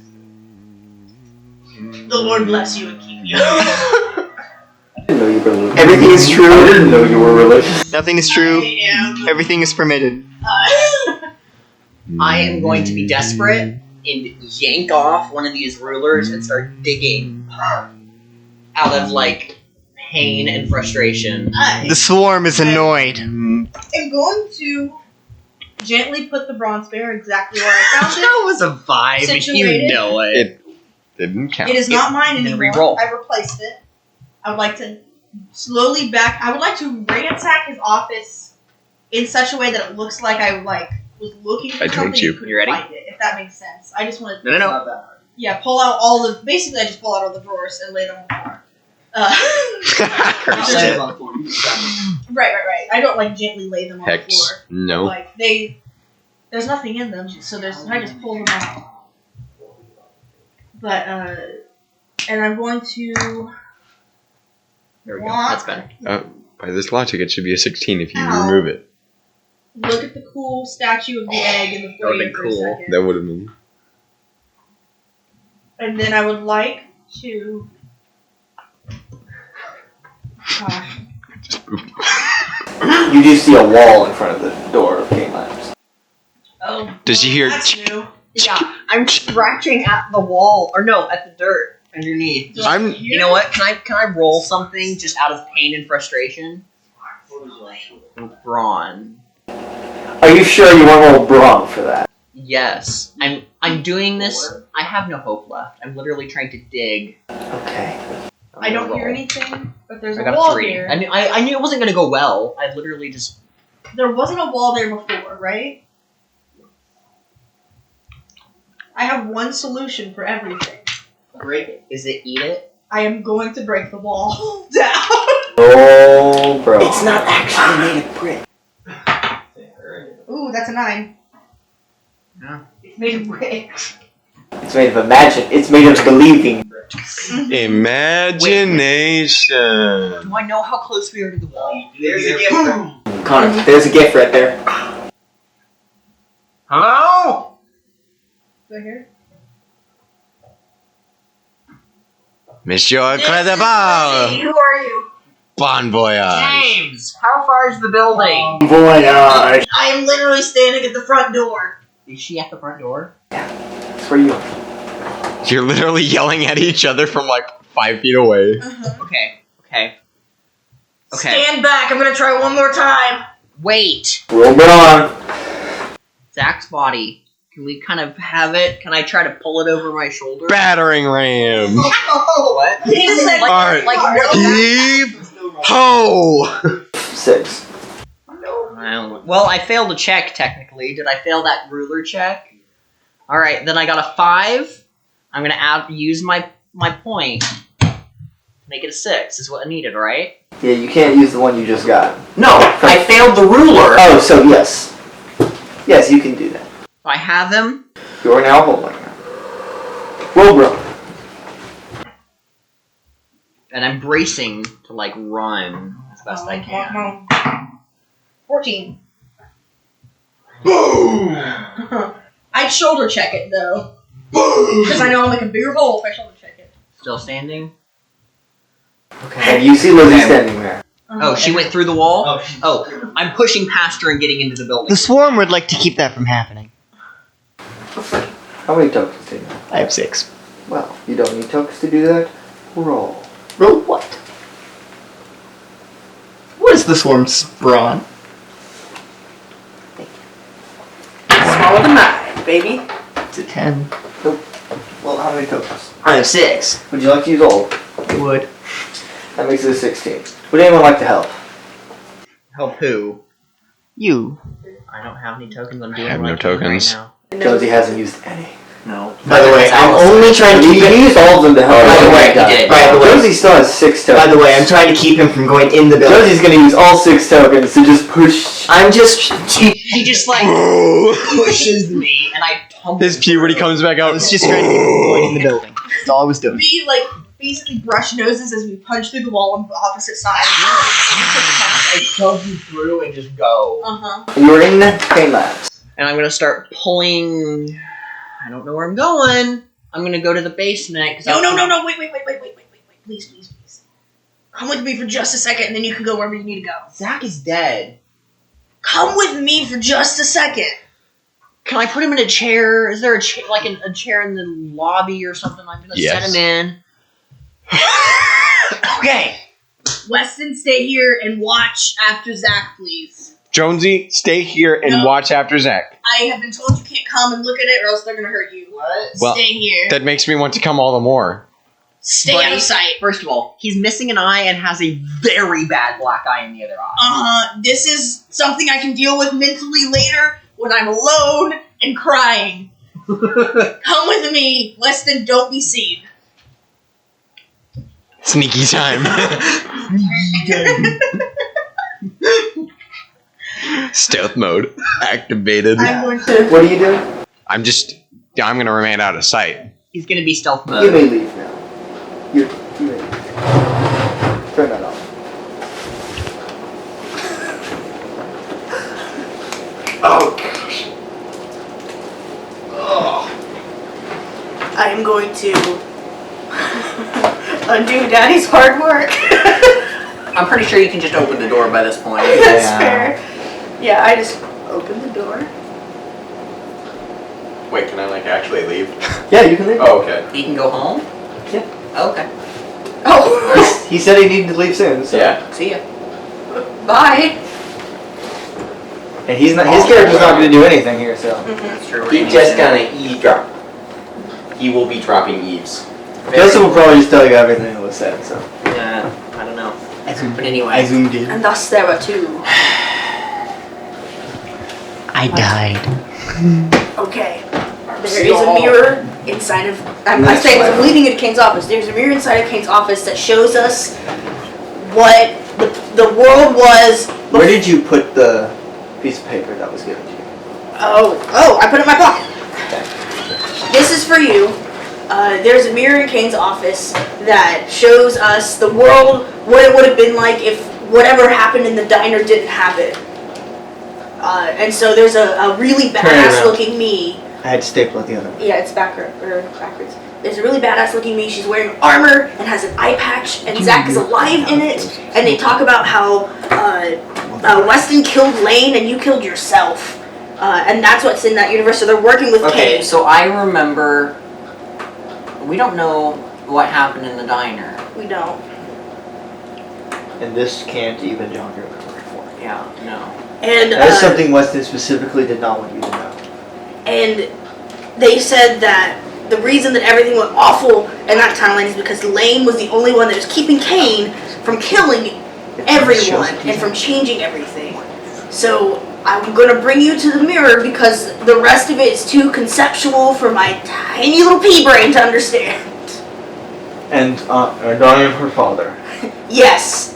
The Lord bless you and keep you. I didn't know you were religious. Everything is true. I didn't know you were religious. Nothing is true. I am. Everything is permitted. I am going to be desperate and yank off one of these rulers and start digging out of pain and frustration. The swarm is annoyed. I'm going to gently put the bronze bear exactly where I found it. That was a vibe. Situated. You know it. It didn't count. It is not mine Then anymore. re-roll. I've replaced it. I would like to slowly back. I would like to ransack his office in such a way that it looks like I was looking for I told something you. and couldn't You ready? find it. If that makes sense. I just want to. No. Yeah, pull out all the. Basically, I just pull out all the drawers and lay them on the floor. Right. I don't gently lay them on the Hex. floor. No. There's nothing in them, so I just pull them out. But and I'm going to. There we go. That's better. By this logic, it should be a 16 if you Ow. remove it. look at the cool statue of the egg in the That would've foyer been for cool. a second. That would have been. And then I would like to. Gosh. You do see a wall in front of the door of Cane Labs. Oh. Does she hear That's new. Yeah, I'm scratching at the wall, or no, at the dirt underneath. I'm. You know what? Can I roll something just out of pain and frustration? Brawn. Are you sure you want to roll brawn for that? Yes, I'm doing this. I have no hope left. I'm literally trying to dig. Okay. I don't hear anything, but there's I a got wall a 3. here. I knew it wasn't gonna go well. I literally just. There wasn't a wall there before, right? I have one solution for everything. Break it. Is it eat it? I am going to break the wall down. Roll brawn. It's not actually made of brick. Ooh, that's a 9. Yeah. It's made of bricks. It's made of imagine. It's made of believing. Imagination. Do I know how close we are to the wall? There's a gift. Connor, there's a gift right there. Hello? Right here. Monsieur Who Incredible. are you? Bon voyage. James, how far is the building? Voyage. I am literally standing at the front door. Is she at the front door? That's where you are. You're literally yelling at each other from like 5 feet away. Okay. Stand back. I'm gonna try one more time. Wait. Roll brawn. Zach's body. Can we kind of have it? Can I try to pull it over my shoulder? Battering ram. What? He just said, Alright. Heave ho. 6. Well, I failed a check technically. Did I fail that ruler check? All right, then I got a 5. I'm gonna use my point. Make it a 6 is what I needed, right? Yeah, you can't use the one you just got. No, I failed the ruler. Oh, so yes. Yes, you can do that. I have him. You're now holding her. Roll brawn. And I'm bracing to like run as best I can. 14. I'd shoulder check it though. Because I know I'll make a bigger hole if I shoulder check it. Still standing? And you see Lizzie standing there. Oh, she went through the wall? Oh, I'm pushing past her and getting into the building. The swarm would like to keep that from happening. How many tokens do you have? I have 6. Well, you don't need tokens to do that. Roll. Roll what? What is the swarm's brawn? Smaller than mine, baby. It's a 10. Well, how many tokens? I have 6. Would you like to use all? It would. That makes it a 16. Would anyone like to help? Help who? You. I don't have any tokens. I'm doing I have what no I can tokens. right Josie hasn't used any. now. No. By the way, I'm only trying to You keep can him. use all of them to help. By the way, By he did. By the way. Josie still has 6 tokens. By the way, I'm trying to keep him from going in the building. Josie's gonna use all 6 tokens to just push. I'm just. He just like pushes me, and I tumble. His puberty comes back I out. was just trying to keep him from going in the building. That's all I was doing. We like basically brush noses as we punch through the wall on the opposite side. I shove you through and just go. You're in Cane Labs. And I'm gonna start pulling. I don't know where I'm going. I'm gonna go to the basement. Cause No, wait, please. Come with me for just a second, and then you can go wherever you need to go. Zach is dead. Come with me for just a second. Can I put him in a chair? Is there a chair, like a chair in the lobby or something? I'm gonna Yes. set him in. Okay. Weston, stay here and watch after Zach, please. Jonesy, stay here and No. watch after Zach. I have been told you can't come and look at it, or else they're gonna hurt you. What? Well, Stay here. That makes me want to come all the more. Stay Buddy. out of sight. First of all, he's missing an eye and has a very bad black eye in the other eye. This is something I can deal with mentally later when I'm alone and crying. Come with me, Weston. Don't be seen. Sneaky time. Stealth mode activated. I'm going to. What are you doing? I'm gonna remain out of sight. He's gonna be stealth You mode. may leave now. You may leave. Turn that off. I am going to undo Daddy's hard work. I'm pretty sure you can just open the door by this point. That's Yeah. fair. Yeah, I just opened the door. Wait, can I like actually leave? Yeah, you can leave. Oh, okay. You can go home? Yeah. Okay. Oh, He said he needed to leave soon. So. Yeah. See ya. bye. And he's not. His character's not going to do anything here. So. That's true. He's just gonna eavesdrop. He will be dropping eaves. Joseph will probably just tell you everything that was said. So. Yeah, I don't know. But anyway. I zoomed in. And thus there were two. I died. Okay. There is See a y'all. mirror inside of. I'm saying as I'm leading into Kane's office. There's a mirror inside of Kane's office that shows us what the world was. Where did you put the piece of paper that was given to you? Oh! I put it in my pocket. This is for you. There's a mirror in Kane's office that shows us the world, what it would have been like if whatever happened in the diner didn't happen. And so there's a really Turn it badass around. looking me. I had to staple it the other way. Yeah, it's backwards. There's a really badass looking me. She's wearing armor and has an eye patch, and Zach is alive in it. And they talk about how Weston killed Lane and you killed yourself. And that's what's in that universe. So they're working with Okay, Kane. so I remember. We don't know what happened in the diner. We don't. And this can't even jog your memory for. Yeah, no. And That is something Weston specifically did not want you to know. And they said that the reason that everything went awful in that timeline is because Lane was the only one that was keeping Kane from killing everyone and from changing everything. So I'm going to bring you to the mirror because the rest of it is too conceptual for my tiny little pea brain to understand. And I am her father. Yes,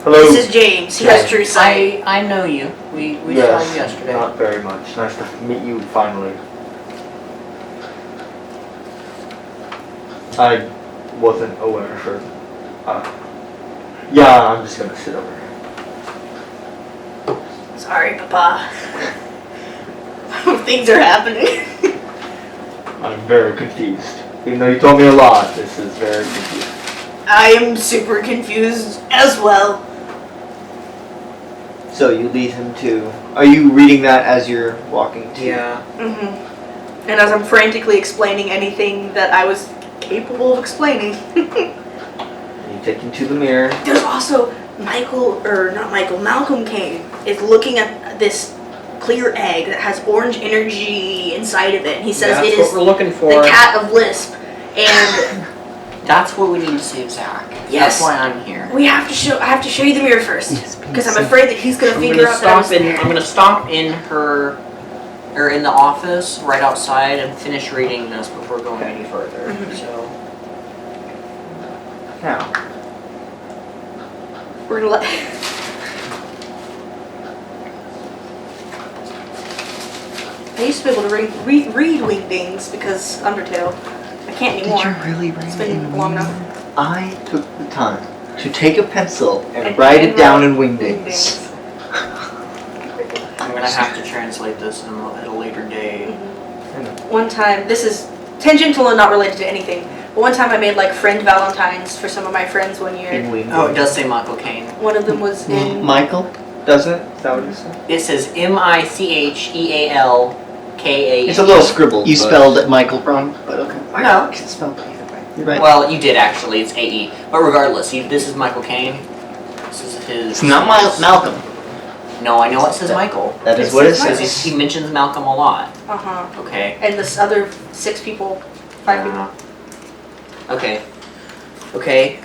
Hello. this is James. He has true sight. I know you. We saw you Yes, yesterday. not very much. Nice to meet you finally. I wasn't aware for. Yeah, I'm just gonna sit over here. Sorry, Papa. Things are happening. I'm very confused. Even though you told me a lot, this is very confusing. I am super confused as well. So you lead him to. Are you reading that as you're walking to? Yeah. And as I'm frantically explaining anything that I was capable of explaining, You take him to the mirror. there's also Malcolm Kane is looking at this clear egg that has orange energy inside of it. And he says That's it what is we're looking for. the cat of Lisp. And That's what we need to save Zach. Yes. That's why I'm here. I have to show you the mirror first. Because I'm afraid that he's gonna I'm figure gonna out that I was stop in. there. I'm gonna stop in her, or in the office right outside, and finish reading this before going any further. Mhm. So Now, We're gonna let I used to be able to read Wingdings because Undertale. I can't anymore. really It's been long enough. I took the time to take a pencil and And- write and it down in write Wingdings. I'm gonna have to translate this at a later date. One time, this is tangential and not related to anything, but one time I made like friend valentines for some of my friends one year. In Wingdings. Oh, it does say Michael Caine. One of them was in. Michael, doesn't it? Is that what you said? It says MICHEALKAE. It's a little scribbled. You but- spelled it Michael wrong, but okay. No. It's spelled either way. You're right. Well, you did actually. It's AE. But regardless, this is Michael Caine. This is his. It's not Malcolm. No, I know it says Michael. That is what it Because says. he mentions Malcolm a lot. Okay. And this other 6 people, 5 people. Okay. Okay.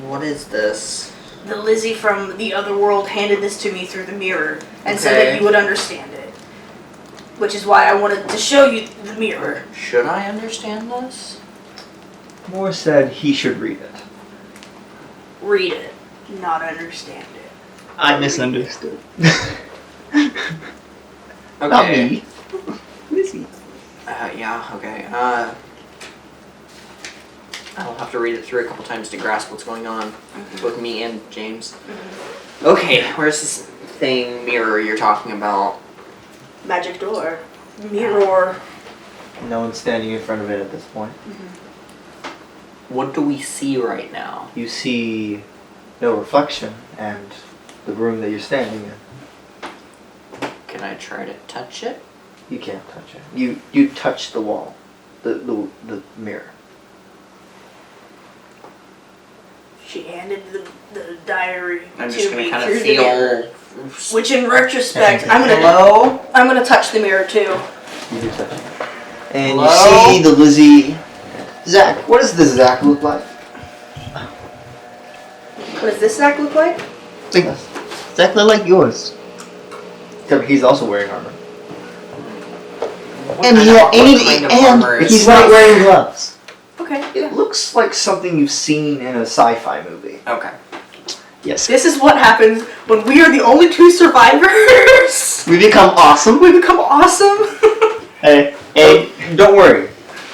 What is this? The Lizzie from the other world handed this to me through the mirror and said Okay. that you would understand it. Which is why I wanted to show you the mirror. Should I understand this? Moore said he should read it. Read it, not understand it. I misunderstood. Okay. Not me. Yeah. Okay. I'll have to read it through a couple times to grasp what's going on with me and James. Okay. Where's this mirror you're talking about? Magic door. Mirror. No one's standing in front of it at this point. What do we see right now? You see no reflection and the room that you're standing in. Can I try to touch it? You can't touch it. You touch the wall, the mirror. She handed the diary I'm to just gonna me kind through of the mirror. feel. Which, in retrospect, Hello? I'm gonna touch the mirror too. You do touch it. And Hello? you see the Lizzie. Zach, what does this Zach look like? What does this sack look like? Exactly like yours. Except he's also wearing armor. What kind of armor is he's this? not wearing gloves. Okay. It looks like something you've seen in a sci-fi movie. Okay. Yes. This is what happens when we are the only two survivors. We become awesome. We become awesome. Hey, don't worry.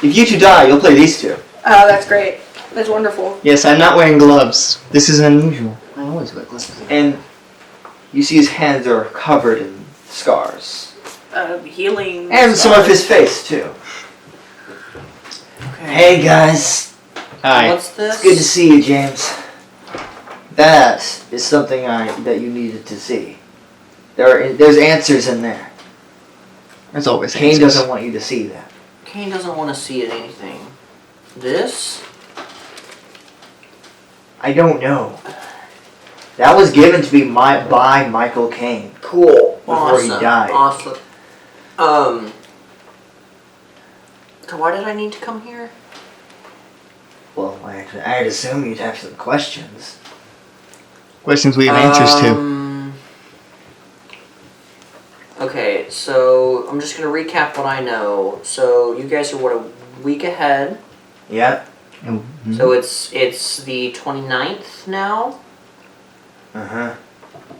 If you two die, you'll play these two. Oh, that's great. That's wonderful. Yes, I'm not wearing gloves. This is unusual. I always wear gloves. And you see his hands are covered in scars. Healing. And some of his face, too. Okay. Hey, guys. Hi. What's this? It's good to see you, James. That is something that you needed to see. There's answers in there. There's always Kane answers. doesn't want you to see that. Kane doesn't want to see anything. This? I don't know. That was given to me by Michael Caine. Cool. Before he died. Awesome. So why did I need to come here? Well, I'd assume you'd have some questions. Questions we have answers to. Okay, so I'm just gonna recap what I know. So you guys are a week ahead. Yep. So it's the 29th now. Uh-huh.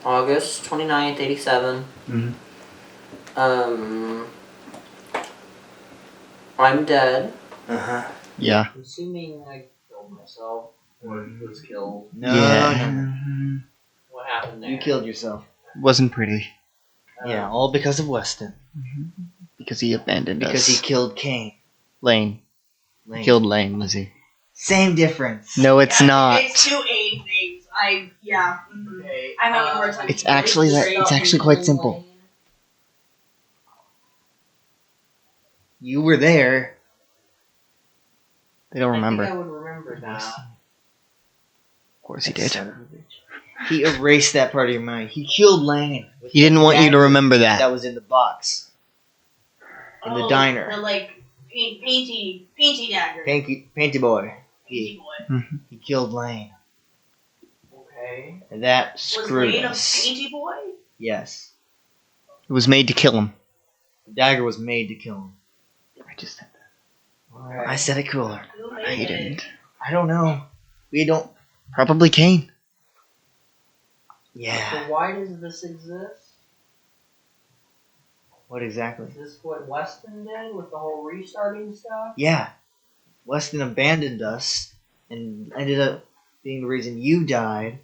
August 29th, 87. Mhm. I'm dead. Uh-huh. Yeah. I'm assuming I killed myself or was killed. No, Yeah. no. What happened there? You killed yourself. Wasn't pretty. Yeah, all because of Weston. Because he abandoned Because us. he killed Caine. Lane. Lane. Killed Lane, Lizzie. Same difference. No, it's not. It's two A things. Yeah. Okay, I'm having a hard time. It's actually it's actually quite simple. You were there. They don't I remember. think I would remember that. Of course he did. Son of a bitch. He erased that part of your mind. He killed Lane. with He didn't the want you to dagger remember that. That was in the box. In the diner. The painty dagger. Painty boy. Painty boy. He killed Lane. Okay. And that Was screwed Lane a us. painty boy? Yes. It was made to kill him. The dagger was made to kill him. I just said I said it cooler. that. He didn't. I don't know. We don't. Probably Kane. Yeah. So why does this exist? What exactly? Is this what Weston did with the whole restarting stuff? Yeah. Weston abandoned us and ended up being the reason you died.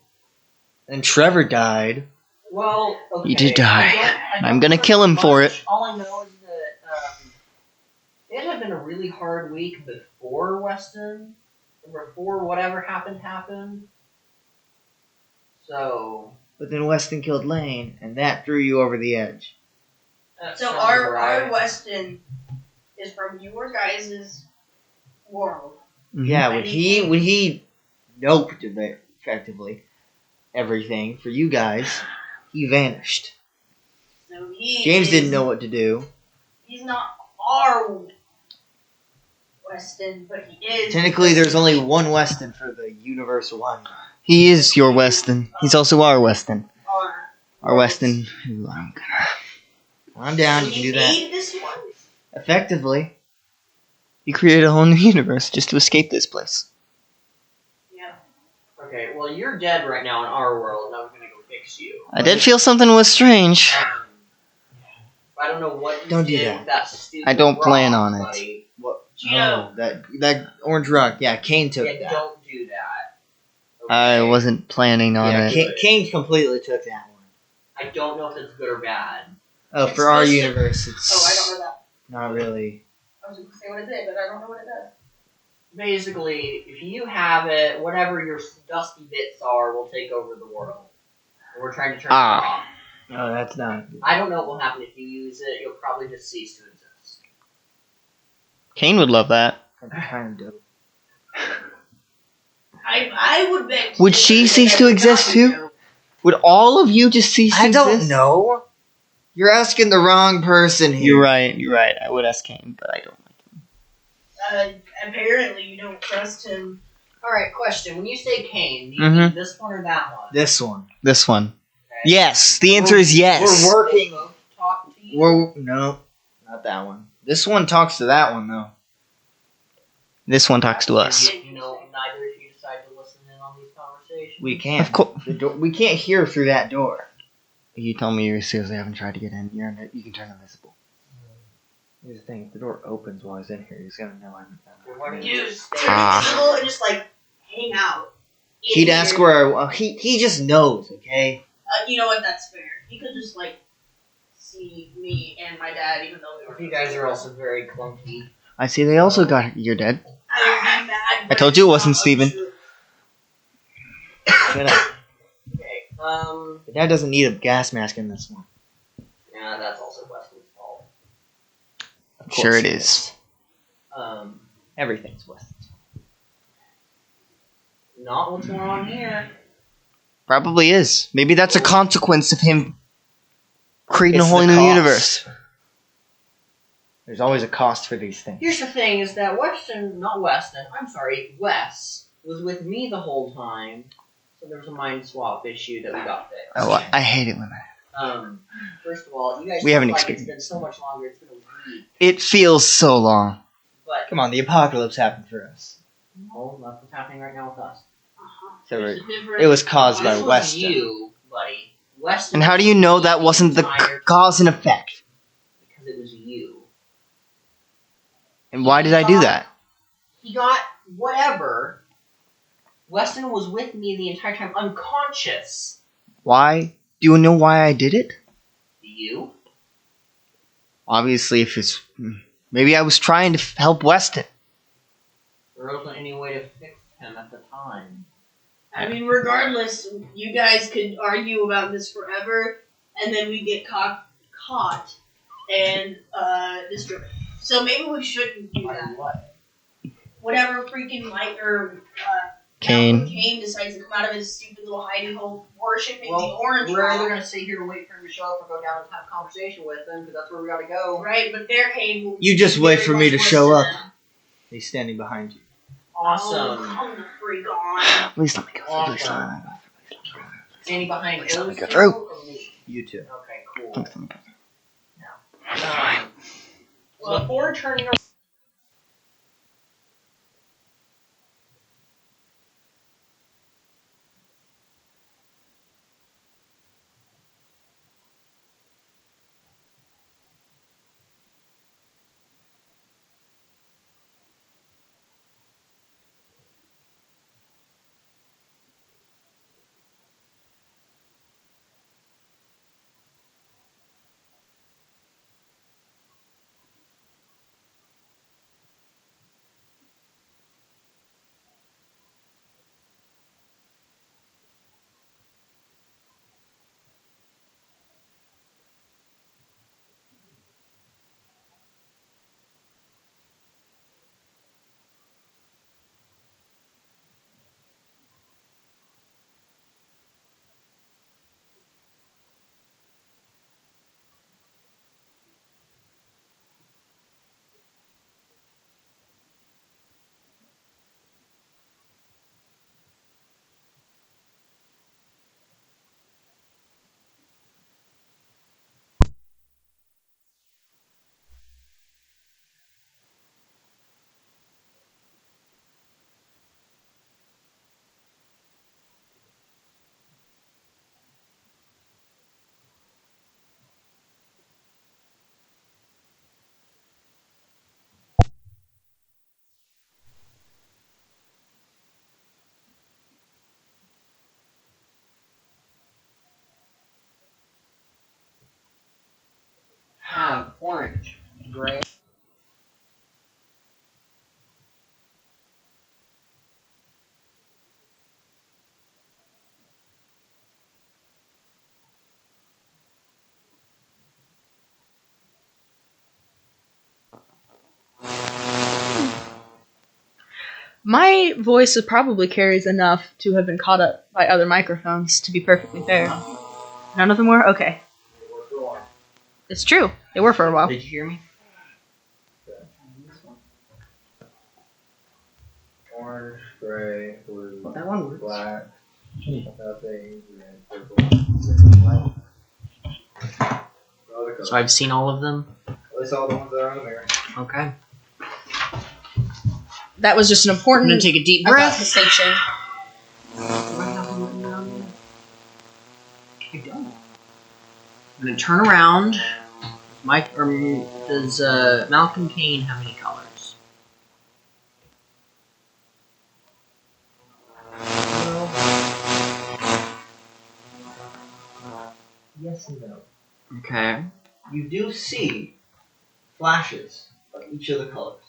And Trevor died. Well, okay. He did die. I don't I'm gonna remember kill him for much. it. All I know is that it had been a really hard week before Weston, before whatever happened. So. But then Weston killed Lane, and that threw you over the edge. that So sounds our right. Weston is from your guys' world. Yeah, Mhm. when he noped effectively everything for you guys, he vanished. So he James is- didn't know what to do. He's not our Weston, but he is. Technically, there's only one Weston for the Universe 1. He is your Weston. He's also our Weston. Our Our Weston. Who I'm gonna. I'm down, you can do that. made this one. Effectively. He created a whole new universe just to escape this place. Yeah. Okay, well, you're dead right now in our world, and I'm gonna go fix you. I did feel something was strange. I don't know what you Don't do did that. with that stupid I don't plan rock, on it. buddy. What? Gino. Oh, that orange rock. Yeah, Kane took Yeah, that. don't do that. I Okay? wasn't planning on Yeah, it. Kane completely took that one. I don't know if it's good or bad. Oh, It's for our supposed to- universe, it's. Oh, I don't know that. Not really. I was going to say what it did, but I don't know what it does. Basically, if you have it, whatever your dusty bits are will take over the world. And we're trying to turn it off. No, that's not. I don't know what will happen if you use it. You'll probably just cease to exist. Kane would love that. Kind of dope. I would bet. Would she cease to exist too? Would all of you just cease to exist? I don't know. You're asking the wrong person here. You're right. You're right. I would ask Kane, but I don't like him. Apparently, you don't trust him. Alright, question. When you say Kane, do you Mhm. mean this one or that one? This one. This one. Okay. Yes. The answer is yes. We're working. Both talk to you? No, not that one. This one talks to that one though. This one talks to us. You know, neither of you decide to listen in on these conversations. We can't. Of course. We can't hear through that door. You tell me you seriously haven't tried to get in. You can turn invisible. Here's the thing: if the door opens while he's in here, he's gonna know I'm. Why don't you Dude, just turn stay? invisible and just like hang out. in He'd ask here. where he just knows. Okay. You know what? That's fair. He could just like see me and my dad, even though we were. You guys are also very clunky. I see. They also got you're dead. I would be mad, but I told you it it's wasn't not Steven. untrue. Shut up. Okay. The dad doesn't need a gas mask in this one. Yeah, that's also Weston's fault. Of Sure course it is. Everything's Weston's. Not what's going on here. Probably is. Maybe that's a consequence of him creating It's a whole the new cost. universe. There's always a cost for these things. Here's the thing: is that Wes was with me the whole time, so there was a mind swap issue that we got fixed. Oh, I hate it when that. First of all, you guys We haven't feel like experienced it's been so much longer. It's been a week, It feels so long. but Come on, the apocalypse happened for us. no, that's what's happening right now with us. So There's a difference. it was caused by This was Weston. you, buddy. Weston. And how do you know that wasn't the cause and effect? Because it was you. And why did I do that? He got whatever. Weston was with me the entire time, unconscious. Why? Do you know why I did it? Do you? Obviously, if it's maybe I was trying to help Weston. There wasn't any way to fix him at the time. I mean, regardless, you guys could argue about this forever, and then we get caught, and destroyed. So maybe we shouldn't do that. What? Whatever freaking light or Kane. Kane decides to come out of his stupid little hidey hole, worshiping Well, the orange we're either rock. gonna sit here and wait for him to show up or go down and have a conversation with him, because that's where we gotta go. Right, but their Kane will. You just be wait very for me much to worse show than up. them. He's standing behind you. Awesome. Oh, come the freak on. Please let me go. Please Awesome. let me go. Standing behind Please let me those go people through. or me? You too. Okay, cool. Please let me go. Before turning around. Have orange, gray. My voice probably carries enough to have been caught up by other microphones, to be perfectly fair. None of them were? Okay. It's true. They were for a while. Did you hear me? Orange, gray, blue, That one works. black, nothing, red, purple, white. All the colors. So I've seen all of them. At least all the ones that are on the mirror. Okay. That was just an I'm important gonna take a deep I got breath. distinction. I don't. I'm gonna turn around. Mike, does Malcolm Kane have any colors? Yes and no. Okay. You do see flashes of each of the colors,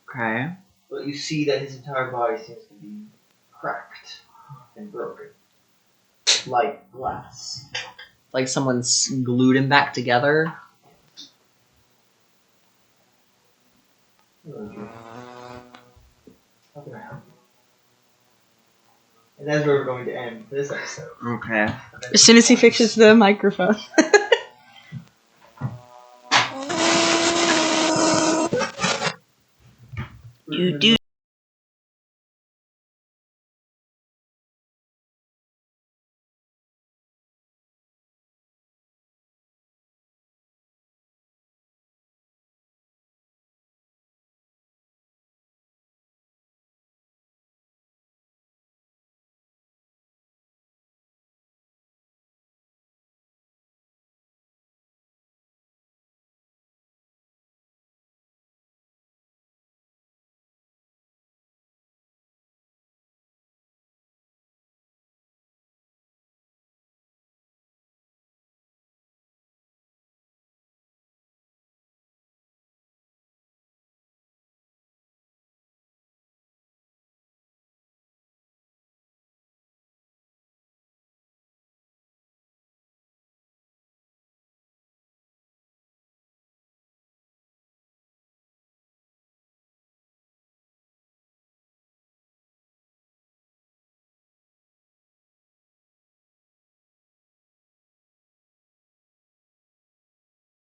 Okay. but you see that his entire body seems to be cracked and broken, like glass. Like someone's glued him back together. How can I help you? And that's where we're going to end this episode. Okay. As soon as he fixes the microphone. You do